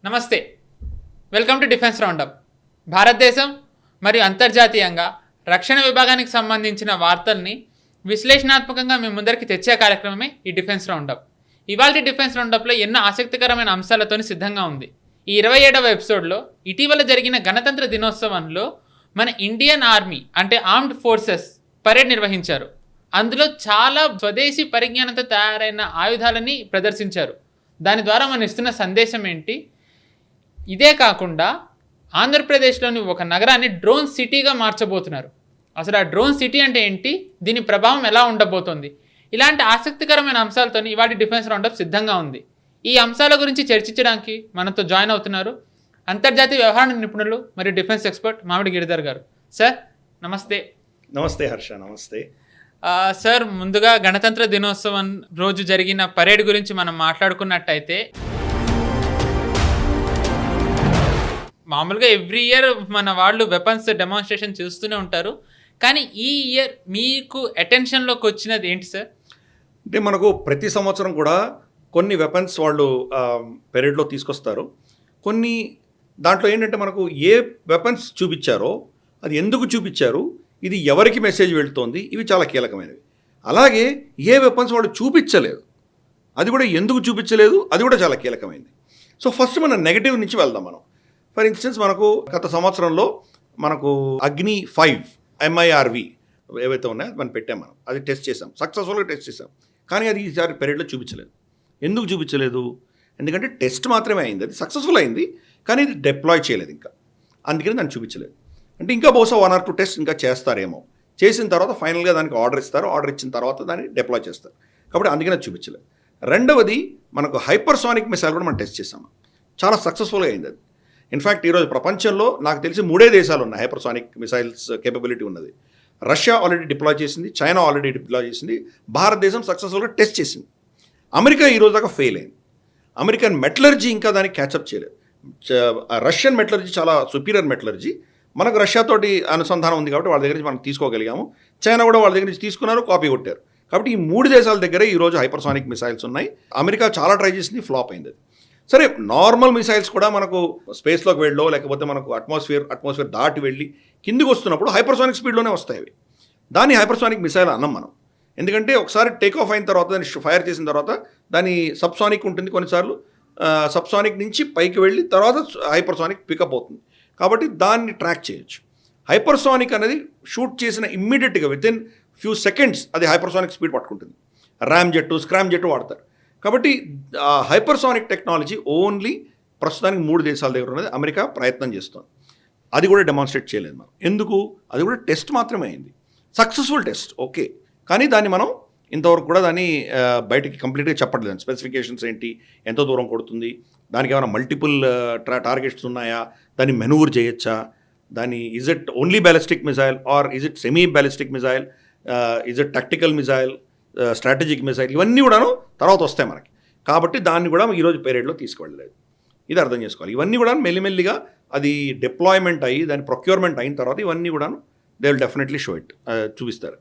నమస్తే, welcome to defence round up. భారతదేశం మరియు అంతర్జాతీయంగా రక్షణ విభాగానికి సంబంధించిన వార్తల్ని విశ్లేషణాత్మకంగా మీ ముందరికి తెచ్చే కార్యక్రమమే ఈ డిఫెన్స్ రౌండప్. ఇవాళ డిఫెన్స్ రౌండప్లో ఎన్నో ఆసక్తికరమైన అంశాలతో సిద్ధంగా ఉంది. ఈ 27వ ఎపిసోడ్లో ఇటీవల జరిగిన గణతంత్ర దినోత్సవంలో మన ఇండియన్ ఆర్మీ అంటే ఆర్మ్డ్ ఫోర్సెస్ పరేడ్ నిర్వహించారు. అందులో చాలా స్వదేశీ పరిజ్ఞానంతో తయారైన ఆయుధాలని ప్రదర్శించారు. దాని ద్వారా మనం ఇస్తున్న సందేశం ఏంటి? ఇదే కాకుండా ఆంధ్రప్రదేశ్లోని ఒక నగరాన్ని డ్రోన్ సిటీగా మార్చబోతున్నారు. అసలు ఆ డ్రోన్ సిటీ అంటే ఏంటి, దీని ప్రభావం ఎలా ఉండబోతోంది, ఇలాంటి ఆసక్తికరమైన అంశాలతో ఇవాళ డిఫెన్స్ రౌండప్ సిద్ధంగా ఉంది. ఈ అంశాల గురించి చర్చించడానికి మనతో జాయిన్ అవుతున్నారు అంతర్జాతీయ వ్యవహార నిపుణులు మరియు డిఫెన్స్ ఎక్స్పర్ట్ మామిడి గిరిధర్ గారు. సార్ నమస్తే. నమస్తే హర్ష. నమస్తే సార్, ముందుగా గణతంత్ర దినోత్సవం రోజు జరిగిన పరేడ్ గురించి మనం మాట్లాడుకున్నట్టయితే, మామూలుగా ఎవ్రీ ఇయర్ మన వాళ్ళు వెపన్స్ డెమాన్స్ట్రేషన్ చూస్తూనే ఉంటారు. కానీ ఈ ఇయర్ మీకు అటెన్షన్లోకి వచ్చినది ఏంటి సార్? అంటే మనకు ప్రతి సంవత్సరం కూడా కొన్ని వెపన్స్ వాళ్ళు పెరేడ్లో తీసుకొస్తారు. కొన్ని దాంట్లో ఏంటంటే మనకు ఏ వెపన్స్ చూపించారో అది ఎందుకు చూపించారు, ఇది ఎవరికి మెసేజ్ వెళుతోంది, ఇవి చాలా కీలకమైనవి. అలాగే ఏ వెపన్స్ వాళ్ళు చూపించలేదు, అది కూడా ఎందుకు చూపించలేదు, అది కూడా చాలా కీలకమైనది. సో ఫస్ట్ మనం నెగటివ్ నుంచి వెళ్దాం. మనం ఫర్ ఇన్స్టెన్స్ మనకు గత సంవత్సరంలో మనకు అగ్ని 5 MIRV ఏవైతే ఉన్నాయో మనం పెట్టాం. మనం అది టెస్ట్ చేసాం, సక్సెస్ఫుల్గా టెస్ట్ చేసాం. కానీ అది ఈసారి పెరేడ్లో చూపించలేదు. ఎందుకు చూపించలేదు? ఎందుకంటే టెస్ట్ మాత్రమే అయింది, అది సక్సెస్ఫుల్ అయింది, కానీ ఇది డిప్లాయ్ చేయలేదు ఇంకా. అందుకని దాన్ని చూపించలేదు. అంటే ఇంకా బహుశా 1 or 2 టెస్ట్ ఇంకా చేస్తారేమో. చేసిన తర్వాత ఫైనల్గా దానికి ఆర్డర్ ఇస్తారు. ఆర్డర్ ఇచ్చిన తర్వాత దాన్ని డిప్లాయ్ చేస్తారు. కాబట్టి అందుకని అది చూపించలేదు. రెండవది మనకు హైపర్సానిక్ మిసైల్ కూడా మనం టెస్ట్ చేసాము. చాలా సక్సెస్ఫుల్గా అయింది అది. ఇన్ఫ్యాక్ట్ ఈరోజు ప్రపంచంలో నాకు తెలిసి 3 దేశాలు ఉన్నాయి హైపర్సానిక్ మిసైల్స్ కేపబిలిటీ ఉన్నది. రష్యా ఆల్రెడీ డిప్లాయ్ చేసింది, చైనా ఆల్రెడీ డిప్లాయ్ చేసింది, భారతదేశం సక్సెస్ఫుల్గా టెస్ట్ చేసింది. అమెరికా ఈరోజు దాకా ఫెయిల్ అయింది. అమెరికన్ మెటలర్జీ ఇంకా దాన్ని క్యాచప్ చేయలేదు. రష్యన్ మెటలర్జీ చాలా సుపీరియర్ మెటలర్జీ. మనకు రష్యాతోటి అనుసంధానం ఉంది కాబట్టి వాళ్ళ దగ్గర నుంచి మనం తీసుకోగలిగాము. చైనా కూడా వాళ్ళ దగ్గర నుంచి తీసుకున్నారు, కాపీ కొట్టారు. కాబట్టి ఈ 3 దేశాల దగ్గర ఈరోజు హైపర్సానిక్ మిసైల్స్ ఉన్నాయి. అమెరికా చాలా ట్రై చేసింది, ఫ్లాప్ అయింది. సరే, నార్మల్ మిసైల్స్ కూడా మనకు స్పేస్లోకి వెళ్ళో లేకపోతే మనకు అట్మాస్ఫియర్ దాటి వెళ్ళి కిందికి వస్తున్నప్పుడు హైపర్సానిక్ స్పీడ్లోనే వస్తాయి అవి. దాన్ని హైపర్సానిక్ మిసైల్ అన్నాం మనం. ఎందుకంటే ఒకసారి టేక్ ఆఫ్ అయిన తర్వాత దాన్ని ఫైర్ చేసిన తర్వాత దాని సబ్సానిక్ ఉంటుంది, కొన్నిసార్లు సబ్సానిక్ నుంచి పైకి వెళ్ళి తర్వాత హైపర్సానిక్ పికప్ అవుతుంది. కాబట్టి దాన్ని ట్రాక్ చేయొచ్చు. హైపర్సానిక్ అనేది షూట్ చేసిన ఇమ్మీడియట్గా వితిన్ ఫ్యూ సెకండ్స్ అది హైపర్సానిక్ స్పీడ్ పట్టుకుంటుంది. ర్యామ్ జెట్టు, స్క్రామ్ జెట్టు వాడతారు. కాబట్టి హైపర్సానిక్ టెక్నాలజీ ఓన్లీ ప్రస్తుతానికి 3 దేశాల దగ్గర ఉన్నది. అమెరికా ప్రయత్నం చేస్తుంది, అది కూడా డెమాన్స్ట్రేట్ చేయలేదు మనం. ఎందుకు? అది కూడా టెస్ట్ మాత్రమే అయింది, సక్సెస్ఫుల్ టెస్ట్, ఓకే. కానీ దాన్ని మనం ఇంతవరకు కూడా దాన్ని బయటికి కంప్లీట్గా చెప్పట్లేదు. స్పెసిఫికేషన్స్ ఏంటి, ఎంత దూరం కొడుతుంది, దానికి ఏమైనా మల్టిపుల్ టార్గెట్స్ ఉన్నాయా, దాన్ని మెనూవర్ చేయొచ్చా, దాన్ని is it only ballistic missile or is it semi ballistic missile, is it tactical missile, strategic missile, ఇవన్నీ కూడాను తర్వాత వస్తాయి మనకి. కాబట్టి దాన్ని కూడా ఈరోజు పెరేడ్లో తీసుకువెళ్ళలేదు. ఇది అర్థం చేసుకోవాలి. ఇవన్నీ కూడా మెల్లిమెల్లిగా అది డిప్లాయ్మెంట్ అయ్యి దాని ప్రొక్యూర్మెంట్ అయిన తర్వాత ఇవన్నీ కూడాను they will definitely show it, చూపిస్తారు.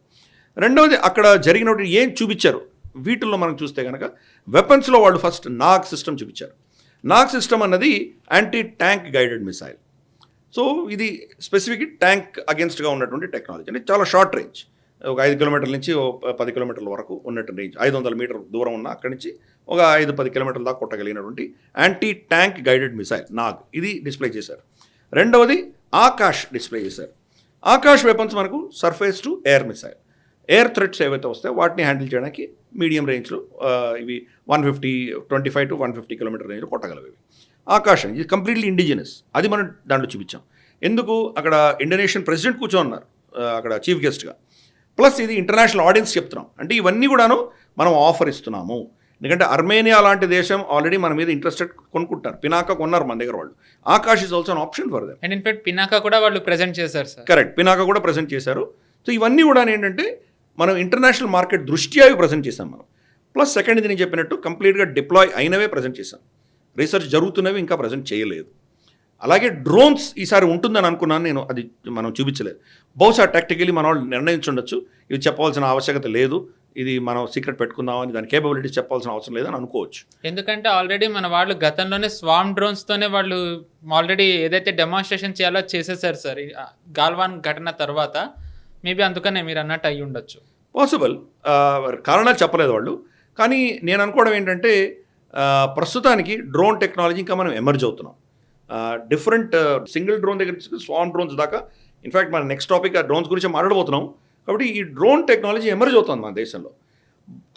రెండవది అక్కడ జరిగినప్పుడు ఏం చూపించారు వీటిల్లో మనం చూస్తే కనుక వెపన్స్లో వాళ్ళు ఫస్ట్ నాగ్ సిస్టమ్ చూపించారు. నాగ్ సిస్టమ్ అన్నది anti tank guided missile. So ఇది స్పెసిఫిక్ ట్యాంక్ అగేన్స్ట్గా ఉన్నటువంటి టెక్నాలజీ. అంటే చాలా షార్ట్ రేంజ్, ఒక 5 కిలోమీటర్ల నుంచి 10 కిలోమీటర్ల వరకు ఉన్నట్టు రేంజ్, 500 మీటర్ దూరం ఉన్న అక్కడి నుంచి ఒక 5-10 కిలోమీటర్ల దాకా కొట్టగలిగినటువంటి anti tank guided missile Nag, ఇది డిస్ప్లే చేశారు. రెండవది ఆకాష్ డిస్ప్లే చేశారు. ఆకాష్ వెపన్స్ మనకు surface to air missile, air threats ఏవైతే వస్తాయో వాటిని హ్యాండిల్ చేయడానికి మీడియం రేంజ్లో ఇవి 25 to 150 కిలోమీటర్ రేంజ్లో కొట్టగలవి. ఆకాశం ఇది కంప్లీట్లీ ఇండిజినస్, అది మనం దాంట్లో చూపించాం. ఎందుకు? అక్కడ ఇండోనేషియన్ ప్రెసిడెంట్ కూర్చోన్నారు అక్కడ చీఫ్ గెస్ట్గా. ప్లస్ ఇది ఇంటర్నేషనల్ ఆడియన్స్ చెప్తున్నాం. అంటే ఇవన్నీ కూడాను మనం ఆఫర్ ఇస్తున్నాము. ఎందుకంటే అర్మేనియా లాంటి దేశం ఆల్రెడీ మన మీద ఇంట్రెస్టెడ్ కొనుక్కుంటారు. పినాకా కొన్నారు మన దగ్గర వాళ్ళు. Akash is also an option for them. And in fact Pinaka కూడా వాళ్ళు ప్రెజెంట్ చేశారు సార్. కరెక్ట్, పినాకా కూడా ప్రెజెంట్ చేశారు. సో ఇవన్నీ కూడా ఏంటంటే మనం ఇంటర్నేషనల్ మార్కెట్ దృష్ట్యా అవి ప్రజెంట్ చేసాం మనం. ప్లస్ సెకండ్ ఇది నేను చెప్పినట్టు కంప్లీట్గా డిప్లాయ్ అయినవే ప్రజెంట్ చేశాం. రీసెర్చ్ జరుగుతున్నవి ఇంకా ప్రజెంట్ చేయలేదు. అలాగే డ్రోన్స్ ఈసారి ఉంటుందని అనుకున్నాను నేను, అది మనం చూపించలేదు. బహుశా టాక్టికలీ మన వాళ్ళు నిర్ణయించుండొచ్చు, ఇవి చెప్పవలసిన ఆవశ్యకత లేదు, ఇది మనం సీక్రెట్ పెట్టుకుందామని దాని కేపబిలిటీస్ చెప్పాల్సిన అవసరం లేదని అనుకోవచ్చు. ఎందుకంటే ఆల్రెడీ మన వాళ్ళు గతంలోనే స్వామ్ డ్రోన్స్తోనే వాళ్ళు ఆల్రెడీ ఏదైతే డెమాన్స్ట్రేషన్ చేయాలో చేసేసారు సార్ గాల్వాన్ ఘటన తర్వాత. మేబీ అందుకనే మీరు అన్నట్టు అయ్యి ఉండొచ్చు. పాసిబుల్. కారణాలు చెప్పలేదు వాళ్ళు. కానీ నేను అనుకోవడం ఏంటంటే ప్రస్తుతానికి డ్రోన్ టెక్నాలజీ ఇంకా మనం ఎమర్జ్ అవుతున్నాం. డిఫరెంట్ సింగిల్ డ్రోన్ దగ్గర నుంచి స్వామ్ డ్రోన్స్ దాకా. ఇన్ఫ్యాక్ట్ మన నెక్స్ట్ టాపిక్ ఆ డ్రోన్స్ గురించి మాట్లాడబోతున్నాం. కాబట్టి ఈ డ్రోన్ టెక్నాలజీ ఎమర్జ్ అవుతుంది మన దేశంలో.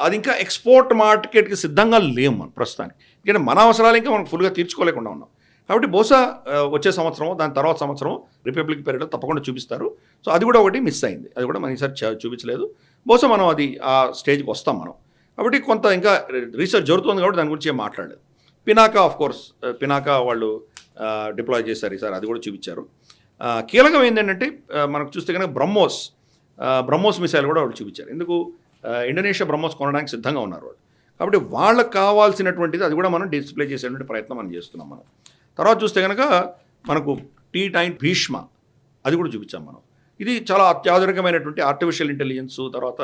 అది ఇంకా ఎక్స్పోర్ట్ మార్కెట్కి సిద్ధంగా లేము మనం ప్రస్తుతానికి. ఎందుకంటే మన అవసరాలు ఇంకా మనం ఫుల్గా తీర్చుకోలేకుండా ఉన్నాం. కాబట్టి బహుశా వచ్చే సంవత్సరం దాని తర్వాత సంవత్సరం రిపబ్లిక్ పీరియడ్లో తప్పకుండా చూపిస్తారు. సో అది కూడా ఒకటి మిస్ అయింది. అది కూడా మనం ఈసారి చూపించలేదు. బహుశా మనం అది ఆ స్టేజ్కి వస్తాం మనం. కాబట్టి కొంత ఇంకా రీసెర్చ్ జరుగుతుంది కాబట్టి దాని గురించి ఏం మాట్లాడలేదు. పినాకా ఆఫ్ కోర్స్ పినాకా వాళ్ళు డిప్లాయ్ చేశారు ఈసారి, అది కూడా చూపించారు. కీలకం ఏంటంటే మనకు చూస్తే కనుక బ్రహ్మోస్ మిసైల్ కూడా వాళ్ళు చూపించారు. ఎందుకు ఇండోనేషియా బ్రహ్మోస్ కొనడానికి సిద్ధంగా ఉన్నారు వాళ్ళు. కాబట్టి వాళ్ళకు కావాల్సినటువంటిది అది కూడా మనం డిస్ప్లే చేసేటువంటి ప్రయత్నం మనం చేస్తున్నాం మనం. తర్వాత చూస్తే కనుక మనకు T-9 భీష్మ అది కూడా చూపించాం మనం. ఇది చాలా అత్యాధునికమైనటువంటి ఆర్టిఫిషియల్ ఇంటెలిజెన్స్, తర్వాత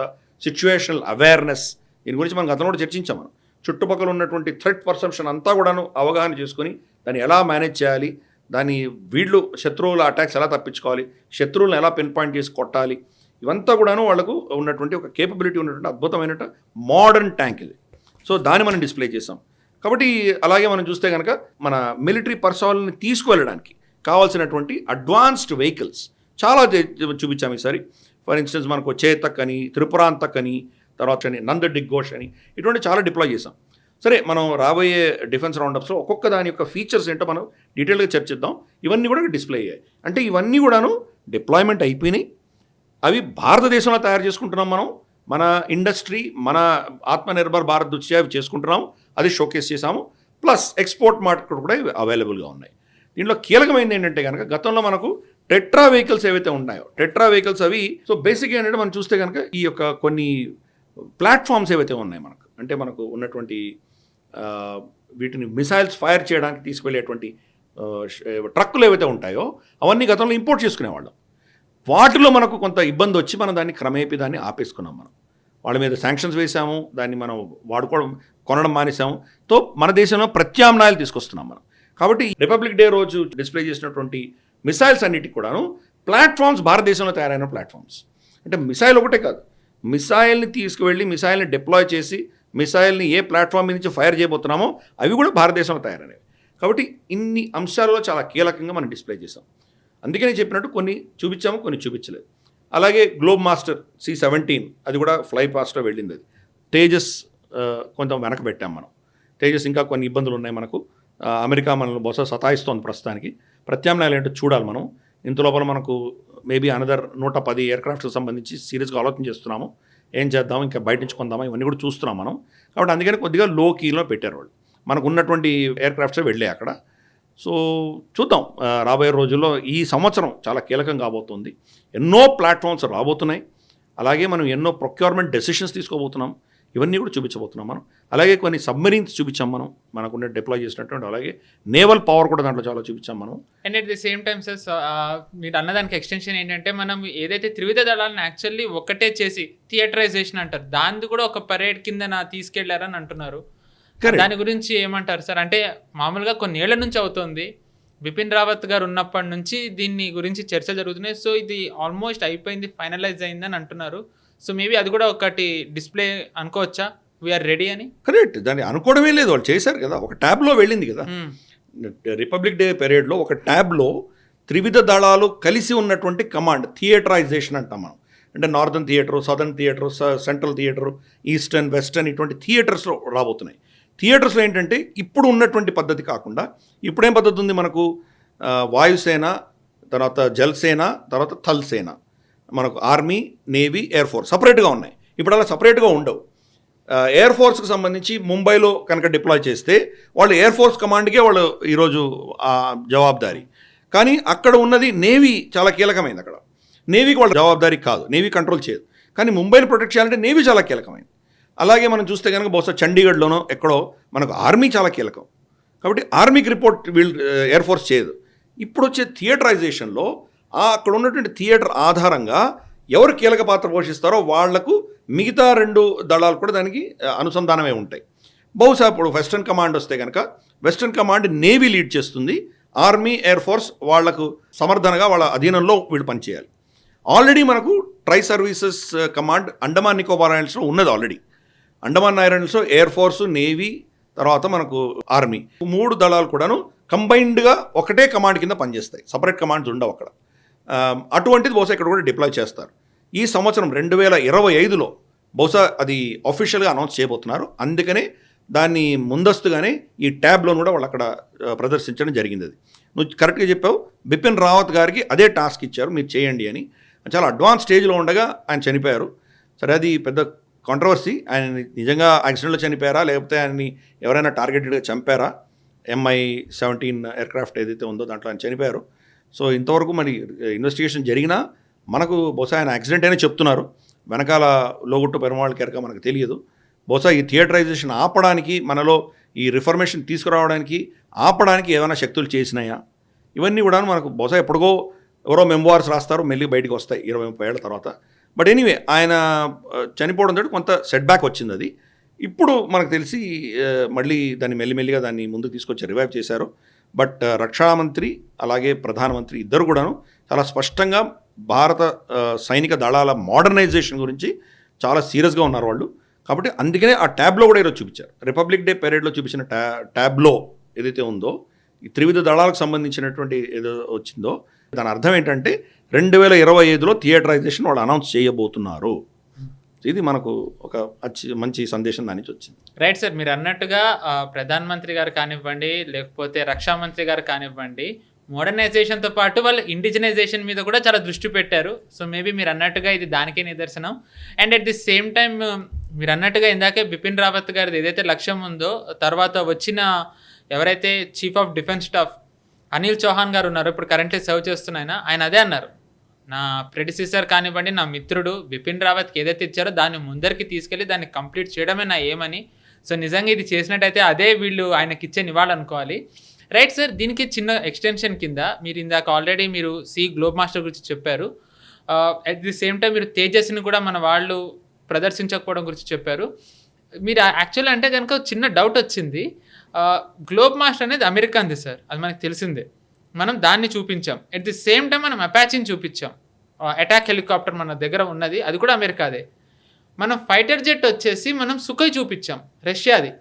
సిచ్యువేషనల్ అవేర్నెస్, దీని గురించి మనం గతంలో కూడా చర్చించాం మనం. చుట్టుపక్కల ఉన్నటువంటి థ్రెట్ పర్సెప్షన్ అంతా కూడాను అవగాహన చేసుకొని దాన్ని ఎలా మేనేజ్ చేయాలి, దాన్ని వీళ్ళు శత్రువుల అటాక్స్ ఎలా తప్పించుకోవాలి, శత్రువులను ఎలా పిన్ పాయింట్ చేసి కొట్టాలి, ఇవంతా కూడాను వాళ్ళకు ఉన్నటువంటి ఒక కేపబిలిటీ ఉన్నటువంటి అద్భుతమైన మోడర్న్ ట్యాంక్ ఇది. సో దాన్ని మనం డిస్ప్లే చేసాం. కాబట్టి అలాగే మనం చూస్తే కనుక మన మిలిటరీ పర్సనల్ని తీసుకువెళ్ళడానికి కావాల్సినటువంటి అడ్వాన్స్డ్ వెహికల్స్ చాలా చూపించాము ఈసారి. ఫర్ ఇన్స్టెన్స్ మనకు చేతక్ అని, త్రిపురాంతక్ అని, తర్వాత నంద డిగ్గోష్ అని, ఇటువంటి చాలా డిప్లాయ్ చేసాం. సరే, మనం రాబోయే డిఫెన్స్ రౌండప్స్లో ఒక్కొక్క దాని యొక్క ఫీచర్స్ ఏంటో మనం డీటెయిల్గా చర్చిద్దాం. ఇవన్నీ కూడా డిస్ప్లే అయ్యాయి. అంటే ఇవన్నీ కూడాను డిప్లాయ్మెంట్ అయిపోయినాయి. అవి భారతదేశంలో తయారు చేసుకుంటున్నాం మనం. మన ఇండస్ట్రీ, మన ఆత్మనిర్భర్ భారత్ దృష్ట్యా అవి చేసుకుంటున్నాం. అది షోకేస్ చేసాము. ప్లస్ ఎక్స్పోర్ట్ మార్కెట్ కూడా అవైలబుల్గా ఉన్నాయి. దీంట్లో కీలకమైనది ఏంటంటే కనుక గతంలో మనకు టెట్రా వెహికల్స్ ఏవైతే ఉన్నాయో, టెట్రా వెహికల్స్ అవి సో బేసిక్గా ఏంటంటే మనం చూస్తే కనుక ఈ యొక్క కొన్ని ప్లాట్ఫామ్స్ ఏవైతే ఉన్నాయి మనకు, అంటే మనకు ఉన్నటువంటి వీటిని మిసైల్స్ ఫైర్ చేయడానికి తీసుకువెళ్ళేటువంటి ట్రక్కులు ఏవైతే ఉంటాయో అవన్నీ గతంలో ఇంపోర్ట్ చేసుకునేవాళ్ళం. వాటిలో మనకు కొంత ఇబ్బంది వచ్చి మనం దాన్ని క్రమేపీ దాన్ని ఆపేసుకున్నాం. మనం వాళ్ళ మీద శాంక్షన్స్ వేసాము, దాన్ని మనం కొనడం మానేసాము. తో మన దేశంలో ప్రత్యామ్నాయాలు తీసుకొస్తున్నాం మనం. కాబట్టి రిపబ్లిక్ డే రోజు డిస్ప్లే చేసినటువంటి మిసైల్స్ అన్నిటికి కూడాను ప్లాట్ఫామ్స్ భారతదేశంలో తయారైన ప్లాట్ఫామ్స్. అంటే మిసైల్ ఒకటే కాదు, మిసైల్ని తీసుకువెళ్ళి మిసైల్ని డిప్లాయ్ చేసి మిసైల్ని ఏ ప్లాట్ఫామ్ నుంచి ఫైర్ చేయబోతున్నామో అవి కూడా భారతదేశంలో తయారైనవి. కాబట్టి ఇన్ని అంశాలలో చాలా కీలకంగా మనం డిస్ప్లే చేసాం. అందుకే నేను చెప్పినట్టు కొన్ని చూపించాము, కొన్ని చూపించలేదు. అలాగే గ్లోబ్ మాస్టర్ C-17 అది కూడా ఫ్లై పాస్ట్లో వెళ్ళింది. అది తేజస్ కొంత వెనక పెట్టాం మనం. తేజస్ ఇంకా కొన్ని ఇబ్బందులు ఉన్నాయి మనకు. అమెరికా మనల్ని బహుశా సతాయిస్తోంది ప్రస్తుతానికి. ప్రత్యామ్నాయాలు ఏంటో చూడాలి మనం. ఇంత లోపల మనకు మేబీ అనదర్ 110 ఎయిర్క్రాఫ్ట్కి సంబంధించి సీరియస్గా ఆలోచన చేస్తున్నాము. ఏం చేద్దాం, ఇంకా బయట నుంచి కొందామా, ఇవన్నీ కూడా చూస్తున్నాం మనం. కాబట్టి అందుకని కొద్దిగా లో కీలో పెట్టారు వాళ్ళు. మనకు ఉన్నటువంటి ఎయిర్క్రాఫ్ట్సే వెళ్ళాయి అక్కడ. సో చూద్దాం, రాబోయే రోజుల్లో ఈ సంవత్సరం చాలా కీలకం కాబోతుంది. ఎన్నో ప్లాట్ఫామ్స్ రాబోతున్నాయి. అలాగే మనం ఎన్నో ప్రొక్యూర్మెంట్ డెసిషన్స్ తీసుకోబోతున్నాం. ఇవన్నీ కూడా చూపించబోతున్నాం మనం. అలాగే కొన్ని సబ్మెరీన్స్ చూపించాం మనం, మనకున్న డిప్లాయ్ చేసినటువంటి. అలాగే నేవల్ పవర్ కూడా దాంట్లో చాలా చూపించాం మనం. And at the same time sir, మీరు అన్నదానికి ఎక్స్టెన్షన్ ఏంటంటే మనం ఏదైతే త్రివిధ దళాలను యాక్చువల్లీ ఒకటే చేసి థియేటరైజేషన్ అంటారు, దాన్ని కూడా ఒక పరేడ్ కింద తీసుకెళ్లారని అంటున్నారు. దాని గురించి ఏమంటారు సార్? అంటే మామూలుగా కొన్ని ఏళ్ల నుంచి అవుతుంది, బిపిన్ రావత్ గారు ఉన్నప్పటి నుంచి దీన్ని గురించి చర్చ జరుగుతున్నాయి. సో ఇది ఆల్మోస్ట్ అయిపోయింది, ఫైనలైజ్ అయిందని అంటున్నారు. సో మేబీ అది కూడా ఒకటి డిస్ప్లే అనుకోవచ్చా, వీఆర్ రెడీ అని? కరెక్ట్, దాన్ని అనుకోవడమే లేదు, వాళ్ళు చేశారు కదా. ఒక ట్యాబ్లో వెళ్ళింది కదా రిపబ్లిక్ డే పెరేడ్లో. ఒక ట్యాబ్లో త్రివిధ దళాలు కలిసి ఉన్నటువంటి కమాండ్ థియేటరైజేషన్ అంటాం మనం. అంటే northern theatre, southern theatre, central theatre, eastern, western, ఇటువంటి థియేటర్స్లో రాబోతున్నాయి. థియేటర్స్లో ఏంటంటే ఇప్పుడు ఉన్నటువంటి పద్ధతి కాకుండా ఇప్పుడేం పద్ధతి ఉంది మనకు, వాయుసేన, తర్వాత జలసేన, తర్వాత థల్సేన, మనకు ఆర్మీ, నేవీ, ఎయిర్ ఫోర్స్ సపరేట్గా ఉన్నాయి. ఇప్పుడు అలా సపరేట్గా ఉండవు. ఎయిర్ ఫోర్స్కి సంబంధించి ముంబైలో కనుక డిప్లాయ్ చేస్తే వాళ్ళు ఎయిర్ ఫోర్స్ కమాండ్కే వాళ్ళు ఈరోజు జవాబుదారీ. కానీ అక్కడ ఉన్నది నేవీ చాలా కీలకమైంది. అక్కడ నేవీకి వాళ్ళ జవాబుదారీ కాదు, నేవీ కంట్రోల్ చేయదు. కానీ ముంబైని ప్రొటెక్ట్ చేయాలంటే నేవీ చాలా కీలకమైంది. అలాగే మనం చూస్తే కనుక బహుశా చండీగఢ్లోనో ఎక్కడో మనకు ఆర్మీ చాలా కీలకం. కాబట్టి ఆర్మీకి రిపోర్ట్ వీళ్ళు ఎయిర్ ఫోర్స్ చేయదు. ఇప్పుడు వచ్చే థియేటరైజేషన్లో అక్కడ ఉన్నటువంటి థియేటర్ ఆధారంగా ఎవరు కీలక పాత్ర పోషిస్తారో వాళ్లకు మిగతా 2 దళాలు కూడా దానికి అనుసంధానమే ఉంటాయి. బహుశా ఇప్పుడు వెస్టర్న్ కమాండ్ వస్తే కనుక వెస్టర్న్ కమాండ్ నేవీ లీడ్ చేస్తుంది, ఆర్మీ ఎయిర్ ఫోర్స్ వాళ్లకు సమర్థనగా వాళ్ళ అధీనంలో వీళ్ళు పనిచేయాలి. ఆల్రెడీ మనకు tri services command Andaman Nicobar ఐలాండ్స్లో ఉన్నది. ఆల్రెడీ అండమాన్ ఐలాండ్స్లో ఎయిర్ ఫోర్సు, నేవీ, తర్వాత మనకు ఆర్మీ 3 దళాలు కూడాను కంబైన్డ్గా ఒకటే కమాండ్ కింద పనిచేస్తాయి. సపరేట్ కమాండ్స్ ఉండవు అక్కడ. అటువంటిది బహుశా ఇక్కడ కూడా డిప్లాయ్ చేస్తారు. ఈ సంవత్సరం 2025లో బహుశా అది అఫీషియల్గా అనౌన్స్ చేయబోతున్నారు. అందుకనే దాన్ని ముందస్తుగానే ఈ ట్యాబ్లో కూడా వాళ్ళు అక్కడ ప్రదర్శించడం జరిగింది. అది నువ్వు కరెక్ట్గా చెప్పావు. బిపిన్ రావత్ గారికి అదే టాస్క్ ఇచ్చారు, మీరు చేయండి అని. చాలా అడ్వాన్స్ స్టేజ్లో ఉండగా ఆయన చనిపోయారు. సరే, అది పెద్ద కాంట్రవర్సీ. ఆయన నిజంగా యాక్సిడెంట్లో చనిపోయారా లేకపోతే ఆయన్ని ఎవరైనా టార్గెటెడ్గా చంపారా? MI-17 ఎయిర్క్రాఫ్ట్ ఏదైతే ఉందో దాంట్లో ఆయన చనిపోయారు. సో ఇంతవరకు మరి ఇన్వెస్టిగేషన్ జరిగినా మనకు బహుశా ఆయన యాక్సిడెంట్ అయినా చెప్తున్నారు. వెనకాల లోగుట్టు పెరుమాళ్ కెరక మనకు తెలియదు. బహుశా ఈ థియేటరైజేషన్ ఆపడానికి, మనలో ఈ రిఫర్మేషన్ తీసుకురావడానికి ఆపడానికి ఏమైనా శక్తులు చేసినాయా? ఇవన్నీ కూడా మనకు బహుశా ఎప్పటికో ఎవరో మెమోయిర్స్ రాస్తారు, మెల్లి బయటికి వస్తాయి 20-30 ఏళ్ల తర్వాత. బట్ ఎనీవే, ఆయన చనిపోవడంతో కొంత సెట్ బ్యాక్ వచ్చింది. అది ఇప్పుడు మనకు తెలిసి మళ్ళీ దాన్ని మెల్లిమెల్లిగా దాన్ని ముందుకు తీసుకొచ్చి రివైవ్ చేశారు. బట్ రక్షామంత్రి అలాగే ప్రధానమంత్రి ఇద్దరు కూడాను చాలా స్పష్టంగా భారత సైనిక దళాల మోడర్నైజేషన్ గురించి చాలా సీరియస్గా ఉన్నారు వాళ్ళు. కాబట్టి అందుకనే ఆ ట్యాబ్లో కూడా ఈరోజు చూపించారు. రిపబ్లిక్ డే పెరేడ్లో చూపించిన ట్యాబ్లో ఏదైతే ఉందో, ఈ త్రివిధ దళాలకు సంబంధించినటువంటి ఏదో వచ్చిందో, దాని అర్థం ఏంటంటే 2025లో థియేటరైజేషన్ వాళ్ళు అనౌన్స్ చేయబోతున్నారు. ఇది మనకు ఒక మంచి సందేశం దాని నుంచి వచ్చింది. రైట్ సార్, మీరు అన్నట్టుగా ప్రధానమంత్రి గారు కానివ్వండి, లేకపోతే రక్షా మంత్రి గారు కానివ్వండి, మోడర్నైజేషన్తో పాటు వాళ్ళు ఇండిజినైజేషన్ మీద కూడా చాలా దృష్టి పెట్టారు. సో మేబీ మీరు అన్నట్టుగా ఇది దానికే నిదర్శనం. And at the same time మీరు అన్నట్టుగా ఇందాకే బిపిన్ రావత్ గారిది ఏదైతే లక్ష్యం ఉందో, తర్వాత వచ్చిన ఎవరైతే chief of defence staff Anil Chauhan garu ఉన్నారో, ఇప్పుడు కరెంట్లీ సర్వ్ చేస్తున్న ఆయన అదే అన్నారు, నా ప్రెడిసెసర్ కానివ్వండి, నా మిత్రుడు బిపిన్ రావత్కి ఏదైతే ఇచ్చారో దాన్ని ముందరికి తీసుకెళ్ళి దాన్ని కంప్లీట్ చేయడమే నా ఏమని. సో నిజంగా ఇది చేసినట్టయితే అదే వీళ్ళు ఆయనకి ఇచ్చే నివాళనుకోవాలి. రైట్ సార్, దీనికి చిన్న ఎక్స్టెన్షన్ కింద మీరు ఇందాక ఆల్రెడీ మీరు గ్లోబ్ మాస్టర్ గురించి చెప్పారు. అట్ ది సేమ్ టైం మీరు తేజస్ని కూడా మన వాళ్ళు ప్రదర్శించకపోవడం గురించి చెప్పారు. మీరు యాక్చువల్లీ అంటే కనుక చిన్న డౌట్ వచ్చింది. గ్లోబ్ మాస్టర్ అనేది అమెరికాది సార్, అది మనకు తెలిసిందే. మనం దాన్ని చూపించాం. అట్ ది సేమ్ టైం మనం అపాచీని చూపించాం. అటాక్ హెలికాప్టర్ మన దగ్గర ఉన్నది, అది కూడా అమెరికాదే. మనం ఫైటర్ జెట్ వచ్చేసి మనం సుఖోయ్ చూపించాం, రష్యాది.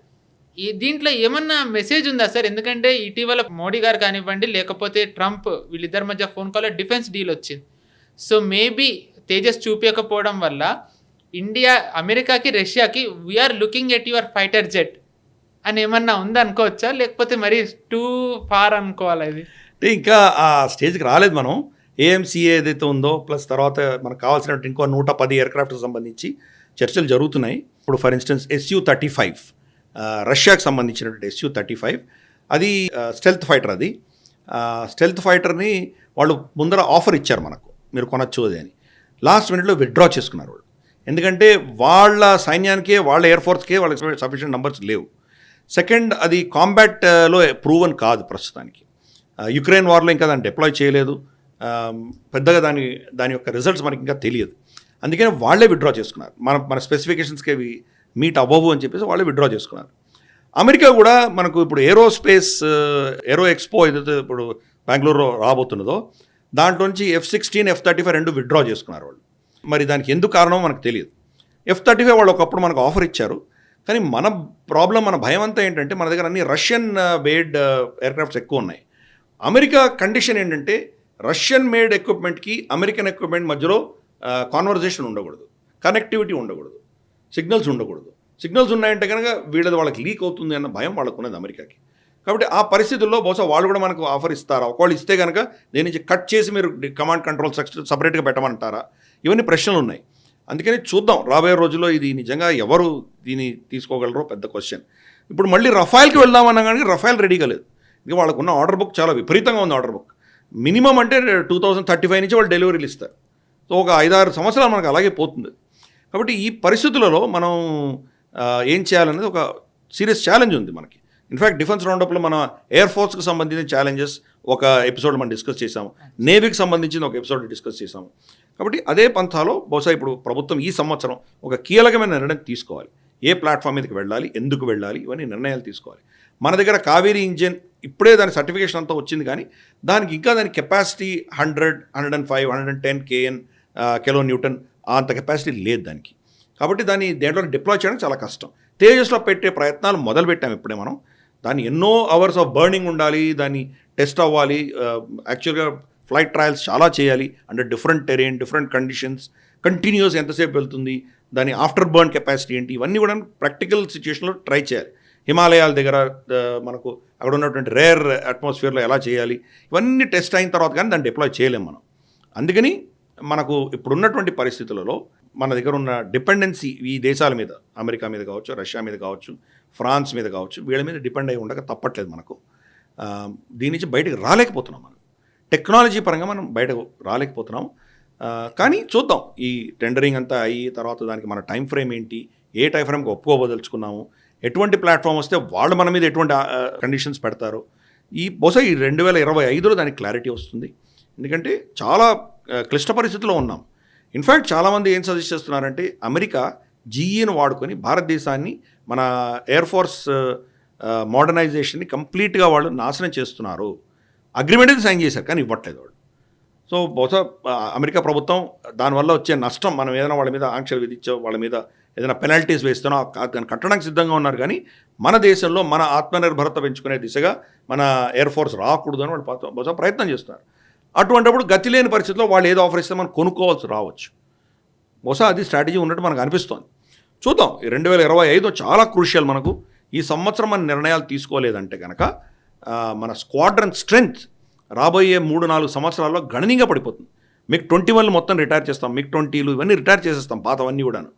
దీంట్లో ఏమన్నా మెసేజ్ ఉందా సార్? ఎందుకంటే ఇటీవల మోడీ గారు కానివ్వండి, లేకపోతే ట్రంప్, వీళ్ళిద్దరి మధ్య ఫోన్ కాల్లో డిఫెన్స్ డీల్ వచ్చింది. సో మేబీ తేజస్ చూపించకపోవడం వల్ల ఇండియా, అమెరికాకి, రష్యాకి we're looking at your fighter jet అని ఏమన్నా ఉందనుకోవచ్చా, లేకపోతే మరీ టూ ఫార్ అనుకోవాలా? ఇది అంటే ఇంకా ఆ స్టేజ్కి రాలేదు మనం. ఏఎంసీఏ ఏదైతే ఉందో ప్లస్ తర్వాత మనకు కావాల్సినట్టు ఇంకో 110 ఎయిర్క్రాఫ్ట్కి సంబంధించి చర్చలు జరుగుతున్నాయి. ఇప్పుడు ఫర్ ఇన్స్టెన్స్ Su-35 రష్యాకి సంబంధించినటువంటి Su-35 అది స్టెల్త్ ఫైటర్. అది స్టెల్త్ ఫైటర్ని వాళ్ళు ముందర ఆఫర్ ఇచ్చారు మనకు, మీరు కొనొచ్చు అది అని. లాస్ట్ మినిట్లో విత్డ్రా చేసుకున్నారు వాళ్ళు. ఎందుకంటే వాళ్ళ సైన్యానికే, వాళ్ళ ఎయిర్ ఫోర్స్కే వాళ్ళకి సఫిషియెంట్ నంబర్స్ లేవు. సెకండ్, అది కాంబాట్లో ప్రూవన్ కాదు ప్రస్తుతానికి. యుక్రెయిన్ వార్లో ఇంకా దాన్ని డిప్లాయ్ చేయలేదు. పెద్దగా దాని యొక్క రిజల్ట్స్ మనకి ఇంకా తెలియదు. అందుకని వాళ్ళే విత్డ్రా చేసుకున్నారు. మన స్పెసిఫికేషన్స్కి అవి మీట్ అవ్వవు అని చెప్పేసి వాళ్ళే విత్డ్రా చేసుకున్నారు. అమెరికా కూడా మనకు ఇప్పుడు ఏరో ఎక్స్పో ఏదైతే ఇప్పుడు బెంగళూరులో రాబోతున్నదో దాంట్లో నుంచి F-16, F-35 రెండు విత్డ్రా చేసుకున్నారు వాళ్ళు. మరి దానికి ఎందుకు కారణమో మనకు తెలియదు. F-35 వాళ్ళు ఒకప్పుడు మనకు ఆఫర్ ఇచ్చారు. కానీ మన ప్రాబ్లం, మన భయం అంతా ఏంటంటే మన దగ్గర అన్ని రష్యన్ మేడ్ ఎయిర్క్రాఫ్ట్స్ ఎక్కువ ఉన్నాయి. అమెరికా కండిషన్ ఏంటంటే రష్యన్ మేడ్ ఎక్విప్మెంట్కి అమెరికన్ ఎక్విప్మెంట్ మధ్యలో కాన్వర్జేషన్ ఉండకూడదు, కనెక్టివిటీ ఉండకూడదు, సిగ్నల్స్ ఉండకూడదు. సిగ్నల్స్ ఉన్నాయంటే కనుక వీళ్ళది వాళ్ళకి లీక్ అవుతుంది అన్న భయం వాళ్ళకు ఉన్నది అమెరికాకి. కాబట్టి ఆ పరిస్థితుల్లో బహుశా వాళ్ళు కూడా మనకు ఆఫర్ ఇస్తారా? ఒకవేళ ఇస్తే కనుక దీని నుంచి కట్ చేసి మీరు కమాండ్ కంట్రోల్ సపరేట్గా పెట్టమంటారా? ఇవన్నీ ప్రశ్నలు ఉన్నాయి. అందుకని చూద్దాం రాబోయే రోజుల్లో ఇది నిజంగా ఎవరు దీన్ని తీసుకోగలరో పెద్ద క్వశ్చన్. ఇప్పుడు మళ్ళీ రఫాయిల్కి వెళ్దామన్నా కానీ రఫాయిల్ రెడీగా లేదు. ఇంకా వాళ్ళకు ఉన్న ఆర్డర్ బుక్ చాలా విపరీతంగా ఉంది. ఆర్డర్ బుక్ మినిమం అంటే 2035 నుంచి వాళ్ళు డెలివరీలు ఇస్తారు. సో ఒక 5-6 సంవత్సరాలు మనకు అలాగే పోతుంది. కాబట్టి ఈ పరిస్థితులలో మనం ఏం చేయాలనేది ఒక సీరియస్ ఛాలెంజ్ ఉంది మనకి. ఇన్ఫ్యాక్ట్ డిఫెన్స్ రౌండప్లో మన ఎయిర్ ఫోర్స్కి సంబంధించిన ఛాలెంజెస్ ఒక ఎపిసోడ్ మనం డిస్కస్ చేసాము, నేవీకి సంబంధించిన ఒక ఎపిసోడ్ డిస్కస్ చేసాము. కాబట్టి అదే పంథాలో బహుశా ఇప్పుడు ప్రభుత్వం ఈ సంవత్సరం ఒక కీలకమైన నిర్ణయం తీసుకోవాలి. ఏ ప్లాట్ఫామ్ మీదకి వెళ్ళాలి, ఎందుకు వెళ్ళాలి, ఇవన్నీ నిర్ణయాలు తీసుకోవాలి. మన దగ్గర కావేరీ ఇంజిన్ ఇప్పుడే దాని సర్టిఫికేషన్ అంతా వచ్చింది, కానీ దాని కెపాసిటీ 100, 105, 110 కేఎన్ కిలో న్యూటన్ అంత కెపాసిటీ లేదు దానికి. కాబట్టి దేంట్లో డిప్లాయ్ చేయడం చాలా కష్టం. తేజస్లో పెట్టే ప్రయత్నాలు మొదలుపెట్టాం ఇప్పుడే మనం. దాన్ని ఎన్నో అవర్స్ ఆఫ్ బర్నింగ్ ఉండాలి, దాన్ని టెస్ట్ అవ్వాలి, యాక్చువల్గా ఫ్లైట్ ట్రయల్స్ చాలా చేయాలి under different terrain, different conditions, continues ఎంతసేపు వెళ్తుంది, దాని ఆఫ్టర్ బర్న్ కెపాసిటీ ఏంటి, ఇవన్నీ కూడా ప్రాక్టికల్ సిచ్యుయేషన్లో ట్రై చేయాలి. హిమాలయాల దగ్గర మనకు అక్కడ ఉన్నటువంటి రేర్ అట్మాస్ఫియర్లో ఎలా చేయాలి, ఇవన్నీ టెస్ట్ అయిన తర్వాత కానీ దాన్ని డిప్లాయ్ చేయలేము మనం. అందుకని మనకు ఇప్పుడున్నటువంటి పరిస్థితులలో మన దగ్గర ఉన్న డిపెండెన్సీ ఈ దేశాల మీద, అమెరికా మీద కావచ్చు, రష్యా మీద కావచ్చు, ఫ్రాన్స్ మీద కావచ్చు, వీళ్ళ మీద డిపెండ్ అయి ఉండక తప్పట్లేదు మనకు. దీని నుంచి బయటకు రాలేకపోతున్నాం మనం. టెక్నాలజీ పరంగా మనం బయటకు రాలేకపోతున్నాం. కానీ చూద్దాం, ఈ టెండరింగ్ అంతా అయ్యి తర్వాత దానికి మన టైం ఫ్రేమ్ ఏంటి, ఏ టైం ఫ్రేమ్కి ఒప్పుకోబోదలుచుకున్నాము, ఎటువంటి ప్లాట్ఫామ్ వస్తే వాళ్ళు మన మీద ఎటువంటి కండిషన్స్ పెడతారు, బహుశా ఈ 2025లో దానికి క్లారిటీ వస్తుంది. ఎందుకంటే చాలా క్లిష్ట పరిస్థితుల్లో ఉన్నాం. ఇన్ఫ్యాక్ట్ చాలామంది ఏం సజెస్ట్ చేస్తున్నారంటే అమెరికా జీఈను వాడుకొని భారతదేశాన్ని, మన ఎయిర్ ఫోర్స్ మోడర్నైజేషన్ని కంప్లీట్గా వాళ్ళు నాశనం చేస్తున్నారు. అగ్రిమెంట్ అయితే సైన్ చేశారు కానీ ఇవ్వట్లేదు వాళ్ళు. సో బహుశా అమెరికా ప్రభుత్వం దానివల్ల వచ్చే నష్టం, మనం ఏదైనా వాళ్ళ మీద ఆంక్షలు విధించో, వాళ్ళ మీద ఏదైనా పెనాల్టీస్ వేస్తానో దాన్ని కట్టడానికి సిద్ధంగా ఉన్నారు. కానీ మన దేశంలో మన ఆత్మనిర్భరత పెంచుకునే దిశగా మన ఎయిర్ ఫోర్స్ రాకూడదు అని వాళ్ళు బహుశా ప్రయత్నం చేస్తున్నారు. అటువంటిప్పుడు గతి లేని పరిస్థితిలో వాళ్ళు ఏదో ఆఫర్ ఇస్తే మనం కొనుక్కోవాల్సి రావచ్చు. బహుశా అది స్ట్రాటజీ ఉన్నట్టు మనకు అనిపిస్తోంది. చూద్దాం, ఈ 2025 చాలా క్రూషియల్ మనకు. ఈ సంవత్సరం మన నిర్ణయాలు తీసుకోలేదంటే కనుక మన స్క్వాడ్రన్ స్ట్రెంగ్త్ రాబోయే 3-4 సంవత్సరాల్లో గణనీయంగా పడిపోతుంది. MiG-21 మొత్తం రిటైర్ చేస్తాం, MiG-20లు ఇవన్నీ రిటైర్ చేసేస్తాం, పాతవన్నీ కూడాను.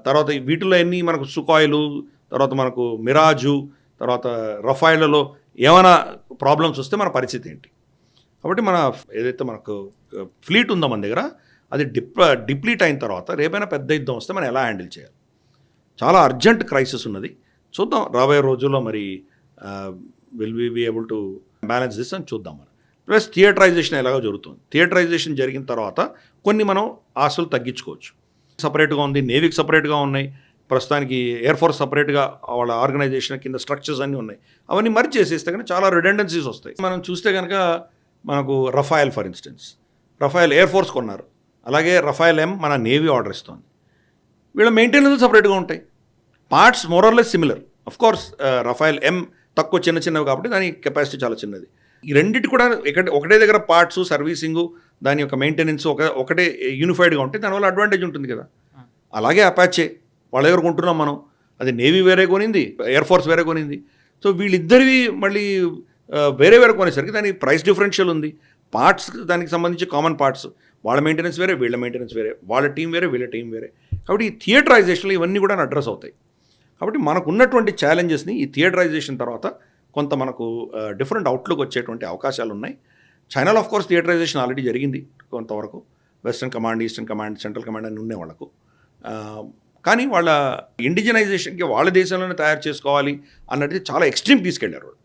తర్వాత వీటిలో ఎన్ని మనకు సుకాయిలు, తర్వాత మనకు మిరాజు, తర్వాత రఫైళ్లలో ఏమైనా ప్రాబ్లమ్స్ వస్తే మన పరిస్థితి ఏంటి. కాబట్టి మన ఏదైతే మనకు ఫ్లీట్ ఉందో మన దగ్గర, అది డిప్లీట్ అయిన తర్వాత రేపైనా పెద్ద యుద్ధం వస్తే మనం ఎలా హ్యాండిల్ చేయాలి. చాలా అర్జెంట్ క్రైసిస్ ఉన్నది. చూద్దాం రాబోయే రోజుల్లో మరి will we be able to balance this అని చూద్దాం మనం. ప్లస్ థియేటరైజేషన్ ఎలాగో జరుగుతుంది. థియేటరైజేషన్ జరిగిన తర్వాత కొన్ని మనం ఆశలు తగ్గించుకోవచ్చు. సపరేట్గా ఉంది, నేవీకి సపరేట్గా ఉన్నాయి, ప్రస్తుతానికి ఎయిర్ ఫోర్స్ సపరేట్గా వాళ్ళ ఆర్గనైజేషన్ కింద స్ట్రక్చర్స్ అన్నీ ఉన్నాయి. అవన్నీ మర్జ్ చేసేస్తే కనుక చాలా రిడెండెన్సీస్ వస్తాయి. మనం చూస్తే కనుక మనకు Rafale for instance, Rafale air force కొన్నారు, అలాగే రఫైల్ M మన నేవీ ఆర్డర్ ఇస్తుంది. వీళ్ళ మెయింటెనెన్స్ సపరేట్గా ఉంటాయి, parts more or less similar. Of course Rafale M తక్కువ చిన్నవి కాబట్టి దాని కెపాసిటీ చాలా చిన్నది. ఈ రెండింటి కూడా ఒకటే దగ్గర పార్ట్స్, సర్వీసింగు, దాని యొక్క మెయింటెనెన్స్ ఒకటే యూనిఫైడ్గా ఉంటే దానివల్ల అడ్వాంటేజ్ ఉంటుంది కదా. అలాగే అపాచే వాళ్ళ దగ్గర కొంటున్నాం మనం, అది నేవీ వేరే కొనింది, ఎయిర్ ఫోర్స్ వేరే కొనింది. సో వీళ్ళిద్దరివి మళ్ళీ వేరే కొనేసరికి దానికి ప్రైస్ డిఫరెన్షియల్ ఉంది. పార్ట్స్ దానికి సంబంధించి కామన్ పార్ట్స్, వాళ్ళ మెయింటెనెన్స్ వేరే, వీళ్ళ మెయింటెనెన్స్ వేరే, వాళ్ళ టీం వేరే, వీళ్ళ టీం వేరే. కాబట్టి ఈ థియేటరైజేషన్లో ఇవన్నీ కూడా అడ్రస్ అవుతాయి. కాబట్టి మనకు ఉన్నటువంటి ఛాలెంజెస్ని ఈ థియేటరైజేషన్ తర్వాత కొంత మనకు డిఫరెంట్ అవుట్లుక్ వచ్చేటువంటి అవకాశాలు ఉన్నాయి. చైనాలో ఆఫ్ కోర్స్ థియేటరైజేషన్ ఆల్రెడీ జరిగింది కొంతవరకు. Western command, eastern command, central command అని ఉండే వాళ్ళకు. కానీ వాళ్ళ ఇండిజినైజేషన్కి వాళ్ళ దేశంలోనే తయారు చేసుకోవాలి అన్నది చాలా ఎక్స్ట్రీమ్ తీసుకెళ్ళారు వాళ్ళు.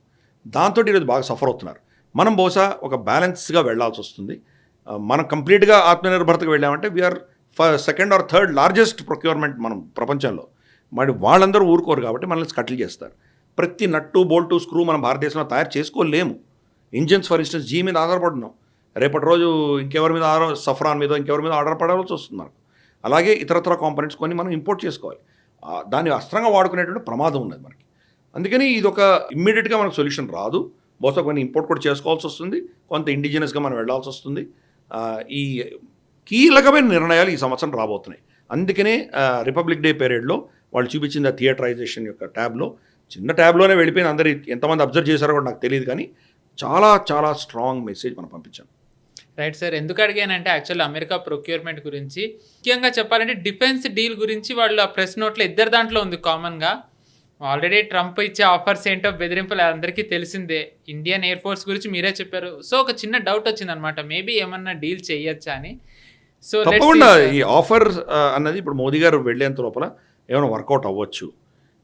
దాంతో ఈరోజు బాగా సఫర్ అవుతున్నారు. మనం బహుశా ఒక బ్యాలెన్స్గా వెళ్లాల్సి వస్తుంది. మనం కంప్లీట్గా ఆత్మనిర్భరతకు వెళ్ళామంటే we are second or third largest procurement మనం ప్రపంచంలో. మరి వాళ్ళందరూ ఊరుకోరు కాబట్టి మనల్ని కటిల్ చేస్తారు. ప్రతి నట్టు, బోల్టు, స్క్రూ మనం భారతదేశంలో తయారు చేసుకోలేము. ఇంజిన్స్ ఫర్ ఇన్స్టెన్స్ జీ మీద ఆధారపడున్నాం, రేపటి రోజు ఇంకెవరి మీద సఫ్రాన్ మీద ఇంకెవరి మీద ఆధారపడాల్సి వస్తుంది మనకు. అలాగే ఇతరత్ర కాంపోనెంట్స్ కొన్ని మనం ఇంపోర్ట్ చేసుకోవాలి. దాన్ని అస్త్రంగా వాడుకునేటువంటి ప్రమాదం ఉన్నది మనకి. అందుకని ఇది ఒక ఇమ్మీడియట్గా మనకు సొల్యూషన్ రాదు. బహుశా కొన్ని ఇంపోర్ట్ కూడా చేసుకోవాల్సి వస్తుంది, కొంత ఇండిజినస్గా మనం వెళ్లాల్సి వస్తుంది. ఈ కీలకమైన నిర్ణయాలు ఈ సంవత్సరం రాబోతున్నాయి. అందుకనే రిపబ్లిక్ డే పీరియడ్లో వాళ్ళు చూపించింది ఆ థియేటరైజేషన్ యొక్క ట్యాబ్లో, చిన్న ట్యాబ్లోనే వెళ్ళిపోయిన అందరు ఎంతమంది అబ్జర్వ్ చేశారో కూడా నాకు తెలియదు, కానీ చాలా చాలా స్ట్రాంగ్ మెసేజ్ మనం పంపించాం. Right sir. ఎందుకు అడిగానంటే యాక్చువల్లీ అమెరికా ప్రొక్యూర్మెంట్ గురించి, ముఖ్యంగా చెప్పాలంటే డిఫెన్స్ డీల్ గురించి వాళ్ళు ఆ ప్రెస్ నోట్లో ఇద్దరు దాంట్లో ఉంది కామన్గా. ఆల్రెడీ ట్రంప్ ఇచ్చే ఆఫర్స్ ఏంటో బెదిరింపులు అందరికీ తెలిసిందే. ఇండియన్ ఎయిర్ ఫోర్స్ గురించి మీరే చెప్పారు. సో ఒక చిన్న డౌట్ వచ్చిందనమాట, మేబీ ఏమన్నా డీల్ చేయొచ్చా అని. సో తప్పకుండా ఈ ఆఫర్ అన్నది ఇప్పుడు మోదీ గారు వెళ్ళేంత లోపల ఏమైనా వర్కౌట్ అవ్వచ్చు.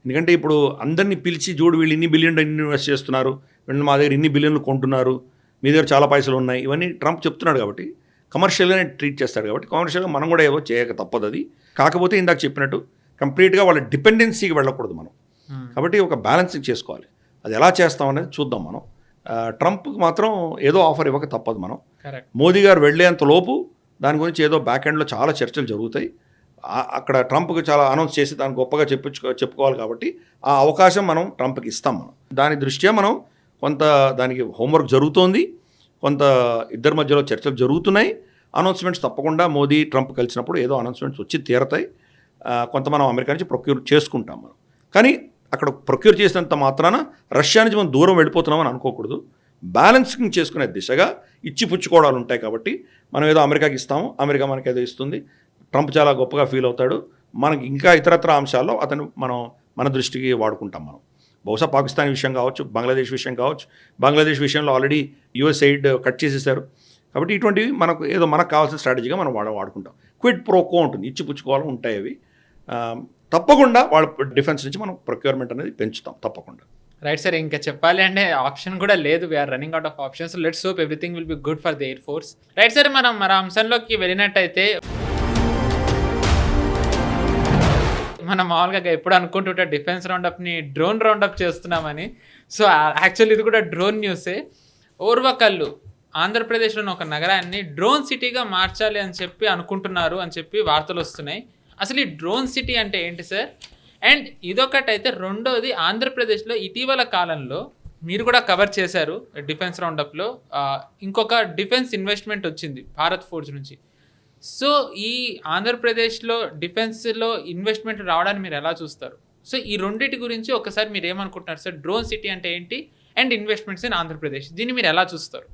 ఎందుకంటే ఇప్పుడు అందరినీ పిలిచి చూడు వీళ్ళు ఇన్ని బిలియన్లు ఇన్వెస్ట్ చేస్తున్నారు, వీళ్ళు మా దగ్గర ఇన్ని బిలియన్లు కొంటున్నారు, మీ దగ్గర చాలా పైసలు ఉన్నాయి, ఇవన్నీ ట్రంప్ చెప్తున్నాడు. కాబట్టి కమర్షియల్గానే ట్రీట్ చేస్తాడు కాబట్టి కమర్షియల్గా మనం కూడా ఏవో చేయక తప్పదు అది. కాకపోతే ఇందాక చెప్పినట్టు కంప్లీట్గా వాళ్ళ డిపెండెన్సీకి వెళ్ళకూడదు మనం. కాబట్టి ఒక బ్యాలెన్సింగ్ చేసుకోవాలి. అది ఎలా చేస్తాం అనేది చూద్దాం మనం. ట్రంప్కి మాత్రం ఏదో ఆఫర్ ఇవ్వక తప్పదు మనం. మోదీ గారు వెళ్ళేంత లోపు దాని గురించి ఏదో బ్యాక్ ఎండ్లో చాలా చర్చలు జరుగుతాయి. అక్కడ ట్రంప్కి చాలా అనౌన్స్ చేసి దాన్ని గొప్పగా చెప్పుకోవాలి కాబట్టి ఆ అవకాశం మనం ట్రంప్కి ఇస్తాం. మనం దాని దృష్ట్యా మనం కొంత దానికి హోంవర్క్ జరుగుతోంది, కొంత ఇద్దరి మధ్యలో చర్చలు జరుగుతున్నాయి. అనౌన్స్మెంట్స్ తప్పకుండా మోదీ ట్రంప్ కలిసినప్పుడు ఏదో అనౌన్స్మెంట్స్ వచ్చి తీరతాయి. కొంత మనం అమెరికా నుంచి ప్రొక్యూర్ చేసుకుంటాం మనం. కానీ అక్కడ ప్రొక్యూర్ చేసినంత మాత్రాన రష్యా నుంచి మనం దూరం వెళ్ళిపోతున్నామని అనుకోకూడదు. బ్యాలెన్సింగ్ చేసుకునే దిశగా ఇచ్చిపుచ్చుకోవడాలు ఉంటాయి. కాబట్టి మనం ఏదో అమెరికాకి ఇస్తాము, అమెరికా మనకి ఏదో ఇస్తుంది, ట్రంప్ చాలా గొప్పగా ఫీల్ అవుతాడు, మనకి ఇంకా ఇతరత్ర అంశాల్లో అతను మన దృష్టికి వాడుకుంటాం మనం. బహుశా పాకిస్తాన్ విషయం కావచ్చు, బంగ్లాదేశ్ విషయం కావచ్చు. బంగ్లాదేశ్ విషయంలో ఆల్రెడీ యుఎస్ ఎయిడ్ కట్ చేసేసారు. కాబట్టి ఇటువంటివి మనకు కావాల్సిన స్ట్రాటజీగా మనం వాడుకుంటాం. క్విడ్ ప్రోకో ఉంటుంది, ఇచ్చిపుచ్చుకోవాలి ఉంటాయి అవి. తప్పకుండా వాళ్ళ డిఫెన్స్ నుంచి మనం ప్రొక్యూర్మెంట్ అనేది పెంచుతాం తప్పకుండా. రైట్ సార్, ఇంకా చెప్పాలి అంటే ఆప్షన్ కూడా లేదు. We are running out of options. Let's hope everything will be good for the air force. Right sir, మనం మన అంశంలోకి వెళ్ళినట్టయితే మనం మామూలుగా ఎప్పుడు అనుకుంటుంటే డిఫెన్స్ రౌండప్ని డ్రోన్ రౌండప్ చేస్తున్నామని. సో యాక్చువల్లీ ఇది కూడా డ్రోన్ న్యూసే. ఓర్వకల్లు ఆంధ్రప్రదేశ్లోని ఒక నగరాన్ని డ్రోన్ సిటీగా మార్చాలి అని చెప్పి అనుకుంటున్నారు అని చెప్పి వార్తలు వస్తున్నాయి. అసలు ఈ డ్రోన్ సిటీ అంటే ఏంటి సార్? అండ్ ఇదొకటైతే, రెండోది ఆంధ్రప్రదేశ్లో ఇటీవల కాలంలో మీరు కూడా కవర్ చేశారు డిఫెన్స్ రౌండప్లో, ఇంకొక డిఫెన్స్ ఇన్వెస్ట్మెంట్ వచ్చింది భారత్ ఫోర్జ్ నుంచి. సో ఈ ఆంధ్రప్రదేశ్లో డిఫెన్స్లో ఇన్వెస్ట్మెంట్ రావడాన్ని మీరు ఎలా చూస్తారు? సో ఈ రెండింటి గురించి ఒకసారి మీరు ఏమనుకుంటున్నారు సార్? డ్రోన్ సిటీ అంటే ఏంటి అండ్ ఇన్వెస్ట్మెంట్స్ ఇన్ ఆంధ్రప్రదేశ్, దీన్ని మీరు ఎలా చూస్తారు?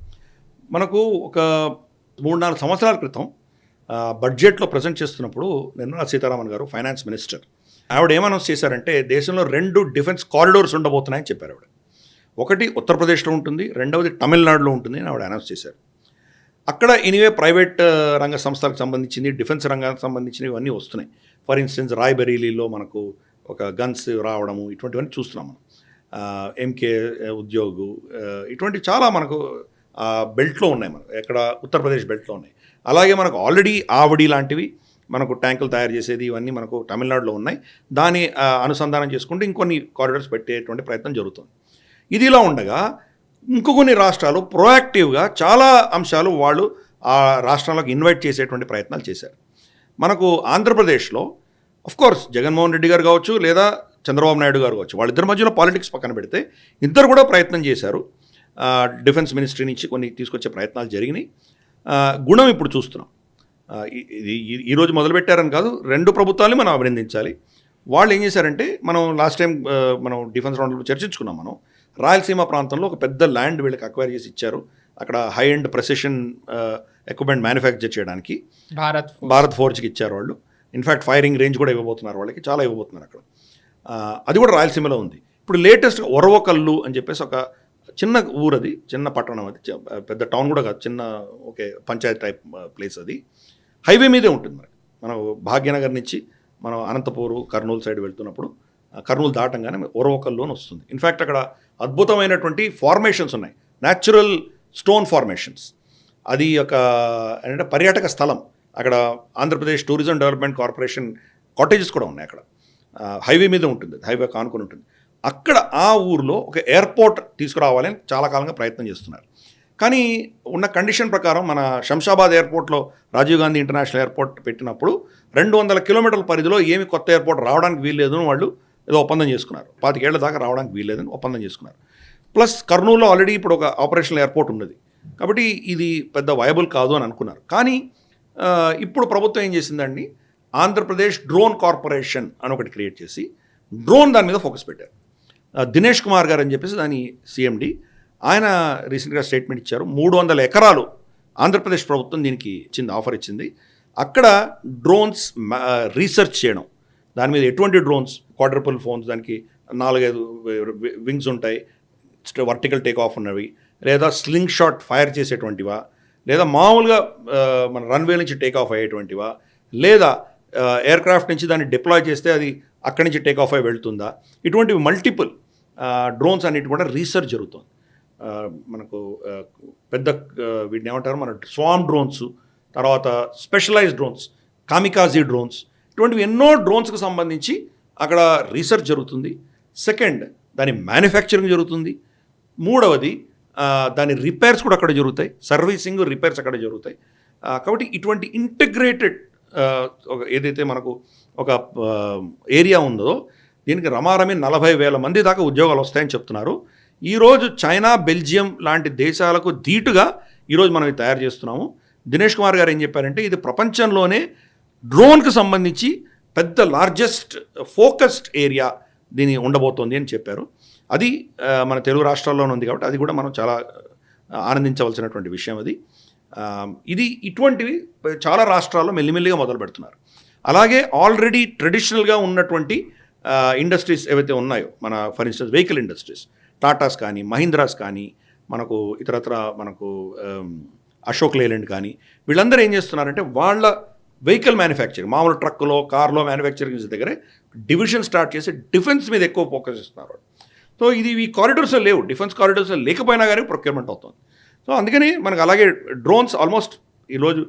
మనకు ఒక 3-4 సంవత్సరాల క్రితం బడ్జెట్లో ప్రజెంట్ చేస్తున్నప్పుడు నిర్మలా సీతారామన్ గారు ఫైనాన్స్ మినిస్టర్, ఆవిడ ఏమనౌన్స్ చేశారంటే దేశంలో 2 డిఫెన్స్ కారిడోర్స్ ఉండబోతున్నాయని చెప్పారు ఆవిడ. ఒకటి ఉత్తరప్రదేశ్లో ఉంటుంది, రెండవది తమిళనాడులో ఉంటుంది అని ఆవిడ అనౌన్స్ చేశారు. అక్కడ ఎనీవే ప్రైవేట్ రంగ సంస్థలకు సంబంధించింది, డిఫెన్స్ రంగానికి సంబంధించినవి ఇవన్నీ వస్తున్నాయి. ఫర్ ఇన్స్టెన్స్ రాయ్బరేలీలో మనకు ఒక గన్స్ రావడము, ఇటువంటివన్నీ చూస్తున్నాం మనం. ఎంకే ఉద్యోగు, ఇటువంటి చాలా మనకు బెల్ట్లో ఉన్నాయి. మనం ఎక్కడ ఉత్తరప్రదేశ్ బెల్ట్లో ఉన్నాయి. అలాగే మనకు ఆల్రెడీ ఆవడి లాంటివి మనకు ట్యాంకులు తయారు చేసేది ఇవన్నీ మనకు తమిళనాడులో ఉన్నాయి. దాన్ని అనుసంధానం చేసుకుంటూ ఇంకొన్ని కారిడార్స్ పెట్టేటువంటి ప్రయత్నం జరుగుతుంది. ఇదిలా ఉండగా ఇంకొన్ని రాష్ట్రాలు ప్రోయాక్టివ్గా చాలా అంశాలు వాళ్ళు ఆ రాష్ట్రాలకు ఇన్వైట్ చేసేటువంటి ప్రయత్నాలు చేశారు. మనకు ఆంధ్రప్రదేశ్లో అఫ్కోర్స్ జగన్మోహన్ రెడ్డి గారు కావచ్చు, లేదా చంద్రబాబు నాయుడు గారు కావచ్చు, వాళ్ళిద్దరి మధ్యలో పాలిటిక్స్ పక్కన పెడితే ఇద్దరు కూడా ప్రయత్నం చేశారు. డిఫెన్స్ మినిస్ట్రీ నుంచి కొన్ని తీసుకొచ్చే ప్రయత్నాలు జరిగినాయి. గుణం ఇప్పుడు చూస్తున్నాం. ఈరోజు మొదలుపెట్టారని కాదు, 2 ప్రభుత్వాలని మనం అభినందించాలి. వాళ్ళు ఏం చేశారంటే, మనం లాస్ట్ టైం మనం డిఫెన్స్ రౌండ్లో చర్చించుకున్నాం. మనం రాయలసీమ ప్రాంతంలో ఒక పెద్ద ల్యాండ్ వీళ్ళకి అక్వైర్ చేసి ఇచ్చారు. అక్కడ high end precision equipment manufacture చేయడానికి భారత్ ఫోర్జ్కి ఇచ్చారు వాళ్ళు. ఇన్ఫ్యాక్ట్ ఫైరింగ్ రేంజ్ కూడా ఇవ్వబోతున్నారు వాళ్ళకి, చాలా ఇవ్వబోతున్నారు అక్కడ. అది కూడా రాయలసీమలో ఉంది. ఇప్పుడు లేటెస్ట్ ఒరవకల్లు అని చెప్పేసి ఒక చిన్న ఊరు, అది చిన్న పట్టణం, అది పెద్ద టౌన్ కూడా కాదు, చిన్న ఒకే పంచాయత్ టైప్ ప్లేస్. అది హైవే మీదే ఉంటుంది. మనం భాగ్యనగర్ నుంచి మనం అనంతపూరు కర్నూలు సైడ్ వెళ్తున్నప్పుడు కర్నూలు దాటంగానే ఒరవకల్లు అని వస్తుంది. ఇన్ఫ్యాక్ట్ అక్కడ అద్భుతమైనటువంటి ఫార్మేషన్స్ ఉన్నాయి, న్యాచురల్ స్టోన్ ఫార్మేషన్స్. అది ఒక ఏంటంటే పర్యాటక స్థలం. అక్కడ Andhra Pradesh tourism development corporation cottages కూడా ఉన్నాయి. అక్కడ హైవే మీద ఉంటుంది, హైవే కానుకొని ఉంటుంది. అక్కడ ఆ ఊరిలో ఒక ఎయిర్పోర్ట్ తీసుకురావాలని చాలా కాలంగా ప్రయత్నం చేస్తున్నారు. కానీ ఉన్న కండిషన్ ప్రకారం మన శంషాబాద్ ఎయిర్పోర్ట్లో రాజీవ్ గాంధీ ఇంటర్నేషనల్ ఎయిర్పోర్ట్ పెట్టినప్పుడు 200 కిలోమీటర్ల పరిధిలో ఏమి కొత్త ఎయిర్పోర్ట్ రావడానికి వీల్లేదని వాళ్ళు ఏదో ఒప్పందం చేసుకున్నారు. 25 ఏళ్ల దాకా రావడానికి వీల్లేదని ఒప్పందం చేసుకున్నారు. ప్లస్ కర్నూలులో ఆల్రెడీ ఇప్పుడు ఒక ఆపరేషనల్ ఎయిర్పోర్ట్ ఉన్నది. కాబట్టి ఇది పెద్ద వయబుల్ కాదు అని అనుకున్నారు. కానీ ఇప్పుడు ప్రభుత్వం ఏం చేసిందండి, ఆంధ్రప్రదేశ్ డ్రోన్ కార్పొరేషన్ అని ఒకటి క్రియేట్ చేసి డ్రోన్ దాని మీద ఫోకస్ పెట్టారు. దినేష్ కుమార్ గారు అని చెప్పేసి దాని సిఎండి, ఆయన రీసెంట్గా స్టేట్మెంట్ ఇచ్చారు. 300 ఎకరాలు ఆంధ్రప్రదేశ్ ప్రభుత్వం దీనికి ఆఫర్ ఇచ్చింది. అక్కడ డ్రోన్స్ రీసెర్చ్ చేయడం, దాని మీద ఎటువంటి డ్రోన్స్, క్వాడ్రపుల్ ఫోన్స్, దానికి 4-5 వింగ్స్ ఉంటాయి, వర్టికల్ టేక్ ఆఫ్ ఉన్నవి, లేదా స్లింగ్ షాట్ ఫైర్ చేసేటువంటివా, లేదా మామూలుగా మన రన్వే నుంచి టేక్ ఆఫ్ అయ్యేటువంటివా, లేదా ఎయిర్ క్రాఫ్ట్ నుంచి దాన్ని డిప్లాయ్ చేస్తే అది అక్కడి నుంచి టేక్ ఆఫ్ అయి వెళ్తుందా, ఇటువంటివి మల్టిపుల్ డ్రోన్స్ అన్నిటి కూడా రీసెర్చ్ జరుగుతుంది. మనకు పెద్ద వీటిని ఏమంటారు, మన స్వామ్ డ్రోన్స్, తర్వాత స్పెషలైజ్డ్ డ్రోన్స్, కామికాజీ డ్రోన్స్, ఇటువంటివి ఎన్నో డ్రోన్స్కి సంబంధించి అక్కడ రీసెర్చ్ జరుగుతుంది. సెకండ్, దాని మ్యానుఫ్యాక్చరింగ్ జరుగుతుంది. మూడవది దాని రిపేర్స్ కూడా అక్కడ జరుగుతాయి, సర్వీసింగ్, రిపేర్స్ అక్కడ జరుగుతాయి. కాబట్టి ఇటువంటి ఇంటిగ్రేటెడ్ ఏదైతే మనకు ఒక ఏరియా ఉందో దీనికి రమారమి 40,000 మంది దాకా ఉద్యోగాలు వస్తాయని చెప్తున్నారు. ఈరోజు చైనా, బెల్జియం లాంటి దేశాలకు ధీటుగా ఈరోజు మనం ఇది తయారు చేస్తున్నాము. దినేష్ కుమార్ గారు ఏం చెప్పారంటే ఇది ప్రపంచంలోనే డ్రోన్కి సంబంధించి పెద్ద లార్జెస్ట్ ఫోకస్డ్ ఏరియా దీని ఉండబోతోంది అని చెప్పారు. అది మన తెలుగు రాష్ట్రాల్లోనే ఉంది కాబట్టి అది కూడా మనం చాలా ఆనందించవలసినటువంటి విషయం. అది ఇటువంటివి చాలా రాష్ట్రాల్లో మెల్లిమెల్లిగా మొదలు పెడుతున్నారు. అలాగే ఆల్రెడీ ట్రెడిషనల్గా ఉన్నటువంటి ఇండస్ట్రీస్ ఏవైతే ఉన్నాయో, మన for instance vehicle industries, Tatas కానీ, మహీంద్రాస్ కానీ, మనకు ఇతరత్ర మనకు అశోక్ లేలాండ్ కానీ, వీళ్ళందరూ ఏం చేస్తున్నారంటే వాళ్ళ వెహికల్ మ్యానుఫ్యాక్చరింగ్, మామూలు ట్రక్కులో, కార్లో మ్యానుఫ్యాక్చరింగ్ దగ్గరే డివిజన్ స్టార్ట్ చేసి డిఫెన్స్ మీద ఎక్కువ ఫోకస్ ఇస్తున్నారు. సో ఇది ఈ కారిడోర్స్లో లేవు, డిఫెన్స్ కారిడోర్స్లో లేకపోయినా కానీ ప్రొక్యూర్మెంట్ అవుతుంది. సో అందుకని మనకు అలాగే డ్రోన్స్ ఆల్మోస్ట్ ఈరోజు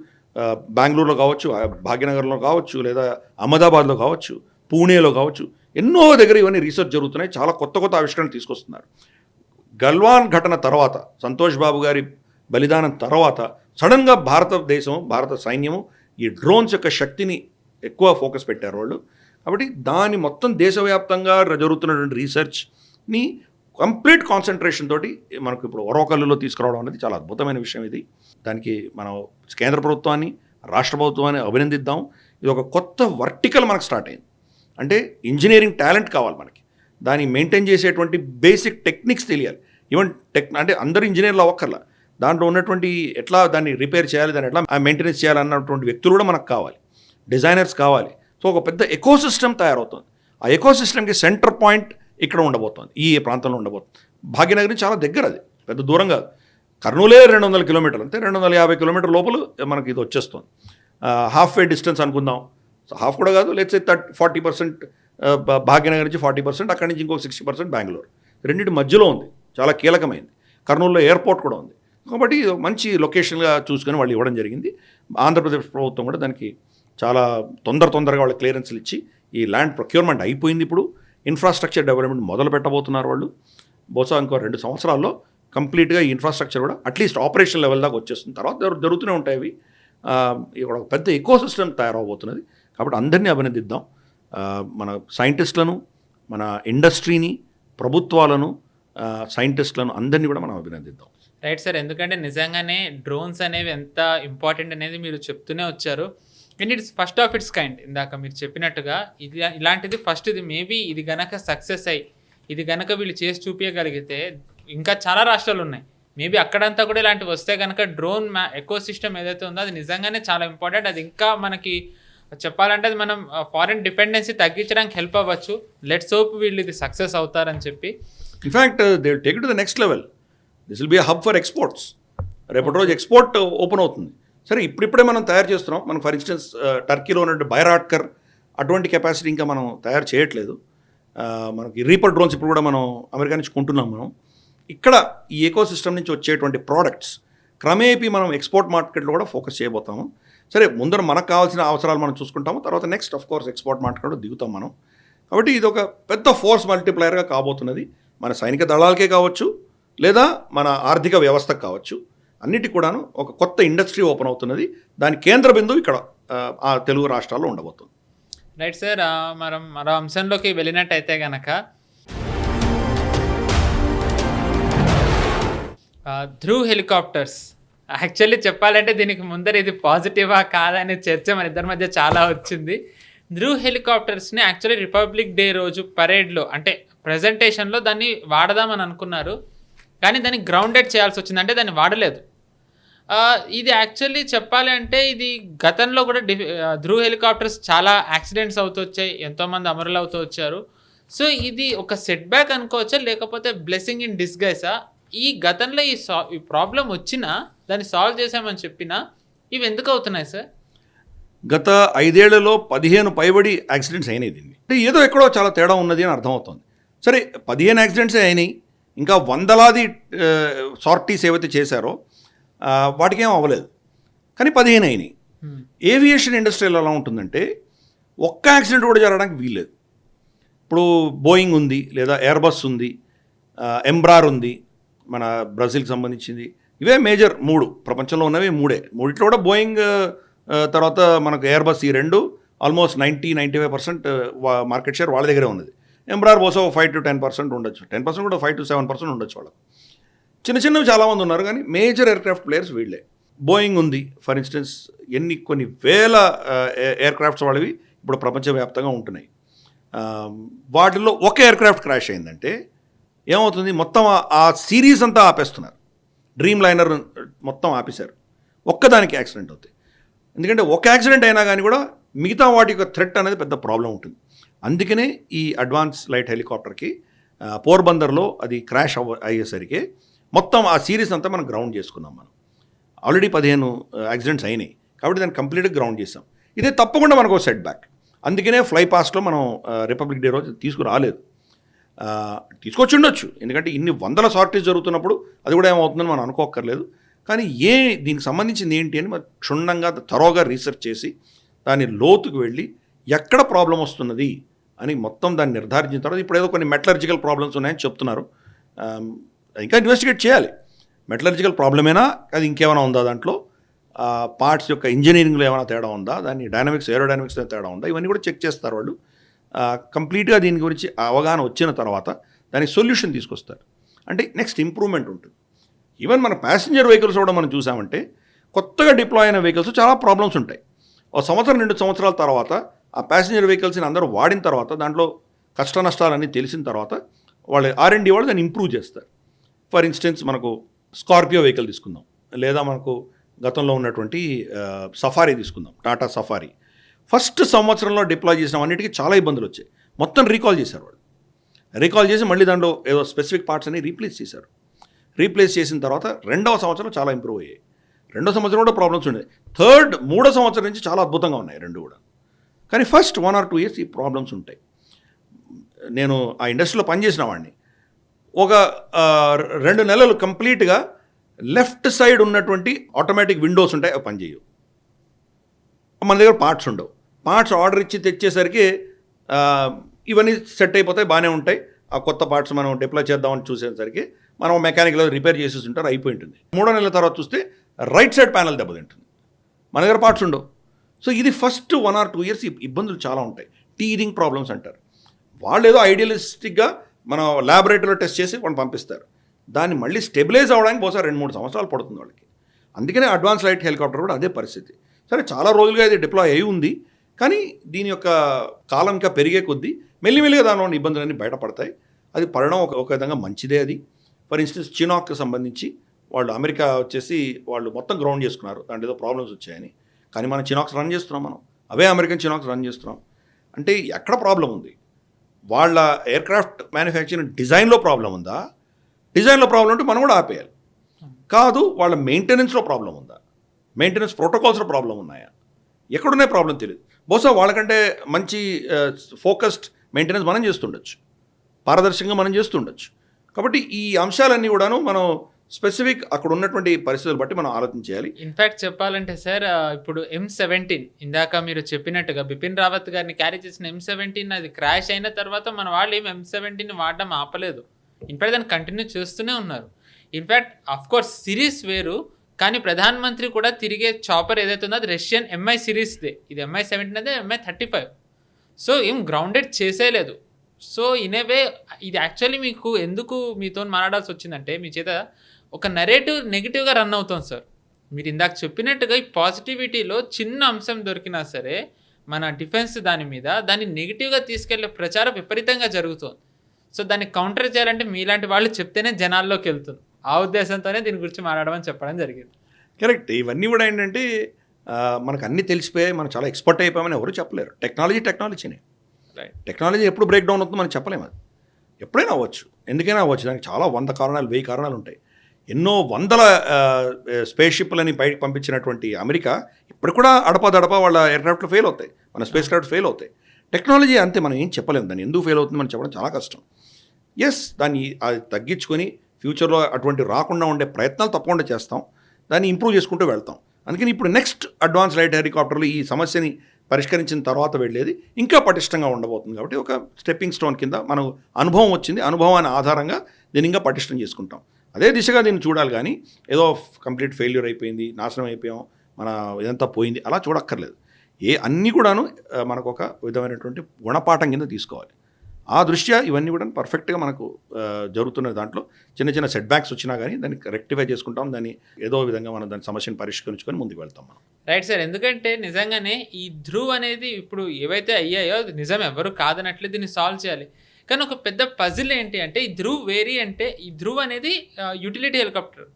బెంగళూరులో కావచ్చు, భాగ్యనగర్లో కావచ్చు, లేదా అహ్మదాబాద్లో కావచ్చు, పూణేలో కావచ్చు, ఎన్నో దగ్గర ఇవన్నీ రీసెర్చ్ జరుగుతున్నాయి. చాలా కొత్త కొత్త ఆవిష్కరణలు తీసుకొస్తున్నారు. గల్వాన్ ఘటన తర్వాత, సంతోష్ బాబు గారి బలిదానం తర్వాత సడన్గా భారతదేశం, భారత సైన్యము ఈ డ్రోన్స్ యొక్క శక్తిని ఎక్కువ ఫోకస్ పెట్టారు వాళ్ళు. కాబట్టి దాని మొత్తం దేశవ్యాప్తంగా జరుగుతున్నటువంటి రీసెర్చ్ని కంప్లీట్ కాన్సన్ట్రేషన్ తోటి మనకు ఇప్పుడు ఒరవకల్లులో తీసుకురావడం అనేది చాలా అద్భుతమైన విషయం. ఇది దానికి మనం కేంద్ర ప్రభుత్వాన్ని, రాష్ట్ర ప్రభుత్వాన్ని అభినందిద్దాం. ఇది ఒక కొత్త వర్టికల్ మనకు స్టార్ట్ అయింది. అంటే ఇంజనీరింగ్ టాలెంట్ కావాలి మనకి, దాన్ని మెయింటైన్ చేసేటువంటి బేసిక్ టెక్నిక్స్ తెలియాలి. ఈవెన్ అంటే అందరూ ఇంజనీర్లు అవ్వక్కర్లా, దాంట్లో ఉన్నటువంటి ఎట్లా దాన్ని రిపేర్ చేయాలి, దాన్ని ఎట్లా మెయింటెనెన్స్ చేయాలన్నటువంటి వ్యక్తులు కూడా మనకు కావాలి, డిజైనర్స్ కావాలి. సో ఒక పెద్ద ఎకోసిస్టమ్ తయారవుతుంది. ఆ ఎకోసిస్టమ్కి సెంటర్ పాయింట్ ఇక్కడ ఉండబోతుంది, ఈ ప్రాంతంలో ఉండబోతుంది. భాగ్యనగర్ చాలా దగ్గర, అది పెద్ద దూరం కాదు. కర్నూలే 200 కిలోమీటర్లు, అంటే 250 కిలోమీటర్ లోపల మనకి ఇది వచ్చేస్తుంది. హాఫ్ వే డిస్టెన్స్ అనుకుందాం, హాఫ్ కూడా కాదు, లెట్స్ సే 40% భాగ్యనగర్ నుంచి 40%, అక్కడి నుంచి ఇంకొక 60% బెంగళూరు, రెండింటి మధ్యలో ఉంది, చాలా కీలకమైంది. కర్నూలులో ఎయిర్పోర్ట్ కూడా ఉంది. కాబట్టి మంచి లొకేషన్గా చూసుకొని వాళ్ళు ఇవ్వడం జరిగింది. ఆంధ్రప్రదేశ్ ప్రభుత్వం కూడా దానికి చాలా తొందరగా వాళ్ళ క్లియరెన్స్లు ఇచ్చి ఈ ల్యాండ్ ప్రొక్యూర్మెంట్ అయిపోయింది. ఇప్పుడు ఇన్ఫ్రాస్ట్రక్చర్ డెవలప్మెంట్ మొదలు పెట్టబోతున్నారు వాళ్ళు. బహుశా ఇంకో 2 సంవత్సరాల్లో కంప్లీట్గా ఈ ఇన్ఫ్రాస్ట్రక్చర్ కూడా అట్లీస్ట్ ఆపరేషన్ లెవెల్ దాకా వచ్చేస్తుంది. తర్వాత జరుగుతూనే ఉంటాయి అవి. ఇక్కడ ఒక పెద్ద ఎకోసిస్టమ్ తయారవబోతున్నది. కాబట్టి అందరినీ అభినందిద్దాం. మన సైంటిస్టులను, మన ఇండస్ట్రీని, ప్రభుత్వాలను, సైంటిస్టులను అందరినీ కూడా మనం అభినందిద్దాం. రైట్ సార్, ఎందుకంటే నిజంగానే డ్రోన్స్ అనేవి ఎంత ఇంపార్టెంట్ అనేది మీరు చెప్తూనే వచ్చారు. And it's first of it's kind. ఇందాక మీరు చెప్పినట్టుగా ఇది ఇలాంటిది ఫస్ట్. ఇది మేబీ ఇది గనక సక్సెస్ అయ్యి ఇది గనక వీళ్ళు చేసి చూపించగలిగితే ఇంకా చాలా రాష్ట్రాలు ఉన్నాయి, మేబీ అక్కడంతా కూడా ఇలాంటివి వస్తే కనుక డ్రోన్ ఎకోసిస్టమ్ ఏదైతే ఉందో అది నిజంగానే చాలా ఇంపార్టెంట్. అది ఇంకా మనకి చెప్పాలంటే అది మనం ఫారెన్ డిపెండెన్సీ తగ్గించడానికి హెల్ప్ అవ్వచ్చు. లెట్స్ హోప్ వీళ్ళు ఇది సక్సెస్ అవుతారని చెప్పి. In fact they will take it to the next level. This will be hub for exports. రేపటి రోజు ఎక్స్పోర్ట్ ఓపెన్ అవుతుంది. సరే, ఇప్పుడిప్పుడే మనం తయారు చేస్తున్నాం. మనం ఫర్ ఇన్స్టెన్స్ టర్కీలో ఉన్నట్టు బైరాట్కర్ అటువంటి కెపాసిటీ ఇంకా మనం తయారు చేయట్లేదు. మనకి రీపర్ డ్రోన్స్ ఇప్పుడు కూడా మనం అమెరికా నుంచి కొంటున్నాం. మనం ఇక్కడ ఈ ఎకో సిస్టమ్ నుంచి వచ్చేటువంటి ప్రోడక్ట్స్ క్రమేపీ మనం ఎక్స్పోర్ట్ మార్కెట్లో కూడా ఫోకస్ చేయబోతాము. సరే, ముందర మనకు కావాల్సిన అవసరాలు మనం చూసుకుంటాము, తర్వాత నెక్స్ట్ ఆఫ్ కోర్స్ ఎక్స్పోర్ట్ మార్కెట్లో దిగుతాం మనం. కాబట్టి ఇది ఒక పెద్ద ఫోర్స్ మల్టిప్లయర్గా కాబోతున్నది. మన సైనిక దళాలకే కావచ్చు, లేదా మన ఆర్థిక వ్యవస్థకు కావచ్చు, అన్నిటికి కూడాను ఒక కొత్త ఇండస్ట్రీ ఓపెన్ అవుతున్నది. దాని కేంద్ర బిందువు ఇక్కడ ఆ తెలుగు రాష్ట్రాల్లో ఉండబోతుంది. రైట్ సార్, మనం మరో అంశంలోకి వెళ్ళినట్టయితే కనుక ధ్రువ్ హెలికాప్టర్స్. యాక్చువల్లీ చెప్పాలంటే దీనికి ముందర ఇది పాజిటివా కాదా అనే చర్చ మన ఇద్దరి మధ్య చాలా వచ్చింది. ధ్రువ్ హెలికాప్టర్స్ని యాక్చువల్లీ రిపబ్లిక్ డే రోజు పరేడ్లో అంటే ప్రజెంటేషన్లో దాన్ని వాడదామని అనుకున్నారు, కానీ దాన్ని గ్రౌండెడ్ చేయాల్సి వచ్చింది, అంటే దాన్ని వాడలేదు. ఇది యాక్చువల్లీ చెప్పాలి అంటే ఇది గతంలో కూడా ధ్రువ్ హెలికాప్టర్స్ చాలా యాక్సిడెంట్స్ అవుతూ వచ్చాయి, ఎంతోమంది అమరులు అవుతూ వచ్చారు. సో ఇది ఒక సెట్ బ్యాక్ అనుకోవచ్చా, లేకపోతే బ్లెస్సింగ్ ఇన్ డిస్గైసా? ఈ గతంలో ఈ ప్రాబ్లం వచ్చినా దాన్ని సాల్వ్ చేసామని చెప్పినా ఇవి ఎందుకు అవుతున్నాయి సార్? గత 5 ఏళ్లలో 15 పైబడి యాక్సిడెంట్స్ అయినాయి. దీన్ని అంటే ఏదో ఎక్కడో చాలా తేడా ఉన్నది అని అర్థమవుతుంది. సరే, 15 యాక్సిడెంట్సే అయినాయి, ఇంకా వందలాది సార్టీస్ ఏవైతే చేశారో వాటికేం అవ్వలేదు, కానీ 15 అయినాయి. ఏవియేషన్ ఇండస్ట్రీలో ఎలా ఉంటుందంటే ఒక్క యాక్సిడెంట్ కూడా జరగడానికి వీల్లేదు. ఇప్పుడు బోయింగ్ ఉంది, లేదా ఎయిర్బస్ ఉంది, ఎంబ్రార్ ఉంది, మన బ్రెజిల్కి సంబంధించింది. ఇవే మేజర్ 3 ప్రపంచంలో ఉన్నవి 3. మూడిట్లో కూడా బోయింగ్ తర్వాత మనకు ఎయిర్బస్, ఈ 2 ఆల్మోస్ట్ 90-95% మార్కెట్ షేర్ వాళ్ళ దగ్గరే ఉన్నది. ఎంబ్రార్ బహుశా 5-10% ఉండొచ్చు, 10% కూడా 5-7% ఉండొచ్చు వాళ్ళకు. చిన్న చిన్నవి చాలామంది ఉన్నారు, కానీ మేజర్ ఎయిర్క్రాఫ్ట్ ప్లేయర్స్ వీళ్ళే. బోయింగ్ ఉంది ఫర్ ఇన్స్టెన్స్, కొన్ని వేల ఎయిర్క్రాఫ్ట్స్ వాళ్ళవి ఇప్పుడు ప్రపంచవ్యాప్తంగా ఉంటున్నాయి. వాటిల్లో ఒక ఎయిర్క్రాఫ్ట్ క్రాష్ అయిందంటే ఏమవుతుంది, మొత్తం ఆ సిరీస్ అంతా ఆపేస్తున్నారు. డ్రీమ్ లైనర్ మొత్తం ఆపేశారు, ఒక్కదానికి యాక్సిడెంట్ అవుతాయి. ఎందుకంటే ఒక యాక్సిడెంట్ అయినా కానీ కూడా మిగతా వాటి యొక్క థ్రెట్ అనేది పెద్ద ప్రాబ్లం ఉంటుంది. అందుకనే ఈ అడ్వాన్స్ లైట్ హెలికాప్టర్కి పోర్బందర్లో అది క్రాష్ అయ్యేసరికి మొత్తం ఆ సిరీస్ అంతా మనం గ్రౌండ్ చేసుకున్నాం. మనం ఆల్రెడీ 15 యాక్సిడెంట్స్ అయినాయి, కాబట్టి దాన్ని కంప్లీట్గా గ్రౌండ్ చేసాం. ఇదే తప్పకుండా మనకు సెట్ బ్యాక్. అందుకనే ఫ్లై పాస్ట్లో మనం రిపబ్లిక్ డే రోజు తీసుకురాలేదు. తీసుకొచ్చి ఉండొచ్చు, ఎందుకంటే ఇన్ని వందల సార్టీస్ జరుగుతున్నప్పుడు అది కూడా ఏమవుతుందని మనం అనుకోక్కర్లేదు. కానీ దీనికి సంబంధించింది ఏంటి అని మనం క్షుణ్ణంగా త్వరగా రీసెర్చ్ చేసి దాని లోతుకు వెళ్ళి ఎక్కడ ప్రాబ్లం వస్తున్నది అని మొత్తం దాన్ని నిర్ధారించిన తర్వాత, ఇప్పుడు ఏదో కొన్ని మెటలర్జికల్ ప్రాబ్లమ్స్ ఉన్నాయని చెప్తున్నారు. ఇంకా ఇన్వెస్టిగేట్ చేయాలి. మెటలర్జికల్ ప్రాబ్లమేనా, అది ఇంకేమైనా ఉందా, దాంట్లో పార్ట్స్ యొక్క ఇంజనీరింగ్లో ఏమైనా తేడా ఉందా, దాన్ని డైనమిక్స్ ఏరోడైనమిక్స్లో తేడా ఉందా, ఇవన్నీ కూడా చెక్ చేస్తారు వాళ్ళు. కంప్లీట్గా దీని గురించి అవగాహన వచ్చిన తర్వాత దానికి సొల్యూషన్ తీసుకొస్తారు. అంటే నెక్స్ట్ ఇంప్రూవ్మెంట్ ఉంటుంది. ఈవెన్ మన ప్యాసింజర్ వెహికల్స్ కూడా మనం చూసామంటే కొత్తగా డిప్లాయ్ అయిన వెహికల్స్ చాలా ప్రాబ్లమ్స్ ఉంటాయి. 1 సంవత్సరం 2 సంవత్సరాల తర్వాత ఆ ప్యాసింజర్ వెహికల్స్ని అందరూ వాడిన తర్వాత దాంట్లో కష్ట నష్టాలన్నీ తెలిసిన తర్వాత వాళ్ళు R&D వాళ్ళు దాన్ని ఇంప్రూవ్ చేస్తారు. ఫర్ ఇన్స్టెన్స్ మనకు స్కార్పియో వెహికల్ తీసుకుందాం, లేదా మనకు గతంలో ఉన్నటువంటి సఫారీ తీసుకుందాం, టాటా సఫారీ. ఫస్ట్ సంవత్సరంలో డిప్లాయ్ చేసిన అన్నిటికీ చాలా ఇబ్బందులు వచ్చాయి. మొత్తం రీకాల్ చేశారు వాళ్ళు. రీకాల్ చేసి మళ్ళీ దాంట్లో ఏదో స్పెసిఫిక్ పార్ట్స్ అని రీప్లేస్ చేశారు. రీప్లేస్ చేసిన తర్వాత 2వ సంవత్సరం చాలా ఇంప్రూవ్ అయ్యాయి. 2వ సంవత్సరం కూడా ప్రాబ్లమ్స్ ఉండేది. 3వ సంవత్సరం నుంచి చాలా అద్భుతంగా ఉన్నాయి 2 కూడా. కానీ ఫస్ట్ 1 or 2 years ఈ ప్రాబ్లమ్స్ ఉంటాయి. నేను ఆ ఇండస్ట్రీలో పనిచేసిన వాడిని. ఒక 2 నెలలు కంప్లీట్గా లెఫ్ట్ సైడ్ ఉన్నటువంటి ఆటోమేటిక్ విండోస్ ఉంటాయి, అవి పనిచేయవు. మన దగ్గర పార్ట్స్ ఉండవు. పార్ట్స్ ఆర్డర్ ఇచ్చి తెచ్చేసరికి ఇవన్నీ సెట్ అయిపోతాయి, బాగానే ఉంటాయి. ఆ కొత్త పార్ట్స్ మనం డిప్లాయ్ చేద్దామని చూసేసరికి మనం మెకానిక్లో రిపేర్ చేసేసి ఉంటారు, అయిపోయి ఉంటుంది. 3వ నెలల తర్వాత చూస్తే రైట్ సైడ్ ప్యానల్ దెబ్బతింటుంది, మన దగ్గర పార్ట్స్ ఉండవు. సో ఇది ఫస్ట్ 1 or 2 years ఇబ్బందులు చాలా ఉంటాయి. టీరింగ్ ప్రాబ్లమ్స్ అంటారు. వాళ్ళు ఏదో ఐడియలిస్టిక్గా మన ల్యాబొరేటరీలో టెస్ట్ చేసి వాళ్ళు పంపిస్తారు. దాన్ని మళ్ళీ స్టెబిలైజ్ అవ్వడానికి బహుశా 2-3 సంవత్సరాలు పడుతుంది వాళ్ళకి. అందుకనే అడ్వాన్స్ లైట్ హెలికాప్టర్ కూడా అదే పరిస్థితి. సరే, చాలా రోజులుగా ఇది డిప్లాయ్ అయి ఉంది, కానీ దీని యొక్క కాలం ఇంకా పెరిగే కొద్దీ మెల్లిమెల్లిగా దానిలో ఉన్న ఇబ్బందులన్నీ బయటపడతాయి. అది పడడం ఒక విధంగా మంచిదే. అది ఫర్ ఇన్స్టెన్స్ చినాక్కి సంబంధించి వాళ్ళు అమెరికా వచ్చేసి వాళ్ళు మొత్తం గ్రౌండ్ చేసుకున్నారు, దాంట్లో ఏదో ప్రాబ్లమ్స్ వచ్చాయని. కానీ మనం చినాక్స్ రన్ చేస్తున్నాం, మనం అవే అమెరికన్ చినాక్స్ రన్ చేస్తున్నాం. అంటే ఎక్కడ ప్రాబ్లం ఉంది? వాళ్ళ ఎయిర్క్రాఫ్ట్ మ్యానుఫ్యాక్చరింగ్ డిజైన్లో ప్రాబ్లం ఉందా? డిజైన్లో ప్రాబ్లం ఉంటే మనం కూడా ఆపేయాలి. కాదు, వాళ్ళ మెయింటెనెన్స్లో ప్రాబ్లం ఉందా? మెయింటెనెన్స్ ప్రోటోకాల్స్లో ప్రాబ్లం ఉన్నాయా? ఎక్కడున్నాయి ప్రాబ్లం తెలియదు. బహుశా వాళ్ళకంటే మంచి ఫోకస్డ్ మెయింటెనెన్స్ మనం చేస్తుండొచ్చు, పారదర్శకంగా మనం చేస్తుండొచ్చు. కాబట్టి ఈ అంశాలన్నీ కూడాను మనం స్పెసిఫిక్ అక్కడ ఉన్నటువంటి పరిస్థితులు బట్టి మనం ఆలోచించాలి. ఇన్ఫ్యాక్ట్ చెప్పాలంటే సార్, ఇప్పుడు M17 ఇందాక మీరు చెప్పినట్టుగా బిపిన్ రావత్ గారిని క్యారీ చేసిన M17 అది క్రాష్ అయిన తర్వాత మన వాళ్ళు ఏం M17 వాడడం ఆపలేదు. ఇన్ఫ్యాక్ట్ దాన్ని కంటిన్యూ చేస్తూనే ఉన్నారు. ఇన్ఫ్యాక్ట్ అఫ్కోర్స్ సిరీస్ వేరు, కానీ ప్రధానమంత్రి కూడా తిరిగే చాపర్ ఏదైతే ఉందో అది రష్యన్ MI సిరీస్దే. ఇది MI-17 అదే MI-35. సో ఏం గ్రౌండెడ్ చేసేయలేదు. సో ఇనేవే ఇది యాక్చువల్లీ మీకు ఎందుకు మీతో మాట్లాడాల్సి వచ్చిందంటే, మీ చేత ఒక నెరేటివ్ నెగిటివ్గా రన్ అవుతుంది సార్. మీరు ఇందాక చెప్పినట్టుగా ఈ పాజిటివిటీలో చిన్న అంశం దొరికినా సరే మన డిఫెన్స్ దాని మీద దాన్ని నెగిటివ్గా తీసుకెళ్లే ప్రచారం విపరీతంగా జరుగుతుంది. సో దాన్ని కౌంటర్ చేయాలంటే మీలాంటి వాళ్ళు చెప్తేనే జనాల్లోకి వెళ్తుంది. ఆ ఉద్దేశంతోనే దీని గురించి మాట్లాడమని చెప్పడం జరిగింది. కరెక్ట్. ఇవన్నీ కూడా ఏంటంటే మనకు అన్నీ తెలిసిపోయాయి, మనం చాలా ఎక్స్పర్ట్ అయిపోయామని ఎవరు చెప్పలేరు. టెక్నాలజీనే. టెక్నాలజీ ఎప్పుడు బ్రేక్ డౌన్ అవుతుందో మనం చెప్పలేము. అది ఎప్పుడైనా అవ్వచ్చు, ఎందుకైనా అవ్వచ్చు. దానికి చాలా 100 కారణాలు 1000 కారణాలు ఉంటాయి. ఎన్నో వందల స్పేస్ షిప్లని బయటకు పంపించినటువంటి అమెరికా ఇప్పుడు కూడా అడపదడప వాళ్ళ ఎయిర్క్రాఫ్ట్లు ఫెయిల్ అవుతాయి, మన స్పేస్ క్రాఫ్ట్ ఫెయిల్ అవుతాయి. టెక్నాలజీ అంతే, మనం ఏం చెప్పలేము. దాన్ని ఎందుకు ఫెయిల్ అవుతుంది మనం చెప్పడం చాలా కష్టం. దాన్ని అది తగ్గించుకొని ఫ్యూచర్లో అటువంటి రాకుండా ఉండే ప్రయత్నాలు తప్పకుండా చేస్తాం, దాన్ని ఇంప్రూవ్ చేసుకుంటూ వెళ్తాం. అందుకని ఇప్పుడు నెక్స్ట్ అడ్వాన్స్ లైట్ హెలికాప్టర్లు ఈ సమస్యని పరిష్కరించిన తర్వాత వెళ్ళేది ఇంకా పటిష్టంగా ఉండబోతుంది. కాబట్టి ఒక స్టెప్పింగ్ స్టోన్ కింద మనకు అనుభవం వచ్చింది, అనుభవాన్ని ఆధారంగా దీన్ని ఇంకా పటిష్టం చేసుకుంటాం. అదే దిశగా దీన్ని చూడాలి, కానీ ఏదో కంప్లీట్ ఫెయిల్యూర్ అయిపోయింది, నాశనం అయిపోయాం, మన ఇదంతా పోయింది అలా చూడక్కర్లేదు. అన్నీ కూడాను మనకు ఒక విధమైనటువంటి గుణపాఠం కింద తీసుకోవాలి. ఆ దృష్ట్యా ఇవన్నీ కూడా పర్ఫెక్ట్గా మనకు జరుగుతున్న దాంట్లో చిన్న చిన్న సెట్ బ్యాక్స్ వచ్చినా కానీ దాన్ని రెక్టిఫై చేసుకుంటాం, దాన్ని ఏదో విధంగా మనం దాని సమస్యను పరిష్కరించుకొని ముందుకు వెళ్తాం మనం. రైట్ సార్, ఎందుకంటే నిజంగానే ఈ ధ్రువ్ అనేది ఇప్పుడు ఏవైతే అయ్యాయో అది నిజం, ఎవరు కాదనట్లే దీన్ని సాల్వ్ చేయాలి. కానీ ఒక పెద్ద పజిల్ ఏంటి అంటే ఈ ధ్రువ్ వేరియంటే, ఈ ధ్రువ్ అనేది యూటిలిటీ హెలికాప్టర్,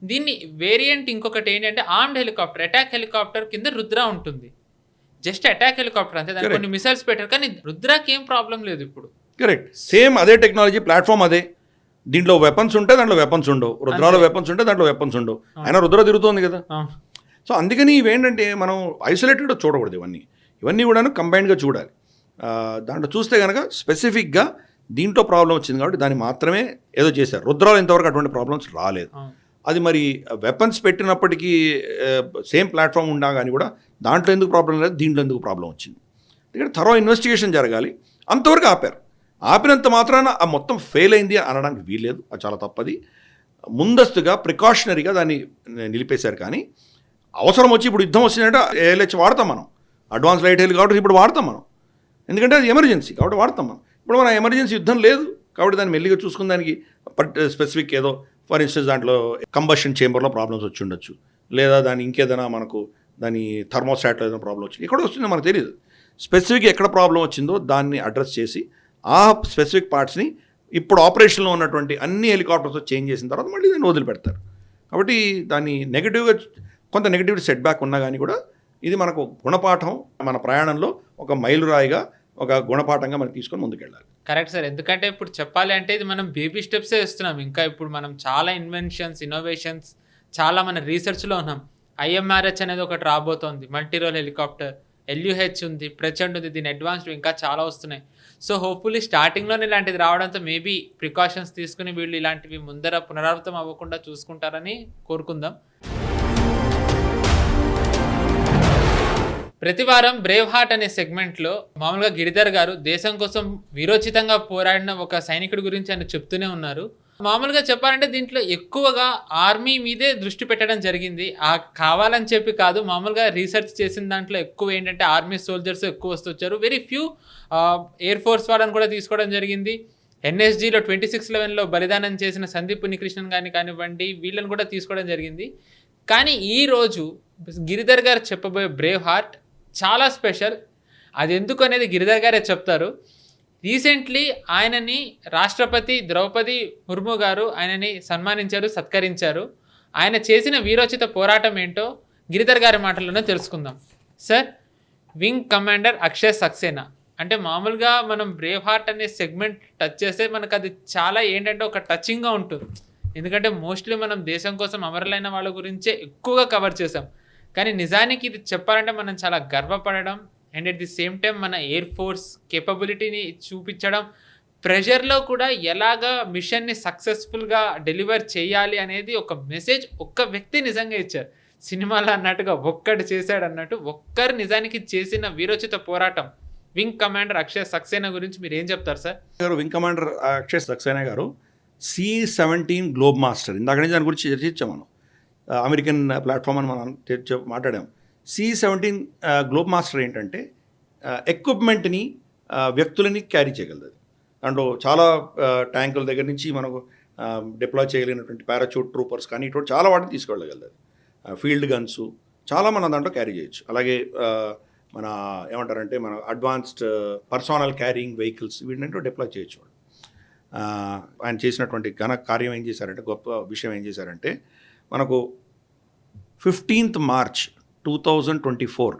దీన్ని వేరియంట్ ఇంకొకటి ఏంటంటే ఆర్మ్డ్ హెలికాప్టర్, అటాక్ హెలికాప్టర్ కింద రుద్ర ఉంటుంది. జస్ట్ అటాక్ హెలికాప్టర్ అంతే, దానికి కొన్ని మిసైల్స్ పెట్టారు, కానీ రుద్రాకి ఏం ప్రాబ్లం లేదు ఇప్పుడు. కరెక్ట్, సేమ్ అదే టెక్నాలజీ ప్లాట్ఫామ్ అదే. దీంట్లో వెపన్స్ ఉంటే దాంట్లో వెపన్స్ ఉండవు, రుద్రాలో వెపన్స్ ఉంటే దాంట్లో వెపన్స్ ఉండవు. అయినా రుద్ర తిరుగుతోంది కదా. సో అందుకని ఇవేంటంటే మనం ఐసోలేటెడ్ చూడకూడదు, ఇవన్నీ కూడాను కంబైన్డ్గా చూడాలి. దాంట్లో చూస్తే కనుక స్పెసిఫిక్గా దీంట్లో ప్రాబ్లం వచ్చింది కాబట్టి దాన్ని మాత్రమే ఏదో చేశారు. రుద్రాలో ఇంతవరకు అటువంటి ప్రాబ్లమ్స్ రాలేదు. అది మరి వెపన్స్ పెట్టినప్పటికీ సేమ్ ప్లాట్ఫామ్ ఉన్నా కానీ కూడా దాంట్లో ఎందుకు ప్రాబ్లం లేదు, దీంట్లో ఎందుకు ప్రాబ్లం వచ్చింది, ఇక్కడ థరో ఇన్వెస్టిగేషన్ జరగాలి. అంతవరకు ఆపినంత మాత్రాన ఆ మొత్తం ఫెయిల్ అయింది అనడానికి వీల్లేదు, అది చాలా తప్పది. ముందస్తుగా ప్రికాషనరీగా దాన్ని నిలిపేశారు. కానీ అవసరం వచ్చి ఇప్పుడు యుద్ధం వచ్చిందంటే ఏఎల్హెచ్ వాడతాం మనం, అడ్వాన్స్ లైట్ హెలికాప్టర్ ఇప్పుడు వాడతాం మనం, ఎందుకంటే అది ఎమర్జెన్సీ కాబట్టి వాడతాం మనం. ఇప్పుడు మన ఎమర్జెన్సీ యుద్ధం లేదు కాబట్టి దాన్ని మెల్లిగా చూసుకుని దానికి స్పెసిఫిక్ ఏదో ఫర్ ఇన్స్టెన్స్ దాంట్లో కంబషన్ చేంబర్లో ప్రాబ్లమ్స్ వచ్చి ఉండొచ్చు, లేదా దాని ఇంకేదైనా మనకు దాని థర్మోస్టాట్లో ఏదైనా ప్రాబ్లం వచ్చింది, ఎక్కడ వస్తుందో మనకు తెలియదు. స్పెసిఫిక్ ఎక్కడ ప్రాబ్లం వచ్చిందో దాన్ని అడ్రస్ చేసి ఆ స్పెసిఫిక్ పార్ట్స్ని ఇప్పుడు ఆపరేషన్లో ఉన్నటువంటి అన్ని హెలికాప్టర్స్ చేంజ్ చేసిన తర్వాత మళ్ళీ దాన్ని వదిలిపెడతారు. కాబట్టి దాన్ని నెగిటివ్గా కొంత నెగిటివ్ సెట్ బ్యాక్ ఉన్నా కానీ కూడా ఇది మనకు గుణపాఠం, మన ప్రయాణంలో ఒక మైలురాయిగా ఒక గుణపాఠంగా మనం తీసుకొని ముందుకెళ్ళాలి. కరెక్ట్ సార్, ఎందుకంటే ఇప్పుడు చెప్పాలి అంటే ఇది మనం బేబీ స్టెప్సే ఇస్తున్నాం. ఇంకా ఇప్పుడు మనం చాలా ఇన్వెన్షన్స్, ఇన్నోవేషన్స్ చాలా మన రీసెర్చ్లో ఉన్నాం. IMRH అనేది ఒకటి రాబోతోంది, మల్టీ రోల్ హెలికాప్టర్, LUH ఉంది, ప్రచండ్ ఉంది, దీని అడ్వాన్స్డ్ ఇంకా చాలా వస్తున్నాయి. సో హోప్ఫుల్లీ స్టార్టింగ్లోనే ఇలాంటిది రావడంతో మేబీ ప్రికాషన్స్ తీసుకుని వీళ్ళు ఇలాంటివి ముందర పునరావృతం అవ్వకుండా చూసుకుంటారని కోరుకుందాం. ప్రతి వారం బ్రేవ్ హార్ట్ అనే సెగ్మెంట్లో మామూలుగా గిరిధర్ గారు దేశం కోసం వీరోచితంగా పోరాడిన ఒక సైనికుడి గురించి ఆయన చెప్తూనే ఉన్నారు. మామూలుగా చెప్పాలంటే దీంట్లో ఎక్కువగా ఆర్మీ మీదే దృష్టి పెట్టడం జరిగింది. కావాలని చెప్పి కాదు, మామూలుగా రీసెర్చ్ చేసిన దాంట్లో ఎక్కువ ఏంటంటే ఆర్మీ సోల్జర్స్ ఎక్కువ వస్తొచ్చారు. వెరీ ఫ్యూ ఎయిర్ ఫోర్స్ వాళ్ళని కూడా తీసుకోవడం జరిగింది. NSGలో 2611లో బలిదానం చేసిన సందీప్ పునికృష్ణన్ గారిని కానివ్వండి, వీళ్ళని కూడా తీసుకోవడం జరిగింది. కానీ ఈరోజు గిరిధర్ గారు చెప్పబోయే బ్రేవ్ హార్ట్ చాలా స్పెషల్. అది ఎందుకు అనేది గిరిధర్ గారే చెప్తారు. రీసెంట్లీ ఆయనని రాష్ట్రపతి ద్రౌపది ముర్ము గారు ఆయనని సన్మానించారు, సత్కరించారు. ఆయన చేసిన వీరోచిత పోరాటం ఏంటో గిరిధర్ గారి మాటల్లోనే తెలుసుకుందాం. Sir, wing commander Akshay Saxena అంటే మామూలుగా మనం బ్రేవ్ హార్ట్ అనే సెగ్మెంట్ టచ్ చేస్తే మనకు అది చాలా ఏంటంటే ఒక టచింగ్గా ఉంటుంది. ఎందుకంటే మోస్ట్లీ మనం దేశం కోసం అమరులైన వాళ్ళ గురించే ఎక్కువగా కవర్ చేసాం. కానీ నిజానికి ఇది చెప్పాలంటే మనం చాలా గర్వపడడం and at the same time మన ఎయిర్ ఫోర్స్ కేపబిలిటీని చూపించడం, ప్రెషర్లో కూడా ఎలాగా మిషన్ని సక్సెస్ఫుల్గా డెలివర్ చేయాలి అనేది ఒక మెసేజ్ ఒక్క వ్యక్తి నిజంగా ఇచ్చారు. సినిమాలో అన్నట్టుగా ఒక్కడు చేశాడు అన్నట్టు ఒక్కరు నిజానికి చేసిన వీరోచిత పోరాటం వింగ్ కమాండర్ అక్షయ్ సక్సేనా గురించి మీరు ఏం చెప్తారు sir? Wing commander Akshay Saxena గారు C-17 గ్లోబ్ మాస్టర్, ఇందాక నుంచి దాని గురించి చర్చించాం మనం, అమెరికన్ ప్లాట్ఫామ్ అని మనం మాట్లాడాం. C-17 గ్లోబ్ మాస్టర్ ఏంటంటే ఎక్విప్మెంట్ని వ్యక్తులని క్యారీ చేయగలదు. దాంట్లో చాలా ట్యాంకుల దగ్గర నుంచి మనకు డిప్లాయ్ చేయగలిగినటువంటి పారాచూట్ ట్రూపర్స్ కానీ ఇటువంటి చాలా వాటిని తీసుకెళ్ళగలదు. ఫీల్డ్ గన్స్ చాలా మనం దాంట్లో క్యారీ చేయొచ్చు. అలాగే మన ఏమంటారంటే మన అడ్వాన్స్డ్ పర్సనల్ క్యారింగ్ వెహికల్స్ వీటిని డిప్లాయ్ చేయొచ్చు. ఆయన చేసినటువంటి ఘన కార్యం ఏం చేశారంటే, గొప్ప విషయం ఏం చేశారంటే, మనకు 15th March 2024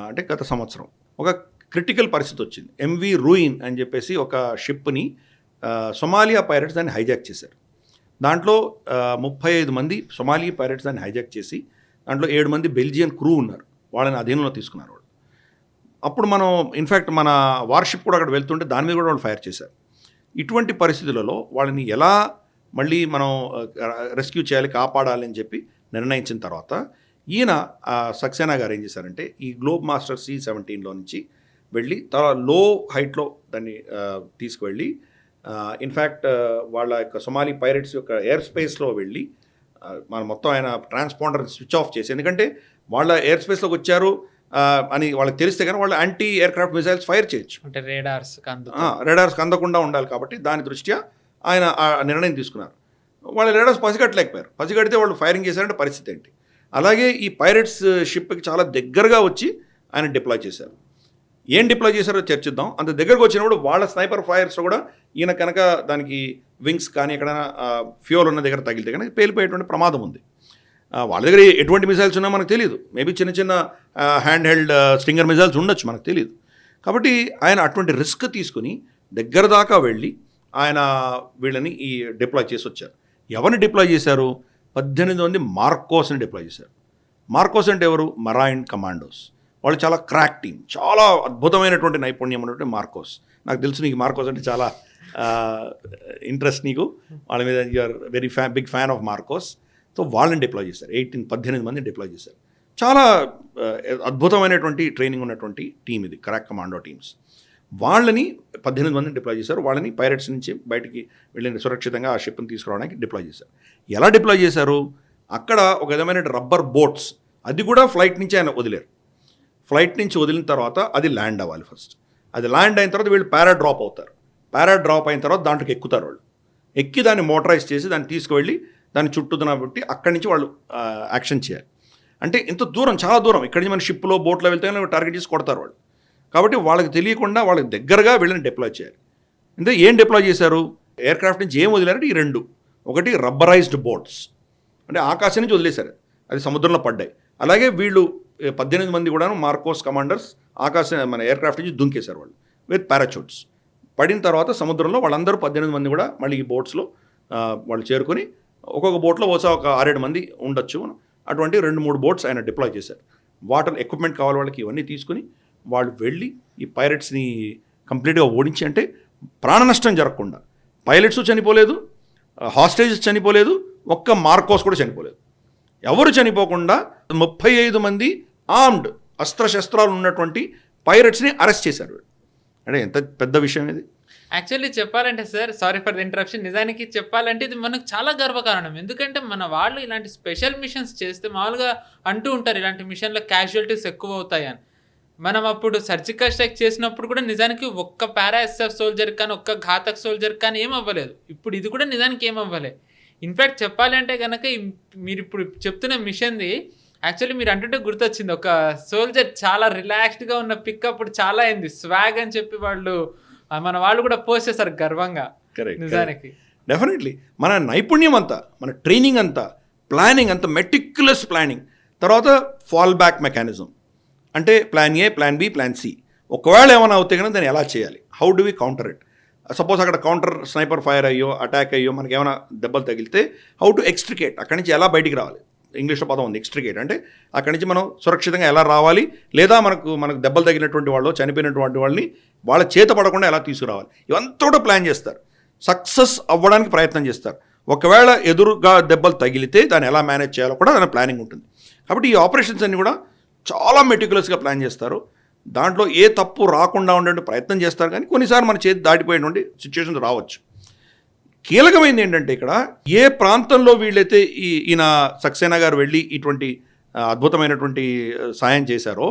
అంటే గత సంవత్సరం ఒక క్రిటికల్ పరిస్థితి వచ్చింది. MV రూయిన్ అని చెప్పేసి ఒక షిప్ని సొమాలియా పైరట్స్ దాన్ని హైజాక్ చేశారు. దాంట్లో 35 మంది సొమాలియా పైరట్స్ దాన్ని హైజాక్ చేసి దాంట్లో 7 మంది బెల్జియన్ క్రూ ఉన్నారు, వాళ్ళని అధీనంలో తీసుకున్నారు వాళ్ళు. అప్పుడు మనం ఇన్ఫ్యాక్ట్ మన వార్షిప్ కూడా అక్కడ వెళ్తుంటే దాని మీద కూడా వాళ్ళు ఫైర్ చేశారు. ఇటువంటి పరిస్థితులలో వాళ్ళని ఎలా మళ్ళీ మనం రెస్క్యూ చేయాలి, కాపాడాలి అని చెప్పి నిర్ణయించిన తర్వాత ఈయన సక్సేనా గారు ఏం చేశారంటే ఈ గ్లోబ్ మాస్టర్ C-17లో నుంచి వెళ్ళి తర్వాత లో హైట్లో దాన్ని తీసుకువెళ్ళి ఇన్ఫ్యాక్ట్ వాళ్ళ యొక్క సొమాలి పైరట్స్ యొక్క ఎయిర్ స్పేస్లో వెళ్ళి మన మొత్తం ఆయన ట్రాన్స్పాండర్ స్విచ్ ఆఫ్ చేసి, ఎందుకంటే వాళ్ళ ఎయిర్ స్పేస్లోకి వచ్చారు అని వాళ్ళకి తెలిస్తే కానీ వాళ్ళు యాంటీ ఎయిర్క్రాఫ్ట్ మిసైల్స్ ఫైర్ చేయొచ్చు, అంటే రేడార్స్ అందకుండా ఉండాలి. కాబట్టి దాని దృష్ట్యా ఆయన ఆ నిర్ణయం తీసుకున్నారు. వాళ్ళ రేడార్స్ పసిగట్టలేకపోయారు. పసిగడితే వాళ్ళు ఫైరింగ్ చేశారంటే పరిస్థితి ఏంటి? అలాగే ఈ పైరట్స్ షిప్కి చాలా దగ్గరగా వచ్చి ఆయన డిప్లాయ్ చేశారు. ఏం డిప్లాయ్ చేశారో చర్చిద్దాం. అంత దగ్గరకు వచ్చినప్పుడు వాళ్ళ స్నైపర్ ఫైర్స్ కూడా ఈయన కనుక దానికి వింగ్స్ కానీ ఎక్కడైనా ఫ్యూయల్ ఉన్న దగ్గర తగిలితే కనుక పేలిపోయేటువంటి ప్రమాదం ఉంది. వాళ్ళ దగ్గర ఎటువంటి మిసైల్స్ ఉన్నా మనకు తెలియదు. మేబీ చిన్న చిన్న హ్యాండ్ హెల్డ్ స్టింగర్ మిసైల్స్ ఉండొచ్చు, మనకు తెలియదు. కాబట్టి ఆయన అటువంటి రిస్క్ తీసుకుని దగ్గర దాకా వెళ్ళి ఆయన వీళ్ళని ఈ డిప్లాయ్ చేసి వచ్చారు. ఎవరిని డిప్లాయ్ చేశారు? 18 మంది మార్కోస్ని డిప్లాయ్ చేశారు. మార్కోస్ అంటే ఎవరు? Marine commandos. వాళ్ళు చాలా క్రాక్ టీమ్, చాలా అద్భుతమైనటువంటి నైపుణ్యం ఉన్నటువంటి మార్కోస్. నాకు తెలుసు నీకు మార్కోస్ అంటే చాలా ఇంట్రెస్ట్ నీకు, వాళ్ళ మీద you are very big fan of MARCOS. సో వాళ్ళని డిప్లాయ్ చేశారు. 18 మందిని డిప్లాయ్ చేశారు. చాలా అద్భుతమైనటువంటి ట్రైనింగ్ ఉన్నటువంటి టీం ఇది, క్రాక్ కమాండో టీమ్స్. వాళ్ళని 18 మందిని డిప్లాయ్ చేశారు. వాళ్ళని పైరట్స్ నుంచి బయటికి వెళ్ళిన సురక్షితంగా ఆ షిప్ని తీసుకురావడానికి డిప్లాయ్ చేశారు. ఎలా డిప్లాయ్ చేశారు? అక్కడ ఒక విధమైన రబ్బర్ బోట్స్, అది కూడా ఫ్లైట్ నుంచి ఆయన వదిలేరు. ఫ్లైట్ నుంచి వదిలిన తర్వాత అది ల్యాండ్ అవ్వాలి ఫస్ట్. అది ల్యాండ్ అయిన తర్వాత వీళ్ళు పారా డ్రాప్ అవుతారు. పారా డ్రాప్ అయిన తర్వాత దాంట్లోకి ఎక్కుతారు. వాళ్ళు ఎక్కి దాన్ని మోటరైజ్ చేసి దాన్ని తీసుకువెళ్ళి దాన్ని చుట్టూతున పెట్టి అక్కడి నుంచి వాళ్ళు యాక్షన్ చేయాలి. అంటే ఇంత దూరం, చాలా దూరం, ఇక్కడి నుంచి మన షిప్లో బోట్లో వెళ్తే టార్గెట్ చేసి కొడతారు వాళ్ళు. కాబట్టి వాళ్ళకి తెలియకుండా వాళ్ళకి దగ్గరగా వీళ్ళని డిప్లాయ్ చేయాలి. అంటే ఏం డిప్లాయ్ చేశారు? ఎయిర్క్రాఫ్ట్ నుంచి ఏం వదిలారంటే ఈ రెండు. ఒకటి రబ్బరైజ్డ్ బోట్స్, అంటే ఆకాశం నుంచి వదిలేశారు, అది సముద్రంలో పడ్డాయి. అలాగే వీళ్ళు 18 మంది కూడా మార్కోస్ కమాండర్స్ మన ఎయిర్క్రాఫ్ట్ నుంచి దుంకేశారు వాళ్ళు విత్ పారాచూట్స్. పడిన తర్వాత సముద్రంలో వాళ్ళందరూ 18 మంది కూడా మళ్ళీ ఈ బోట్స్లో వాళ్ళు చేరుకొని ఒక్కొక్క బోట్లో ఒక 6-7 మంది ఉండొచ్చు. అటువంటి 2-3 బోట్స్ ఆయన డిప్లాయ్ చేశారు. వాటర్ ఎక్విప్మెంట్ కావాలి వాళ్ళకి, ఇవన్నీ తీసుకుని వాళ్ళు వెళ్ళి ఈ పైరట్స్ని కంప్లీట్గా ఓడించి, అంటే ప్రాణ నష్టం జరగకుండా, పైలట్స్ చనిపోలేదు, హాస్టేజెస్ చనిపోలేదు, ఒక్క మార్కోస్ కూడా చనిపోలేదు. ఎవరు చనిపోకుండా 35 మంది ఆర్మ్డ్ అస్త్రశస్త్రాలు ఉన్నటువంటి పైరట్స్ని అరెస్ట్ చేశారు. అంటే ఎంత పెద్ద విషయం ఇది. యాక్చువల్లీ చెప్పాలంటే sir, sorry for the interruption, నిజానికి చెప్పాలంటే ఇది మనకు చాలా గర్వకారణం. ఎందుకంటే మన వాళ్ళు ఇలాంటి స్పెషల్ మిషన్స్ చేస్తే మామూలుగా అంటూ ఉంటారు ఇలాంటి మిషన్లో క్యాజువాలిటీస్ ఎక్కువ అవుతాయని. మనం అప్పుడు సర్జికల్ స్ట్రైక్ చేసినప్పుడు కూడా నిజానికి ఒక్క పారాఎస్ఎఫ్ సోల్జర్ కానీ ఒక్క ఘాతక్ సోల్జర్ కానీ ఏం అవ్వలేదు. ఇప్పుడు ఇది కూడా నిజానికి ఏం అవ్వలేదు. ఇన్ఫ్యాక్ట్ చెప్పాలి అంటే కనుక మీరు ఇప్పుడు చెప్తున్న మిషన్ది యాక్చువల్లీ మీరు అంటుంటే గుర్తొచ్చింది, ఒక సోల్జర్ చాలా రిలాక్స్డ్గా ఉన్న పిక్ అప్పుడు చాలా అయింది, స్వాగ్ అని చెప్పి మన వాళ్ళు కూడా పోస్ట్ చేశారు గర్వంగా. నిజానికి డెఫినెట్లీ మన నైపుణ్యం అంతా, మన ట్రైనింగ్ అంతా, ప్లానింగ్ అంతా, మెటిక్యులస్ ప్లానింగ్, తర్వాత ఫాల్ బ్యాక్ మెకానిజం, అంటే plan A, plan B, plan C. ఒకవేళ ఏమైనా అవుతే కనుక దాన్ని ఎలా చేయాలి, how do we counter it. Suppose అక్కడ కౌంటర్ స్నైపర్ ఫైర్ అయ్యో, అటాక్ అయ్యో, మనకి ఏమైనా దెబ్బలు తగిలితే హౌ టు ఎక్స్ట్రికేట్, అక్కడి నుంచి ఎలా బయటికి రావాలి. ఇంగ్లీష్లో పదం ఉంది ఎక్స్ట్రికేట్, అంటే అక్కడి నుంచి మనం సురక్షితంగా ఎలా రావాలి, లేదా మనకు దెబ్బలు తగిలినటువంటి వాళ్ళు, చనిపోయినటువంటి వాళ్ళని వాళ్ళ చేత పడకుండా ఎలా తీసుకురావాలి, ఇవంతా కూడా ప్లాన్ చేస్తారు. సక్సెస్ అవ్వడానికి ప్రయత్నం చేస్తారు. ఒకవేళ ఎదురుగా దెబ్బలు తగిలితే దాన్ని ఎలా మేనేజ్ చేయాలో కూడా దాని ప్లానింగ్ ఉంటుంది. కాబట్టి ఈ ఆపరేషన్స్ అన్ని కూడా చాలా మెటిక్యులస్గా ప్లాన్ చేస్తారు. దాంట్లో ఏ తప్పు రాకుండా ఉండే ప్రయత్నం చేస్తారు. కానీ కొన్నిసార్లు మన చేతి దాటిపోయేటువంటి సిచ్యువేషన్స్ రావచ్చు. కీలకమైనది ఏంటంటే ఇక్కడ ఏ ప్రాంతంలో వీళ్ళైతే ఈయన సక్సేనా గారు వెళ్ళి ఇటువంటి అద్భుతమైనటువంటి సాయం చేశారో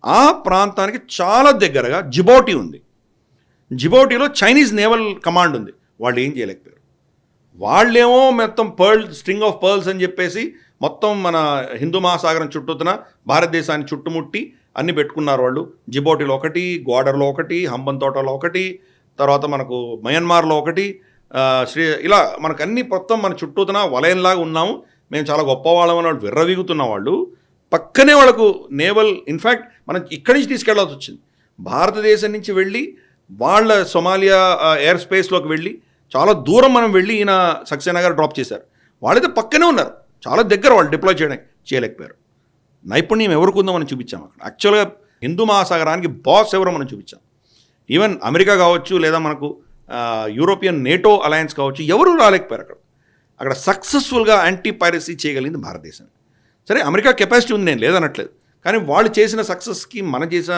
ఆ ప్రాంతానికి చాలా దగ్గరగా జిబౌటీ ఉంది. జిబౌటీలో చైనీస్ నేవల్ కమాండ్ ఉంది. వాళ్ళు ఏం చేయలేకపోయారు. వాళ్ళేమో మొత్తం స్ట్రింగ్ ఆఫ్ పర్ల్స్ అని చెప్పేసి మొత్తం మన హిందూ మహాసాగరం చుట్టూతున భారతదేశాన్ని చుట్టుముట్టి అన్నీ పెట్టుకున్నారు వాళ్ళు. జిబౌటీలో ఒకటి, గ్వాడర్లో ఒకటి, హంబన్ తోటలో ఒకటి, తర్వాత మనకు మయన్మార్లో ఒకటి, ఇలా మనకు అన్ని మొత్తం మన చుట్టూతున వలయంలాగా ఉన్నాము, మేము చాలా గొప్పవాళ్ళం అని వాళ్ళు విర్రవీగుతున్న వాళ్ళు. పక్కనే వాళ్ళకు నేవల్, ఇన్ఫ్యాక్ట్ మనం ఇక్కడి నుంచి తీసుకెళ్లాల్సి వచ్చింది. భారతదేశం నుంచి వెళ్ళి వాళ్ళ సొమాలియా ఎయిర్ స్పేస్లోకి వెళ్ళి చాలా దూరం మనం వెళ్ళి ఈయన సక్సేనా గారు డ్రాప్ చేశారు. వాళ్ళైతే పక్కనే ఉన్నారు, చాలా దగ్గర, వాళ్ళు డిప్లాయ్ చేయలేకపోయారు. నైపుణ్యం ఎవరికి ఉందో మనం చూపించాం అక్కడ. యాక్చువల్గా హిందూ మహాసాగరానికి బాస్ ఎవరో మనం చూపించాం. ఈవెన్ అమెరికా కావచ్చు, లేదా మనకు యూరోపియన్ నేటో అలయన్స్ కావచ్చు, ఎవరు రాలేకపోయారు అక్కడ. సక్సెస్ఫుల్గా యాంటీ పైరసీ చేయగలిగింది భారతదేశం. సరే అమెరికా కెపాసిటీ ఉంది, నేను లేదనట్లేదు, కానీ వాళ్ళు చేసిన సక్సెస్కి మనం చేసిన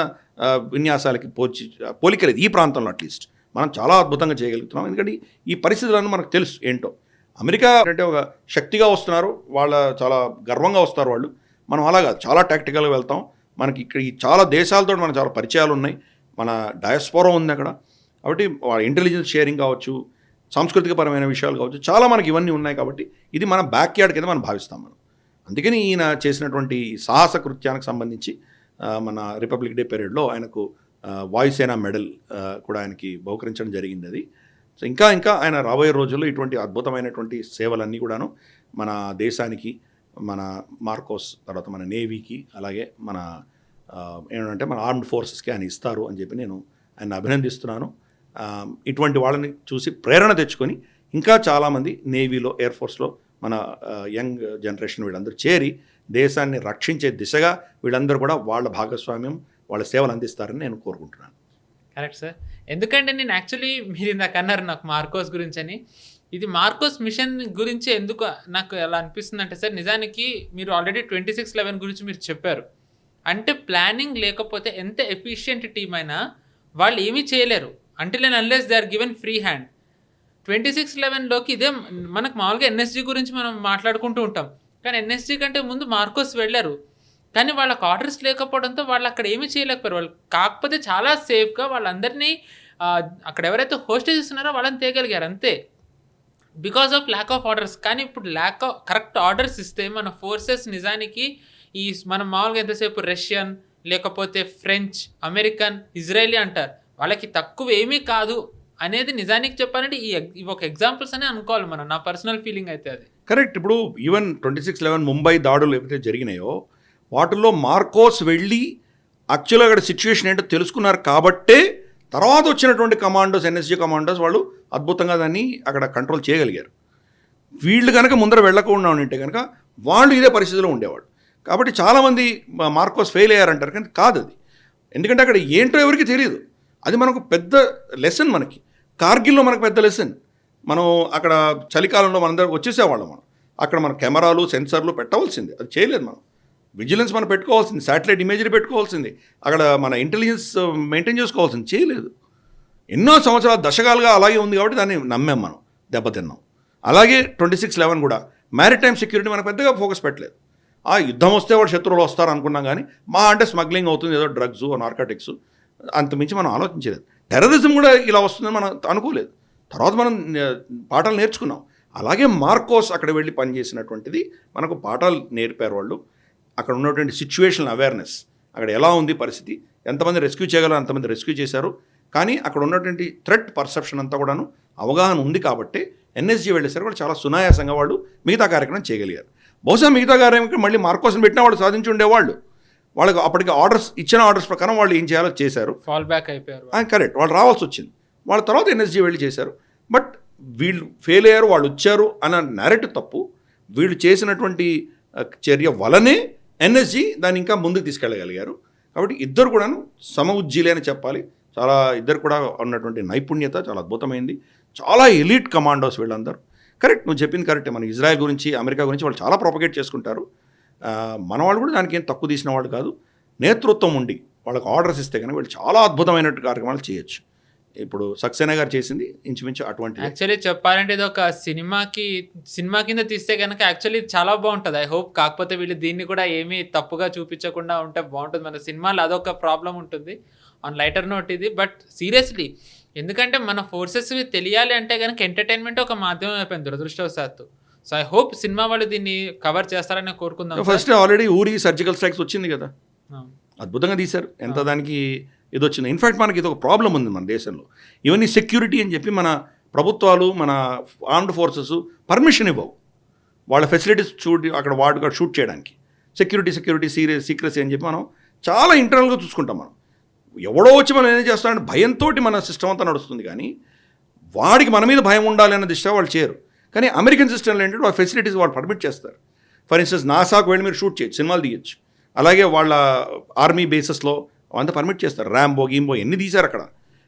విన్యాసాలకి పోలికలేదు ఈ ప్రాంతంలో. అట్లీస్ట్ మనం చాలా అద్భుతంగా చేయగలుగుతున్నాం, ఎందుకంటే ఈ పరిస్థితులను మనకు తెలుసు ఏంటో. అమెరికా అంటే ఒక శక్తిగా వస్తున్నారు, వాళ్ళ చాలా గర్వంగా వస్తారు వాళ్ళు. మనం అలాగా చాలా టాక్టికల్గా వెళ్తాం. మనకి ఇక్కడ ఈ చాలా దేశాలతో మనకు చాలా పరిచయాలు ఉన్నాయి, మన డయాస్పోరా ఉంది అక్కడ. కాబట్టి ఇంటెలిజెన్స్ షేరింగ్ కావచ్చు, సాంస్కృతికపరమైన విషయాలు కావచ్చు, చాలా మనకి ఇవన్నీ ఉన్నాయి. కాబట్టి ఇది మన బ్యాక్ యార్డ్ కింద మనం భావిస్తాం మనం. అందుకని ఈయన చేసినటువంటి సాహస కృత్యానికి సంబంధించి మన రిపబ్లిక్ డే పీరియడ్లో ఆయనకు వాయుసేన మెడల్ కూడా ఆయనకి బహుకరించడం జరిగింది. అది సో ఇంకా ఆయన రాబోయే రోజుల్లో ఇటువంటి అద్భుతమైనటువంటి సేవలన్నీ కూడాను మన దేశానికి, మన మార్కోస్, తర్వాత మన నేవీకి, అలాగే మన ఏంటంటే మన ఆర్మ్డ్ ఫోర్సెస్కి ఆయన ఇస్తారు అని చెప్పి నేను ఆయన అభినందిస్తున్నాను. ఇటువంటి వాళ్ళని చూసి ప్రేరణ తెచ్చుకొని ఇంకా చాలామంది నేవీలో, ఎయిర్ ఫోర్స్లో మన యంగ్ జనరేషన్ వీళ్ళందరూ చేరి దేశాన్ని రక్షించే దిశగా వీళ్ళందరూ కూడా వాళ్ళ భాగస్వామ్యం, వాళ్ళ సేవలు అందిస్తారని నేను కోరుకుంటున్నాను. Correct sir. ఎందుకంటే నేను యాక్చువల్లీ మీరు ఇందాక అన్నారు నాకు మార్కోస్ గురించి అని. ఇది మార్కోస్ మిషన్ గురించి ఎందుకు నాకు ఎలా అనిపిస్తుంది అంటే సార్, నిజానికి మీరు ఆల్రెడీ 2611 గురించి మీరు చెప్పారు. అంటే ప్లానింగ్ లేకపోతే ఎంత ఎఫిషియెంట్ టీం అయినా వాళ్ళు ఏమీ చేయలేరు until and unless they are given free hand. 2611లోకి ఇదే మనకు మామూలుగా ఎన్ఎస్జీ గురించి మనం మాట్లాడుకుంటూ ఉంటాం, కానీ ఎన్ఎస్జీ కంటే ముందు మార్కోస్ వెళ్ళారు, కానీ వాళ్ళకి ఆర్డర్స్ లేకపోవడంతో వాళ్ళు అక్కడ ఏమీ చేయలేకపోయారు. వాళ్ళు కాకపోతే చాలా సేఫ్గా వాళ్ళందరినీ అక్కడ ఎవరైతే హోస్టేజ్ ఇస్తున్నారో వాళ్ళని తేగలిగారు అంతే, because of lack of orders. కానీ ఇప్పుడు కరెక్ట్ ఆర్డర్స్ ఇస్తే మన ఫోర్సెస్ నిజానికి ఈ మనం మామూలుగా ఎంతసేపు రష్యన్, లేకపోతే ఫ్రెంచ్, అమెరికన్, ఇజ్రాయలీ అంటారు, వాళ్ళకి తక్కువ ఏమీ కాదు అనేది నిజానికి చెప్పాలంటే ఈ ఒక ఎగ్జాంపుల్స్ అనే అనుకోవాలి మనం. నా పర్సనల్ ఫీలింగ్ అయితే అది కరెక్ట్. ఇప్పుడు ఈవెన్ 2611 ముంబై దాడులు ఏవైతే జరిగినాయో వాటిల్లో మార్కోస్ వెళ్ళి యాక్చువల్గా అక్కడ సిచ్యువేషన్ ఏంటో తెలుసుకున్నారు కాబట్టే తర్వాత వచ్చినటువంటి కమాండోస్, ఎన్ఎస్జీ కమాండోస్ వాళ్ళు అద్భుతంగా దాన్ని అక్కడ కంట్రోల్ చేయగలిగారు. వీళ్ళు కనుక ముందర వెళ్ళకుండా ఉంటే కనుక వాళ్ళు ఇదే పరిస్థితిలో ఉండేవాడు. కాబట్టి చాలామంది మార్కోస్ ఫెయిల్ అయ్యారంటారు, కానీ కాదు అది. ఎందుకంటే అక్కడ ఏంటో ఎవరికి తెలియదు. అది మనకు పెద్ద లెసన్. మనకి కార్గిల్లో మనకు పెద్ద లెసన్. మనం అక్కడ చలికాలంలో మనందరం వచ్చేసేవాళ్ళం. మనం అక్కడ మన కెమెరాలు, సెన్సర్లు పెట్టవలసింది, అది చేయలేదు. మనం విజిలెన్స్ మనం పెట్టుకోవాల్సింది, శాటిలైట్ ఇమేజరీ పెట్టుకోవాల్సింది, అక్కడ మన ఇంటెలిజెన్స్ మెయింటైన్ చేసుకోవాల్సింది, చేయలేదు. ఎన్నో సంవత్సరాల దశకాలుగా అలాగే ఉంది కాబట్టి దాన్ని నమ్మాం, మనం దెబ్బతిన్నాం. అలాగే 2611 కూడా మ్యారిటైమ్ సెక్యూరిటీ మనకు పెద్దగా ఫోకస్ పెట్టలేదు. యుద్ధం వస్తే వాడు శత్రువులు వస్తారు అనుకున్నాం, కానీ మా అంటే స్మగ్లింగ్ అవుతుంది, ఏదో డ్రగ్స్, నార్కాటిక్స్, అంతమించి మనం ఆలోచించలేదు. టెర్రరిజం కూడా ఇలా వస్తుందని మనం అనుకోలేదు. తర్వాత మనం పాఠాలు నేర్చుకున్నాం. అలాగే మార్కోస్ అక్కడ వెళ్ళి పనిచేసినటువంటిది మనకు పాఠాలు నేర్పారు వాళ్ళు. అక్కడ ఉన్నటువంటి సిచ్యువేషనల్ అవేర్నెస్, అక్కడ ఎలా ఉంది పరిస్థితి, ఎంతమంది రెస్క్యూ చేయగలరు అంతమంది రెస్క్యూ చేశారు. కానీ అక్కడ ఉన్నటువంటి థ్రెట్ పర్సెప్షన్ అంతా కూడాను అవగాహన ఉంది కాబట్టి ఎన్ఎస్జీ వెళ్ళేసరికి వాళ్ళు చాలా సునాయాసంగా వాళ్ళు మిగతా కార్యక్రమం చేయగలిగారు. బహుశా మిగతా కార్యక్రమం మళ్ళీ మార్కోస్ని పెట్టినా వాళ్ళు సాధించి ఉండేవాళ్ళు. వాళ్ళకి అప్పటికి ఇచ్చిన ఆర్డర్స్ ప్రకారం వాళ్ళు ఏం చేయాలో చేశారు, ఫాల్ బ్యాక్ అయిపోయారు. కరెక్ట్, వాళ్ళు రావాల్సి వచ్చింది. వాళ్ళ తర్వాత ఎన్ఎస్జీ వెళ్ళి చేశారు. బట్ వీళ్ళు ఫెయిల్ అయ్యారు, వాళ్ళు వచ్చారు అన్న నేరేటివ్ తప్పు. వీళ్ళు చేసినటువంటి చర్య వలనే ఎన్ఎస్జీ దాన్ని ఇంకా ముందుకు తీసుకెళ్ళగలిగారు. కాబట్టి ఇద్దరు కూడాను సమఉజ్జీలే అని చెప్పాలి. చాలా ఇద్దరు కూడా ఉన్నటువంటి నైపుణ్యత చాలా అద్భుతమైంది. చాలా ఎలీట్ కమాండోస్ వీళ్ళందరూ. కరెక్ట్, నువ్వు చెప్పింది కరెక్టే. మన ఇజ్రాయెల్ గురించి, అమెరికా గురించి వాళ్ళు చాలా ప్రొపగేట్ చేసుకుంటారు. మన వాళ్ళు కూడా దానికి ఏం తక్కువ తీసిన వాళ్ళు కాదు. నేతృత్వం ఉండి వాళ్ళకి ఆర్డర్స్ ఇస్తే కనుక వీళ్ళు చాలా అద్భుతమైనట్టు కార్యక్రమాలు చేయొచ్చు. ఇప్పుడు సక్సేనా గారు చేసింది ఇంచుమించు అటువంటి. యాక్చువల్లీ చెప్పాలంటే ఇది ఒక సినిమా కింద తీస్తే కనుక యాక్చువల్లీ చాలా బాగుంటుంది. I hope. కాకపోతే వీళ్ళు దీన్ని కూడా ఏమీ తప్పుగా చూపించకుండా ఉంటే బాగుంటుంది. మన సినిమాలో అదొక ప్రాబ్లం ఉంటుంది. ఆన్ లైటర్ నోట్ ఇది. బట్ సీరియస్లీ, ఎందుకంటే మన ఫోర్సెస్ తెలియాలి అంటే కనుక ఎంటర్టైన్మెంట్ ఒక మాధ్యమం అయిపోయింది దురదృష్టవశాత్తు. సో ఐ హోప్ సినిమా వాళ్ళు దీన్ని కవర్ చేస్తారని కోరుకుందాం. ఫస్ట్ ఆల్రెడీ ఊరి సర్జికల్ స్ట్రైక్స్ వచ్చింది కదా, అద్భుతంగా తీశారు. ఎంత దానికి ఇది వచ్చింది. ఇన్ఫ్యాక్ట్ మనకి ఇది ఒక ప్రాబ్లం ఉంది మన దేశంలో. ఇవన్నీ సెక్యూరిటీ అని చెప్పి మన ప్రభుత్వాలు, మన ఆర్మ్డ్ ఫోర్సెస్ పర్మిషన్ ఇవ్వవు వాళ్ళ ఫెసిలిటీస్ అక్కడ షూట్ చేయడానికి. సెక్యూరిటీ సీక్రెసీ అని చెప్పి మనం చాలా ఇంటర్నల్గా చూసుకుంటాం. మనం ఎవడో వచ్చి మనం ఏం చేస్తామంటే భయంతో మన సిస్టమ్ అంతా నడుస్తుంది. కానీ వాడికి మన మీద భయం ఉండాలి అన్న దిశ వాళ్ళు చేయరు. కానీ అమెరికన్ సిస్టంలో ఏంటంటే వాళ్ళ ఫెసిలిటీస్ వాళ్ళు పర్మిట్ చేస్తారు. ఫర్ ఇన్స్టెన్స్ నాసాకు వెళ్ళి మీరు షూట్ చేయొచ్చు, సినిమాలు తీయచ్చు. అలాగే వాళ్ళ ఆర్మీ బేసెస్లో అంతా పర్మిట్ చేస్తారు. ర్యాంబో ఎన్ని తీశారు అక్కడ.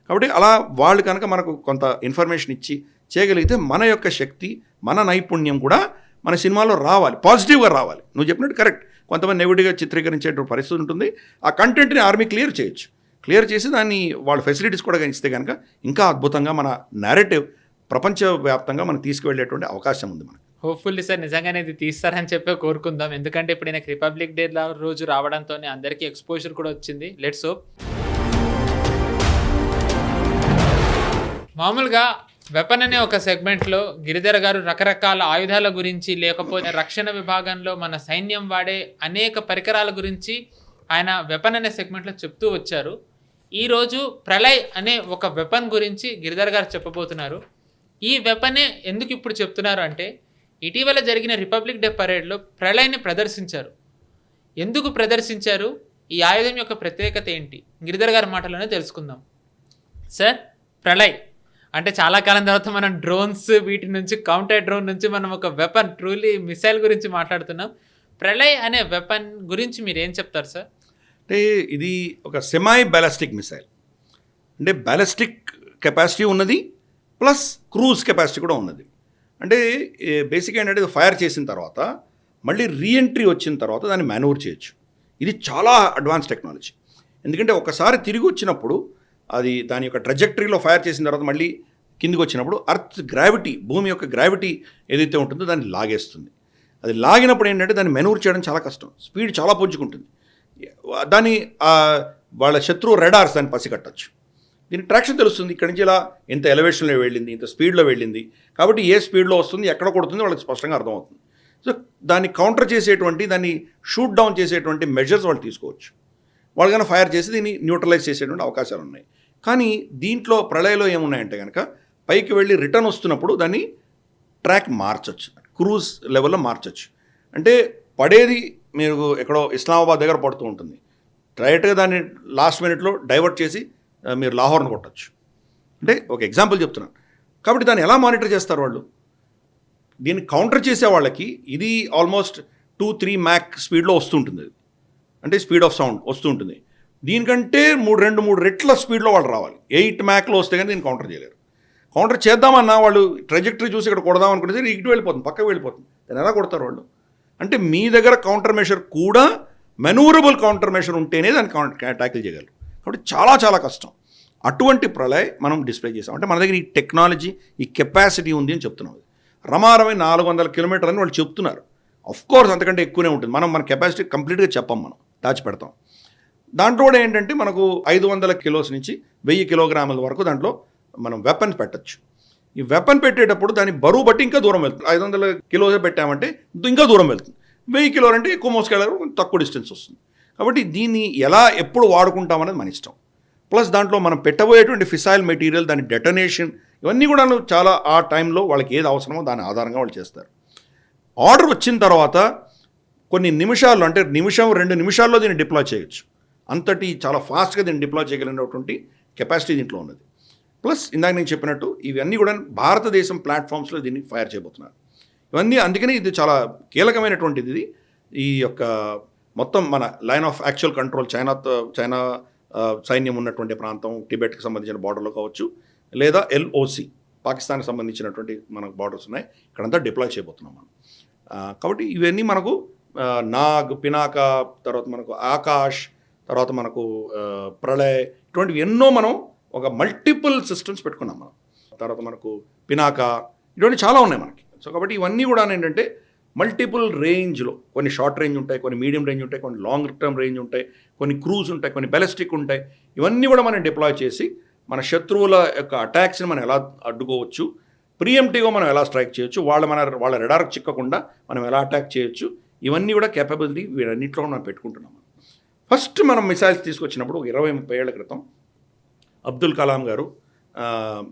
కాబట్టి అలా వాళ్ళు కనుక మనకు కొంత ఇన్ఫర్మేషన్ ఇచ్చి చేయగలిగితే మన యొక్క శక్తి, మన నైపుణ్యం కూడా మన సినిమాలో రావాలి, పాజిటివ్గా రావాలి. నువ్వు చెప్పినట్టు కరెక్ట్, కొంతమంది నెగిటివ్గా చిత్రీకరించే పరిస్థితి ఉంటుంది. ఆ కంటెంట్ని ఆర్మీ క్లియర్ చేయొచ్చు, క్లియర్ చేసి దాన్ని వాళ్ళ ఫెసిలిటీస్ కూడా ఇస్తే కనుక ఇంకా అద్భుతంగా మన నేరేటివ్ ప్రపంచవ్యాప్తంగా మనం తీసుకువెళ్ళేటువంటి అవకాశం ఉంది మనకు. హోప్ఫుల్లీ సార్ నిజంగానే ఇది తీస్తారని చెప్పి కోరుకుందాం. ఎందుకంటే ఇప్పుడు నాకు రిపబ్లిక్ డే రోజు రావడంతో అందరికీ ఎక్స్పోజర్ కూడా వచ్చింది. Let's hope. మామూలుగా వెపన్ అనే ఒక సెగ్మెంట్లో గిరిధర్ గారు రకరకాల ఆయుధాల గురించి, లేకపోతే రక్షణ విభాగంలో మన సైన్యం వాడే అనేక పరికరాల గురించి ఆయన వెపన్ అనే సెగ్మెంట్లో చెప్తూ వచ్చారు. ఈరోజు ప్రళయ్ అనే ఒక వెపన్ గురించి గిరిధర్ గారు చెప్పబోతున్నారు. ఈ వెపనే ఎందుకు ఇప్పుడు చెప్తున్నారు అంటే, ఇటీవల జరిగిన రిపబ్లిక్ డే పరేడ్లో ప్రళయ్ని ప్రదర్శించారు. ఎందుకు ప్రదర్శించారు, ఈ ఆయుధం యొక్క ప్రత్యేకత ఏంటి, గిరిధర్ గారి మాటలోనే తెలుసుకుందాం. సార్, ప్రళయ్ అంటే చాలా కాలం తర్వాత మనం డ్రోన్స్, వీటి నుంచి కౌంటర్ డ్రోన్ నుంచి మనం ఒక వెపన్, ట్రూలీ మిసైల్ గురించి మాట్లాడుతున్నాం. ప్రళయ్ అనే వెపన్ గురించి మీరు ఏం చెప్తారు సార్? అంటే ఇది ఒక సెమై బ్యాలిస్టిక్ మిసైల్, అంటే బ్యాలిస్టిక్ కెపాసిటీ ఉన్నది ప్లస్ క్రూజ్ కెపాసిటీ కూడా ఉన్నది. అంటే బేసిక్గా ఏంటంటే ఫైర్ చేసిన తర్వాత మళ్ళీ రీఎంట్రీ వచ్చిన తర్వాత దాన్ని మ్యానూవర్ చేయొచ్చు. ఇది చాలా అడ్వాన్స్ టెక్నాలజీ. ఎందుకంటే ఒకసారి తిరిగి వచ్చినప్పుడు అది దాని యొక్క ట్రజెక్టరీలో ఫైర్ చేసిన తర్వాత మళ్ళీ కిందికి వచ్చినప్పుడు అర్త్ గ్రావిటీ, భూమి యొక్క గ్రావిటీ ఏదైతే ఉంటుందో దాన్ని లాగేస్తుంది. అది లాగినప్పుడు ఏంటంటే దాన్ని మెనూర్ చేయడం చాలా కష్టం, స్పీడ్ చాలా పుంజుకుంటుంది. దాన్ని వాళ్ళ శత్రువు రెడార్స్ దాన్ని పసిగట్టచ్చు. దీనికి ట్రాక్షన్ తెలుస్తుంది, ఇక్కడి నుంచి ఇలా ఇంత ఎలివేషన్లో వెళ్ళింది, ఇంత స్పీడ్లో వెళ్ళింది, కాబట్టి ఏ స్పీడ్లో వస్తుంది, ఎక్కడ కొడుతుంది వాళ్ళకి స్పష్టంగా అర్థమవుతుంది. సో దాన్ని కౌంటర్ చేసేటువంటి, దాన్ని షూట్ డౌన్ చేసేటువంటి మెజర్స్ వాళ్ళు తీసుకోవచ్చు. వాళ్ళు కనుక ఫైర్ చేసి దీన్ని న్యూట్రలైజ్ చేసేటువంటి అవకాశాలు ఉన్నాయి. కానీ దీంట్లో ప్రళయలో ఏమున్నాయంటే కనుక పైకి వెళ్ళి రిటర్న్ వస్తున్నప్పుడు దాన్ని ట్రాక్ మార్చచ్చు, క్రూజ్ లెవెల్లో మార్చచ్చు. అంటే పడేది మీరు ఎక్కడో ఇస్లామాబాద్ దగ్గర పడుతూ ఉంటుంది, డైరెక్ట్గా దాన్ని లాస్ట్ మినిట్లో డైవర్ట్ చేసి మీరు లాహోర్ని కొట్టచ్చు. అంటే ఒక ఎగ్జాంపుల్ చెప్తున్నాను. కాబట్టి దాన్ని ఎలా మానిటర్ చేస్తారు వాళ్ళు? దీన్ని కౌంటర్ చేసే వాళ్ళకి ఇది ఆల్మోస్ట్ 2-3 మ్యాక్ స్పీడ్లో వస్తుంటుంది, అది అంటే స్పీడ్ ఆఫ్ సౌండ్ వస్తూ ఉంటుంది. దీనికంటే 2-3 రెట్ల స్పీడ్లో వాళ్ళు రావాలి. 8 మ్యాక్లో వస్తే కానీ దీన్ని కౌంటర్ చేయలేరు. కౌంటర్ చేద్దామన్నా వాళ్ళు ట్రెజెక్టరీ చూసి ఇక్కడ కొడదాం అనుకుంటే ఇటు వెళ్ళిపోతుంది, పక్కకు వెళ్ళిపోతుంది. దాన్ని ఎలా కొడతారు వాళ్ళు? అంటే మీ దగ్గర కౌంటర్ మెషర్ కూడా మెనూరబుల్ కౌంటర్ మెషర్ ఉంటేనే దాన్ని ట్యాకిల్ చేయగలరు. కాబట్టి చాలా చాలా కష్టం. అటువంటి ప్రళయ్ మనం డిస్ప్లే చేసాం. అంటే మన దగ్గర ఈ టెక్నాలజీ, ఈ కెపాసిటీ ఉంది అని చెప్తున్నాం. రమారమే 400 కిలోమీటర్లు అని వాళ్ళు చెప్తున్నారు. కోర్స్ అంతకంటే ఎక్కువనే ఉంటుంది. మన కెపాసిటీ కంప్లీట్గా చెప్పం, మనం దాచిపెడతాం. దాంట్లో కూడా ఏంటంటే మనకు 500 కిలోస్ నుంచి 1000 కిలోగ్రాముల వరకు దాంట్లో మనం వెపన్ పెట్టచ్చు. ఈ వెపన్ పెట్టేటప్పుడు దాని బరువు బట్టి ఇంకా దూరం వెళ్తుంది. 500 కిలోసే పెట్టామంటే ఇంకా దూరం వెళ్తుంది. 1000 కిలోలు అంటే ఎక్కువ మోసుకెళ్ళారు, తక్కువ డిస్టెన్స్ వస్తుంది. కాబట్టి దీన్ని ఎలా ఎప్పుడు వాడుకుంటామనేది మన ఇష్టం. ప్లస్ దాంట్లో మనం పెట్టబోయేటువంటి ఫిసైల్ మెటీరియల్, దాని డెటనేషన్, ఇవన్నీ కూడా చాలా ఆ టైంలో వాళ్ళకి ఏది అవసరమో దాని ఆధారంగా వాళ్ళు చేస్తారు. ఆర్డర్ వచ్చిన తర్వాత కొన్ని నిమిషాల్లో, అంటే 1-2 నిమిషాల్లో దీన్ని డిప్లాయ్ చేయొచ్చు. అంతటి చాలా ఫాస్ట్గా దీన్ని డిప్లాయ్ చేయగలిగినటువంటి కెపాసిటీ దీంట్లో ఉన్నది. ప్లస్ ఇందాక నేను చెప్పినట్టు ఇవన్నీ కూడా భారతదేశం ప్లాట్ఫామ్స్లో దీన్ని ఫైర్ చేయబోతున్నారు. ఇవన్నీ అందుకని ఇది చాలా కీలకమైనటువంటిది. ఇది ఈ యొక్క మొత్తం మన line of actual control, China సైన్యం ఉన్నటువంటి ప్రాంతం, టిబెట్కి సంబంధించిన బార్డర్లో కావచ్చు, లేదా LOC పాకిస్తాన్కి సంబంధించినటువంటి మనకు బార్డర్స్ ఉన్నాయి, ఇక్కడంతా డిప్లాయ్ చేయబోతున్నాం మనం. కాబట్టి ఇవన్నీ మనకు నాగ్, పినాక, తర్వాత మనకు ఆకాష్, తర్వాత మనకు ప్రళయ్, ఇటువంటివి ఎన్నో మనం ఒక మల్టిపుల్ సిస్టమ్స్ పెట్టుకున్నాం మనం. తర్వాత మనకు పినాక, ఇటువంటి చాలా ఉన్నాయి మనకి. సో కాబట్టి ఇవన్నీ కూడా ఏంటంటే మల్టిపుల్ రేంజ్లో, కొన్ని షార్ట్ రేంజ్ ఉంటాయి, కొన్ని మీడియం రేంజ్ ఉంటాయి, కొన్ని లాంగ్ టర్మ్ రేంజ్ ఉంటాయి, కొన్ని క్రూజ్ ఉంటాయి, కొన్ని బ్యాలిస్టిక్ ఉంటాయి. ఇవన్నీ కూడా మనం డిప్లాయ్ చేసి మన శత్రువుల యొక్క అటాక్స్ని మనం ఎలా అడ్డుకోవచ్చు, ప్రియంప్టివ్గా మనం ఎలా స్ట్రైక్ చేయొచ్చు, వాళ్ళ రెడార్కి చిక్కకుండా మనం ఎలా అటాక్ చేయొచ్చు, ఇవన్నీ కూడా కేపబిలిటీ వీరన్నింటిలో మనం పెట్టుకుంటున్నాం. ఫస్ట్ మనం మిసైల్స్ తీసుకొచ్చినప్పుడు 20-30 ఏళ్ల క్రితం అబ్దుల్ కలాం గారు,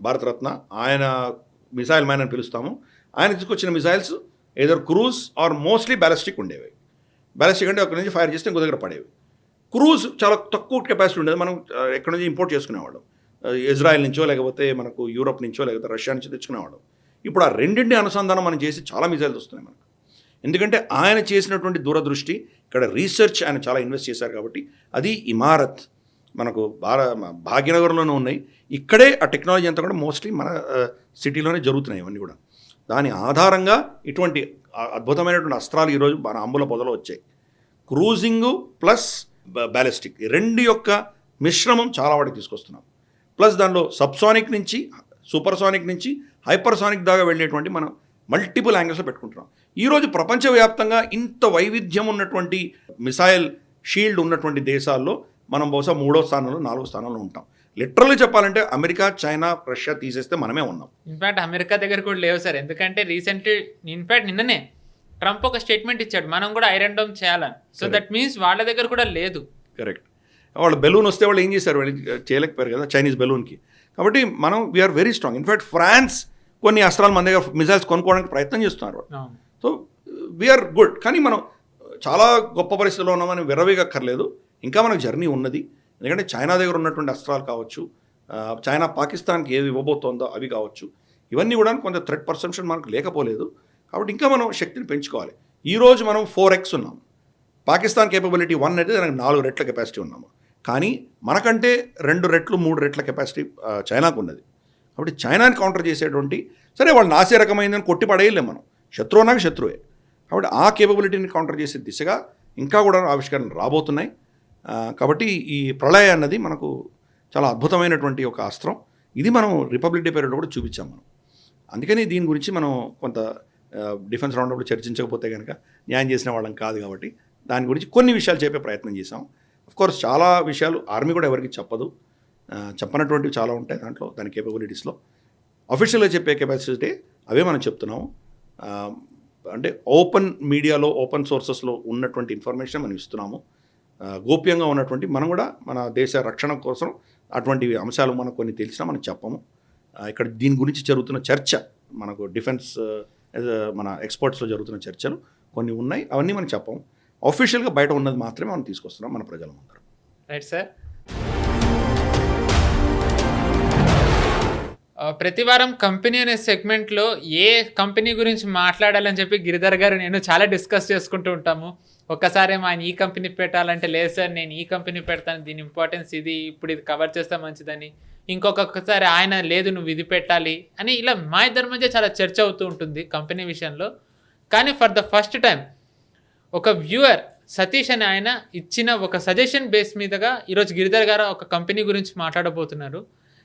భారతరత్న, ఆయన మిసైల్ మ్యాన్ అని పిలుస్తాము, ఆయన తీసుకొచ్చిన missiles either cruise or mostly ballistic ఉండేవి. బ్యాలిస్టిక్ అంటే అక్కడి నుంచి ఫైర్ చేస్తే ఇంకో దగ్గర పడేవి. క్రూజ్ చాలా తక్కువ కెపాసిటీ ఉండేది, మనం ఎక్కడి నుంచి ఇంపోర్ట్ చేసుకునేవాళ్ళం, ఇజ్రాయెల్ నుంచో లేకపోతే మనకు యూరోప్ నుంచో లేకపోతే రష్యా నుంచి తెచ్చుకునేవాళ్ళం. ఇప్పుడు ఆ రెండింటిని అనుసంధానం మనం చేసి చాలా మిసైల్స్ వస్తున్నాయి మనకు. ఎందుకంటే ఆయన చేసినటువంటి దూరదృష్టి, ఇక్కడ రీసెర్చ్ ఆయన చాలా ఇన్వెస్ట్ చేశారు. కాబట్టి అది ఇమారత్ మనకు భాగ్యనగర్లోనే ఉన్నాయి. ఇక్కడే ఆ టెక్నాలజీ అంతా కూడా మోస్ట్లీ మన సిటీలోనే జరుగుతున్నాయి ఇవన్నీ కూడా. దాని ఆధారంగా ఇటువంటి అద్భుతమైనటువంటి అస్త్రాలు ఈరోజు మన అంబుల పొదలో వచ్చాయి. క్రూజింగు ప్లస్ బ్యాలిస్టిక్ రెండు యొక్క మిశ్రమం చాలా వాటికి తీసుకొస్తున్నాం. ప్లస్ దానిలో సబ్సానిక్ నుంచి సూపర్సానిక్ నుంచి హైపర్సానిక్ దాకా వెళ్ళేటువంటి మనం మల్టిపుల్ యాంగిల్స్లో పెట్టుకుంటున్నాం. ఈరోజు ప్రపంచవ్యాప్తంగా ఇంత వైవిధ్యం ఉన్నటువంటి మిసైల్ షీల్డ్ ఉన్నటువంటి దేశాల్లో మనం బహుశా 3వ స్థానంలో 4వ స్థానంలో ఉంటాం. లిటరల్లీ చెప్పాలంటే అమెరికా, చైనా, రష్యా తీసేస్తే మనమే ఉన్నాం. ఇన్ఫాక్ట్ అమెరికా దగ్గర కూడా లేవు సార్. ఎందుకంటే రీసెంట్లీ ఇన్ఫాక్ట్ నిన్ననే ట్రంప్ ఒక స్టేట్మెంట్ ఇచ్చాడు, మనం కూడా ఐరన్ డోమ్ చేయాలని. సో దట్ మీన్స్ వాళ్ళ దగ్గర కూడా లేదు. కరెక్ట్. వాళ్ళు బెలూన్ వస్తే వాళ్ళు ఏం చేశారు, వాళ్ళు చేయలేకపోయారు కదా చైనీస్ బెలూన్కి. కాబట్టి మనం we are very strong. In fact France కొన్ని అస్త్రాలు మన దగ్గర మిజైల్స్ కొనుక్కోవడానికి ప్రయత్నం చేస్తున్నారు. So we are good. కానీ మనం చాలా గొప్ప పరిస్థితిలో ఉన్నామని విరవేగక్కర్లేదు. ఇంకా మనకు జర్నీ ఉన్నది. ఎందుకంటే చైనా దగ్గర ఉన్నటువంటి అస్త్రాలు కావచ్చు, చైనా పాకిస్తాన్కి ఏవి ఇవ్వబోతోందో అవి కావచ్చు, ఇవన్నీ కూడా కొంత థ్రెట్ పర్సెప్షన్ మనకు లేకపోలేదు. కాబట్టి ఇంకా మనం శక్తిని పెంచుకోవాలి. ఈరోజు మనం 4x ఉన్నాము. పాకిస్తాన్ కేపబిలిటీ 1 అయితే దానికి 4 రెట్ల కెపాసిటీ ఉన్నాము. కానీ మనకంటే 2 రెట్లు 3 రెట్ల కెపాసిటీ చైనాకు ఉన్నది. కాబట్టి చైనాని కౌంటర్ చేసేటువంటి, సరే వాళ్ళు నాసే రకమైందని కొట్టి పడేయలేము మనం, శత్రువు నాకు శత్రువే. కాబట్టి ఆ కేపబిలిటీని కౌంటర్ చేసే దిశగా ఇంకా కూడా ఆవిష్కరణలు రాబోతున్నాయి. కాబట్టి ఈ ప్రళయ అన్నది మనకు చాలా అద్భుతమైనటువంటి ఒక అస్త్రం. ఇది మనం రిపబ్లిక్ డే పీరియడ్లో కూడా చూపించాం మనం. అందుకని దీని గురించి మనం కొంత డిఫెన్స్ రౌండప్లో చర్చించకపోతే కనుక న్యాయం చేసిన వాళ్ళం కాదు. కాబట్టి దాని గురించి కొన్ని విషయాలు చెప్పే ప్రయత్నం చేశాం. కోర్స్ చాలా విషయాలు ఆర్మీ కూడా ఎవరికి చెప్పదు, చెప్పనటువంటివి చాలా ఉంటాయి దాంట్లో, దాని కేపబిలిటీస్లో. అఫీషియల్గా చెప్పే కెపాసిటీ అవే మనం చెప్తున్నాము. అంటే ఓపెన్ మీడియాలో, ఓపెన్ సోర్సెస్లో ఉన్నటువంటి ఇన్ఫర్మేషన్ మనం ఇస్తున్నాము. గోప్యంగా ఉన్నటువంటి మనం కూడా మన దేశ రక్షణ కోసం అటువంటి అంశాలు మనకు కొన్ని తెలిసినా మనం చెప్పము. ఇక్కడ దీని గురించి జరుగుతున్న చర్చ, మనకు డిఫెన్స్ మన ఎక్స్పర్ట్స్లో జరుగుతున్న చర్చలు కొన్ని ఉన్నాయి, అవన్నీ మనం చెప్పము. ఆఫీషియల్గా బయట ఉన్నది మాత్రమే మనం తీసుకొస్తున్నాం మన ప్రజల ముందర. Right sir. ప్రతి వారం కంపెనీ అనే సెగ్మెంట్లో ఏ కంపెనీ గురించి మాట్లాడాలని చెప్పి గిరిధర్ గారు నేను చాలా డిస్కస్ చేసుకుంటూ ఉంటాము. ఒక్కసారి ఆయన ఈ కంపెనీ పెట్టాలంటే లేదు సార్ నేను ఈ కంపెనీ పెడతాను, దీని ఇంపార్టెన్స్ ఇది, ఇప్పుడు ఇది కవర్ చేస్తే మంచిదని. ఇంకొకసారి ఆయన లేదు నువ్వు ఇది పెట్టాలి అని, ఇలా మా ఇద్దరి మధ్య చాలా చర్చ అవుతూ ఉంటుంది కంపెనీ విషయంలో. కానీ ఫర్ ద ఫస్ట్ టైం ఒక వ్యూవర్ సతీష్ అని ఆయన ఇచ్చిన ఒక సజెషన్ బేస్ మీదుగా ఈరోజు గిరిధర్ గారు ఒక కంపెనీ గురించి మాట్లాడబోతున్నారు.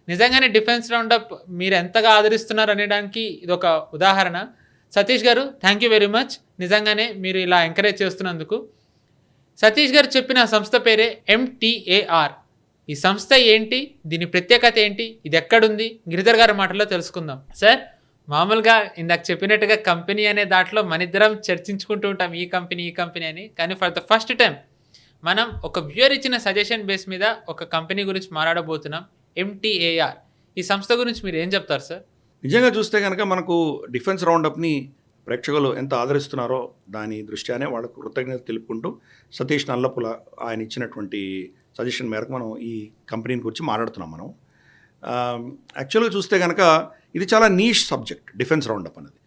నిజంగానే డిఫెన్స్ రౌండప్ మీరు ఎంతగా ఆదరిస్తున్నారు అనేదానికి ఇది ఒక ఉదాహరణ. సతీష్ గారు థ్యాంక్ యూ వెరీ మచ్, నిజంగానే మీరు ఇలా ఎంకరేజ్ చేస్తున్నందుకు. సతీష్ గారు చెప్పిన సంస్థ పేరే MTAR. ఈ సంస్థ ఏంటి, దీని ప్రత్యేకత ఏంటి, ఇది ఎక్కడుంది, గిరిధర్ గారి మాటల్లో తెలుసుకుందాం. సార్ మామూలుగా ఇందాక చెప్పినట్టుగా కంపెనీ అనే దాంట్లో మనిద్దరం చర్చించుకుంటూ ఉంటాం ఈ కంపెనీ అని. కానీ ఫర్ ద ఫస్ట్ టైం మనం ఒక వ్యూయర్ ఇచ్చిన సజెషన్ బేస్ మీద ఒక కంపెనీ గురించి మాట్లాడబోతున్నాం, MTAR. ఈ సంస్థ గురించి మీరు ఏం చెప్తారు సార్? నిజంగా చూస్తే కనుక మనకు డిఫెన్స్ రౌండప్ని ప్రేక్షకులు ఎంత ఆదరిస్తున్నారో దాని దృష్ట్యానే వాళ్ళకు కృతజ్ఞత తెలుపుకుంటూ సతీష్ నల్లపుల ఆయన ఇచ్చినటువంటి సజెషన్ మేరకు మనం ఈ కంపెనీని గురించి మాట్లాడుతున్నాం మనం. యాక్చువల్గా చూస్తే కనుక ఇది చాలా నీష్ సబ్జెక్ట్. డిఫెన్స్ రౌండప్ అనేది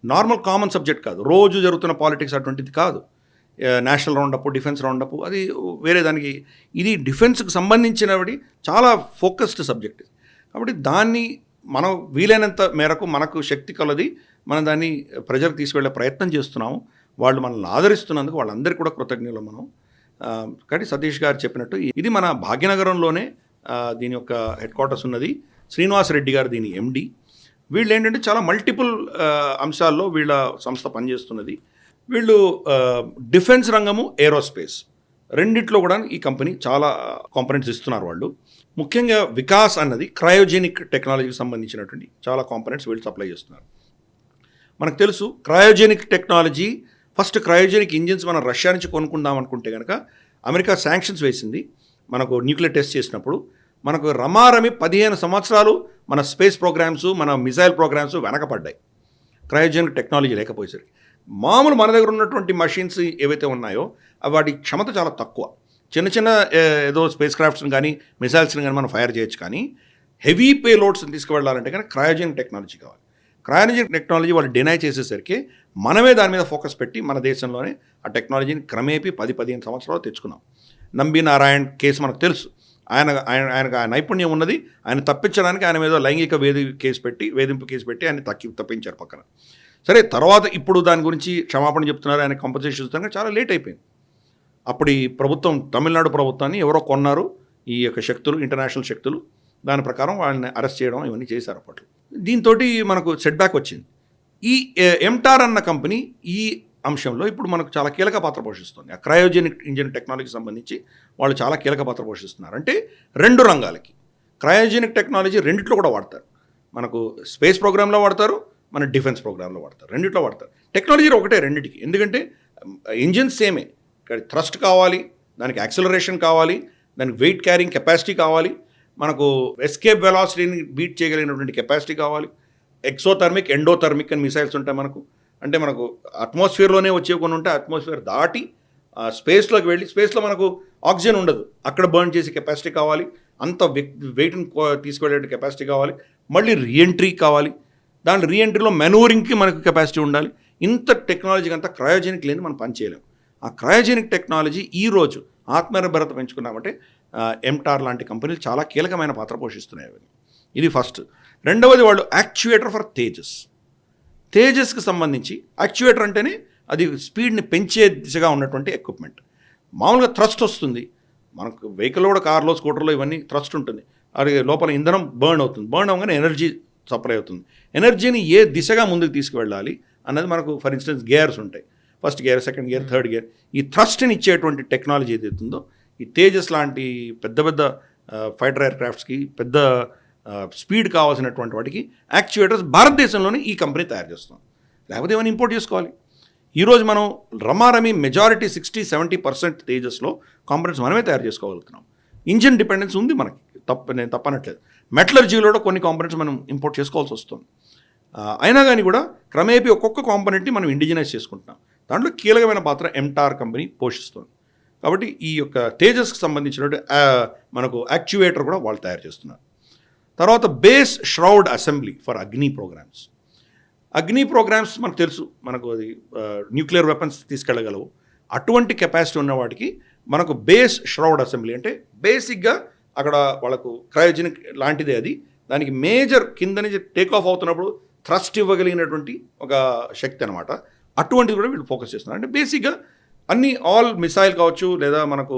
నార్మల్ కామన్ సబ్జెక్ట్ కాదు, రోజు జరుగుతున్న పాలిటిక్స్ అటువంటిది కాదు. నేషనల్ రౌండప్, డిఫెన్స్ రౌండప్ అది వేరే దానికి. ఇది డిఫెన్స్కి సంబంధించినవి చాలా ఫోకస్డ్ సబ్జెక్ట్. కాబట్టి దాన్ని మనం వీలైనంత మేరకు మనకు శక్తి కలది మనం దాన్ని ప్రజలకు తీసుకెళ్లే ప్రయత్నం చేస్తున్నాము. వాళ్ళు మనల్ని ఆదరిస్తున్నందుకు వాళ్ళందరికీ కూడా కృతజ్ఞతలు మనం. కాబట్టి సతీష్ గారు చెప్పినట్టు ఇది మన భాగ్యనగరంలోనే దీని యొక్క హెడ్ క్వార్టర్స్ ఉన్నది. శ్రీనివాస్ రెడ్డి గారు దీని MD. వీళ్ళు ఏంటంటే చాలా మల్టిపుల్ అంశాల్లో వీళ్ళ సంస్థ పనిచేస్తున్నది. వీళ్ళు డిఫెన్స్ రంగము, ఏరోస్పేస్ రెండిట్లో కూడా ఈ కంపెనీ చాలా కాంపనెంట్స్ ఇస్తున్నారు వాళ్ళు. ముఖ్యంగా వికాస్ అన్నది క్రయోజెనిక్ టెక్నాలజీకి సంబంధించినటువంటి చాలా కాంపనెంట్స్ వీళ్ళు సప్లై చేస్తున్నారు. మనకు తెలుసు cryogenic technology, first cryogenic engines మనం రష్యా నుంచి కొనుక్కుందాం అనుకుంటే కనుక అమెరికా శాంక్షన్స్ వేసింది. మనకు న్యూక్లియర్ టెస్ట్ చేసినప్పుడు మనకు రమారమి 15 సంవత్సరాలు మన స్పేస్ ప్రోగ్రామ్స్, మన మిసైల్ ప్రోగ్రామ్స్ వెనకపడ్డాయి క్రయోజెనిక్ టెక్నాలజీ లేకపోయేసరికి. మామూలు మన దగ్గర ఉన్నటువంటి మషిన్స్ ఏవైతే ఉన్నాయో వాటి క్షమత చాలా తక్కువ. చిన్న ఏదో స్పేస్ క్రాఫ్ట్స్ని కానీ మిసైల్స్ని కానీ మనం ఫైర్ చేయొచ్చు. కానీ హెవీ పేలోడ్స్ని తీసుకువెళ్ళాలంటే కానీ క్రయోజెనిక్ టెక్నాలజీ కావాలి. క్రయోజెనిక్ టెక్నాలజీ వాళ్ళు డినై చేసేసరికి మనమే దాని మీద ఫోకస్ పెట్టి మన దేశంలోనే ఆ టెక్నాలజీని క్రమేపీ 10-15 సంవత్సరాలు తెచ్చుకున్నాం. నంబి నారాయణ్ కేసు మనకు తెలుసు. ఆయనకు ఆ నైపుణ్యం ఉన్నది. ఆయన తప్పించడానికి ఆయన మీద లైంగిక వేధింపు కేసు పెట్టి ఆయన తప్పించారు పక్కన. సరే తర్వాత ఇప్పుడు దాని గురించి క్షమాపణ చెప్తున్నారు, ఆయన కంపన్సేషన్ ఇస్తున్నారు, చాలా లేట్ అయిపోయింది. అప్పుడు ఈ ప్రభుత్వం, తమిళనాడు ప్రభుత్వాన్ని ఎవరో కొన్నారు ఈ యొక్క శక్తులు, ఇంటర్నేషనల్ శక్తులు. దాని ప్రకారం వాళ్ళని అరెస్ట్ చేయడం ఇవన్నీ చేశారు అప్పట్లో. దీంతో మనకు సెట్ బ్యాక్ వచ్చింది. ఈ ఎంటార్ అన్న కంపెనీ ఈ అంశంలో ఇప్పుడు మనకు చాలా కీలక పాత్ర పోషిస్తుంది. ఆ క్రయోజెనిక్ ఇంజిన్ టెక్నాలజీకి సంబంధించి వాళ్ళు చాలా కీలక పాత్ర పోషిస్తున్నారు. అంటే 2 రంగాలకి క్రయోజెనిక్ టెక్నాలజీ రెండిట్లో కూడా వాడతారు. మనకు స్పేస్ ప్రోగ్రాంలో వాడతారు, మన డిఫెన్స్ ప్రోగ్రాంలో వాడతారు, రెండిట్లో వాడతారు. టెక్నాలజీ ఒకటే రెండింటికి, ఎందుకంటే ఇంజిన్ సేమే, థ్రస్ట్ కావాలి, దానికి యాక్సిలరేషన్ కావాలి, దానికి వెయిట్ క్యారింగ్ కెపాసిటీ కావాలి, మనకు ఎస్కేప్ వెలాసిటీని బీట్ చేయగలిగినటువంటి కెపాసిటీ కావాలి. ఎక్సోథర్మిక్, ఎండోథర్మిక్ అని మిసైల్స్ ఉంటాయి మనకు. అంటే మనకు అట్మాస్ఫియర్లోనే వచ్చే కొన్ని ఉంటాయి, అట్మాస్ఫియర్ దాటి స్పేస్లోకి వెళ్ళి, స్పేస్లో మనకు ఆక్సిజన్ ఉండదు, అక్కడ బర్న్ చేసే కెపాసిటీ కావాలి, అంత వెయిట్ని తీసుకెళ్ళే కెపాసిటీ కావాలి, మళ్ళీ రీఎంట్రీ కావాలి, దాంట్లో రీఎంట్రీలో మెనూరింగ్కి మనకు కెపాసిటీ ఉండాలి. ఇంత టెక్నాలజీకి అంతా క్రయోజెనిక్ లేని మనం పనిచేయలేం. ఆ క్రయోజెనిక్ టెక్నాలజీ ఈరోజు ఆత్మనిర్భరత పెంచుకున్నామంటే ఎంటార్ లాంటి కంపెనీలు చాలా కీలకమైన పాత్ర పోషిస్తున్నాయి. ఇది ఫస్ట్. రెండవది, వాళ్ళు యాక్చుయేటర్ ఫర్ తేజస్కి సంబంధించి, యాక్చుయేటర్ అంటేనే అది స్పీడ్ని పెంచే దిశగా ఉన్నటువంటి ఎక్విప్మెంట్. మామూలుగా థ్రస్ట్ వస్తుంది మనకు, వెహికల్లో కూడా, కార్లో, స్కూటర్లో ఇవన్నీ థ్రస్ట్ ఉంటుంది, అది లోపల ఇంధనం బర్న్ అవుతుంది, బర్న్ అవ్వగానే ఎనర్జీ సప్లై అవుతుంది. ఎనర్జీని ఏ దిశగా ముందుకు తీసుకువెళ్ళాలి అన్నది మనకు, ఫర్ ఇన్స్టెన్స్ గేర్స్ ఉంటాయి, first gear, second gear, third gear. ఈ థ్రస్ట్ని ఇచ్చేటువంటి టెక్నాలజీ ఏదైతుందో, ఈ తేజస్ లాంటి పెద్ద పెద్ద ఫైటర్ ఎయిర్క్రాఫ్ట్స్కి, పెద్ద స్పీడ్ కావాల్సినటువంటి వాటికి యాక్చుయేటర్స్ భారతదేశంలోనే ఈ కంపెనీ తయారు చేస్తాం, లేకపోతే ఏమైనా ఇంపోర్ట్ చేసుకోవాలి. ఈరోజు మనం రమారమి మెజారిటీ 60-70% తేజస్లో కాంపోనెంట్స్ మనమే తయారు చేసుకోగలుగుతున్నాం. ఇంజిన్ డిపెండెన్స్ ఉంది మనకి, నేను తప్పనట్లేదు. మెటలర్జీలో కూడా కొన్ని కాంపోనెంట్స్ మనం ఇంపోర్ట్ చేసుకోవాల్సి వస్తుంది. అయినా కానీ కూడా క్రమేపీ ఒక్కొక్క కాంపోనెంట్ని మనం ఇండిజినైజ్ చేసుకుంటున్నాం. దాంట్లో కీలకమైన పాత్ర ఎంటార్ కంపెనీ పోషిస్తుంది. కాబట్టి ఈ యొక్క తేజస్కి సంబంధించినటువంటి మనకు యాక్చువేటర్ కూడా వాళ్ళు తయారు చేస్తున్నారు. తర్వాత బేస్ ష్రౌడ్ అసెంబ్లీ ఫర్ అగ్ని ప్రోగ్రామ్స్. అగ్ని ప్రోగ్రామ్స్ మనకు తెలుసు, మనకు అది న్యూక్లియర్ వెపన్స్ తీసుకెళ్ళగలవు. అటువంటి కెపాసిటీ ఉన్న వాటికి మనకు బేస్ ష్రౌడ్ అసెంబ్లీ అంటే బేసిక్గా అక్కడ వాళ్ళకు క్రయోజెనిక్ లాంటిదే అది. దానికి మేజర్ కింద నుంచి టేక్ ఆఫ్ అవుతున్నప్పుడు థ్రస్ట్ ఇవ్వగలిగినటువంటి ఒక శక్తి అనమాట. అటువంటిది కూడా వీళ్ళు ఫోకస్ చేస్తున్నారు. అంటే బేసిక్గా అన్ని ఆల్ మిసైల్ కావచ్చు, లేదా మనకు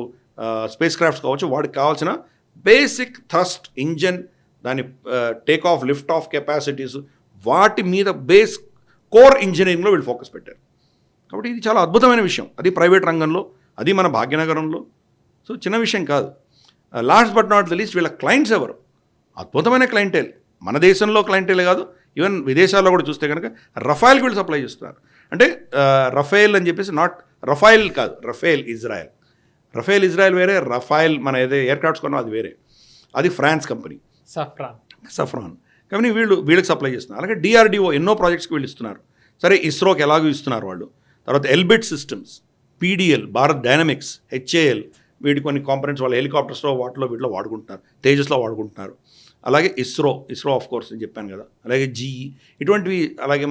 స్పేస్ క్రాఫ్ట్స్ కావచ్చు, వాటికి కావాల్సిన బేసిక్ థ్రస్ట్, ఇంజన్, దాని take off, lift of capacities, వాటి మీద బేస్ కోర్ ఇంజనీరింగ్లో వీళ్ళు ఫోకస్ పెట్టారు. కాబట్టి ఇది చాలా అద్భుతమైన విషయం. అది ప్రైవేట్ రంగంలో, అది మన భాగ్యనగరంలో. సో చిన్న విషయం కాదు. Last but not the least, వీళ్ళ క్లయింట్స్ ఎవరు? అద్భుతమైన క్లయింటేల్. మన దేశంలో క్లయింటేలే కాదు, ఈవెన్ విదేశాల్లో కూడా చూస్తే కనుక రఫైల్కి వీళ్ళు సప్లై చేస్తున్నారు. అంటే రఫేల్ అని చెప్పేసి, నాట్ రఫైల్ కాదు, రఫేల్ ఇజ్రాయెల్. రఫేల్ ఇజ్రాయెల్ వేరే, రఫైల్ మన ఏదో ఎయిర్క్రాఫ్ట్స్ కొన్నా అది వేరే, అది ఫ్రాన్స్ కంపెనీ, సఫ్రాన్ కంపెనీ. వీళ్ళకి సప్లై చేస్తున్నారు. అలాగే డిఆర్డిఓ ఎన్నో ప్రాజెక్ట్స్కి వీళ్ళు ఇస్తున్నారు. సరే, ఇస్రోకి ఎలాగో ఇస్తున్నారు వాళ్ళు. తర్వాత Elbit systems, PDL, Bharat dynamics, HAL, వీటి కొన్ని కాంపనెంట్స్ వాళ్ళ హెలికాప్టర్స్లో వీటిలో వాడుకుంటున్నారు, తేజస్లో వాడుకుంటున్నారు. అలాగే ఇస్రో ఆఫ్ కోర్స్ అని చెప్పాను కదా, అలాగే జీఈ, ఇటువంటివి. అలాగే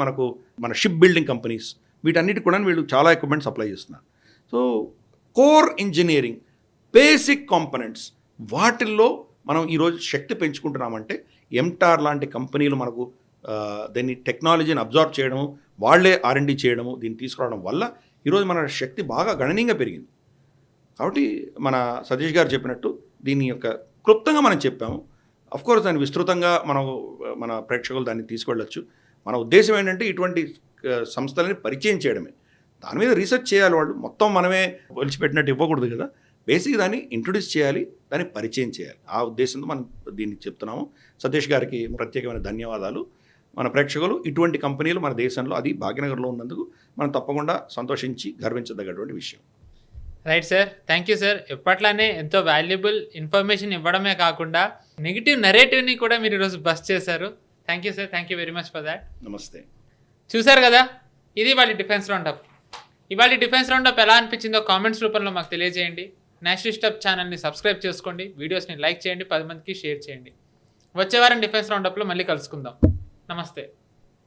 మన షిప్ బిల్డింగ్ కంపెనీస్, వీటన్నిటికి కూడా వీళ్ళు చాలా ఎక్విప్మెంట్ సప్లై చేస్తున్నారు. So core engineering, basic components, వాటిల్లో మనం ఈరోజు శక్తి పెంచుకుంటున్నామంటే ఎంటార్ లాంటి కంపెనీలు మనకు దాన్ని టెక్నాలజీని అబ్జార్బ్ చేయడము, వాళ్లే R&D చేయడము, దీన్ని తీసుకురావడం వల్ల ఈరోజు మన శక్తి బాగా గణనీయంగా పెరిగింది. కాబట్టి మన సతీష్ గారు చెప్పినట్టు దీని యొక్క క్లుప్తంగా మనం చెప్పాము. అఫ్కోర్స్ దాన్ని విస్తృతంగా మన ప్రేక్షకులు దాన్ని తీసుకెళ్ళచ్చు. మన ఉద్దేశం ఏంటంటే ఇటువంటి సంస్థలని పరిచయం చేయడమే. దాని మీద రీసెర్చ్ చేయాలి వాళ్ళు, మొత్తం మనమే ఒలిచిపెట్టినట్టు ఇవ్వకూడదు కదా. బేసిక్ దాన్ని ఇంట్రొడ్యూస్ చేయాలి, దాన్ని పరిచయం చేయాలి. ఆ ఉద్దేశంతో మనం దీన్ని చెప్తున్నాము. సతీష్ గారికి ప్రత్యేకమైన ధన్యవాదాలు. మన ప్రేక్షకులు ఇటువంటి కంపెనీలు మన దేశంలో, అది భాగ్యనగర్లో ఉన్నందుకు మనం తప్పకుండా సంతోషించి గర్వించదగ్గటువంటి విషయం. Right sir, thank you sir. ఎప్పట్లానే ఎంతో వాల్యుబుల్ ఇన్ఫర్మేషన్ ఇవ్వడమే కాకుండా నెగిటివ్ నెరేటివ్ని కూడా మీరు ఈరోజు బస్ చేశారు. Thank you sir, thank you very much for that. నమస్తే. చూసారు కదా, ఇది వాళ్ళ డిఫెన్స్ రౌండప్. ఇవాళ డిఫెన్స్ రౌండప్ ఎలా అనిపించిందో కామెంట్స్ రూపంలో మాకు తెలియజేయండి. నేషనలిస్ట్ హబ్ ఛానల్ని సబ్స్క్రైబ్ చేసుకోండి, వీడియోస్ని లైక్ చేయండి, 10 మందికి షేర్ చేయండి. వచ్చే వారం డిఫెన్స్ రౌండప్లో మళ్ళీ కలుసుకుందాం. నమస్తే.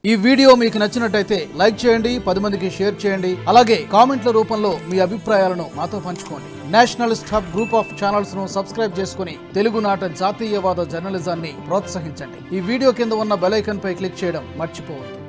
ఈ వీడియో మీకు నచ్చినట్టయితే లైక్ చేయండి, 10 మందికి షేర్ చేయండి. అలాగే కామెంట్ల రూపంలో మీ అభిప్రాయాలను మాతో పంచుకోండి. Nationalist hub group of channels ను సబ్స్క్రైబ్ చేసుకుని తెలుగునాట జాతీయవాద జర్నలిజాన్ని ప్రోత్సహించండి. ఈ వీడియో కింద ఉన్న బెల్ ఐకాన్ పై క్లిక్ చేయడం మర్చిపోవద్దు.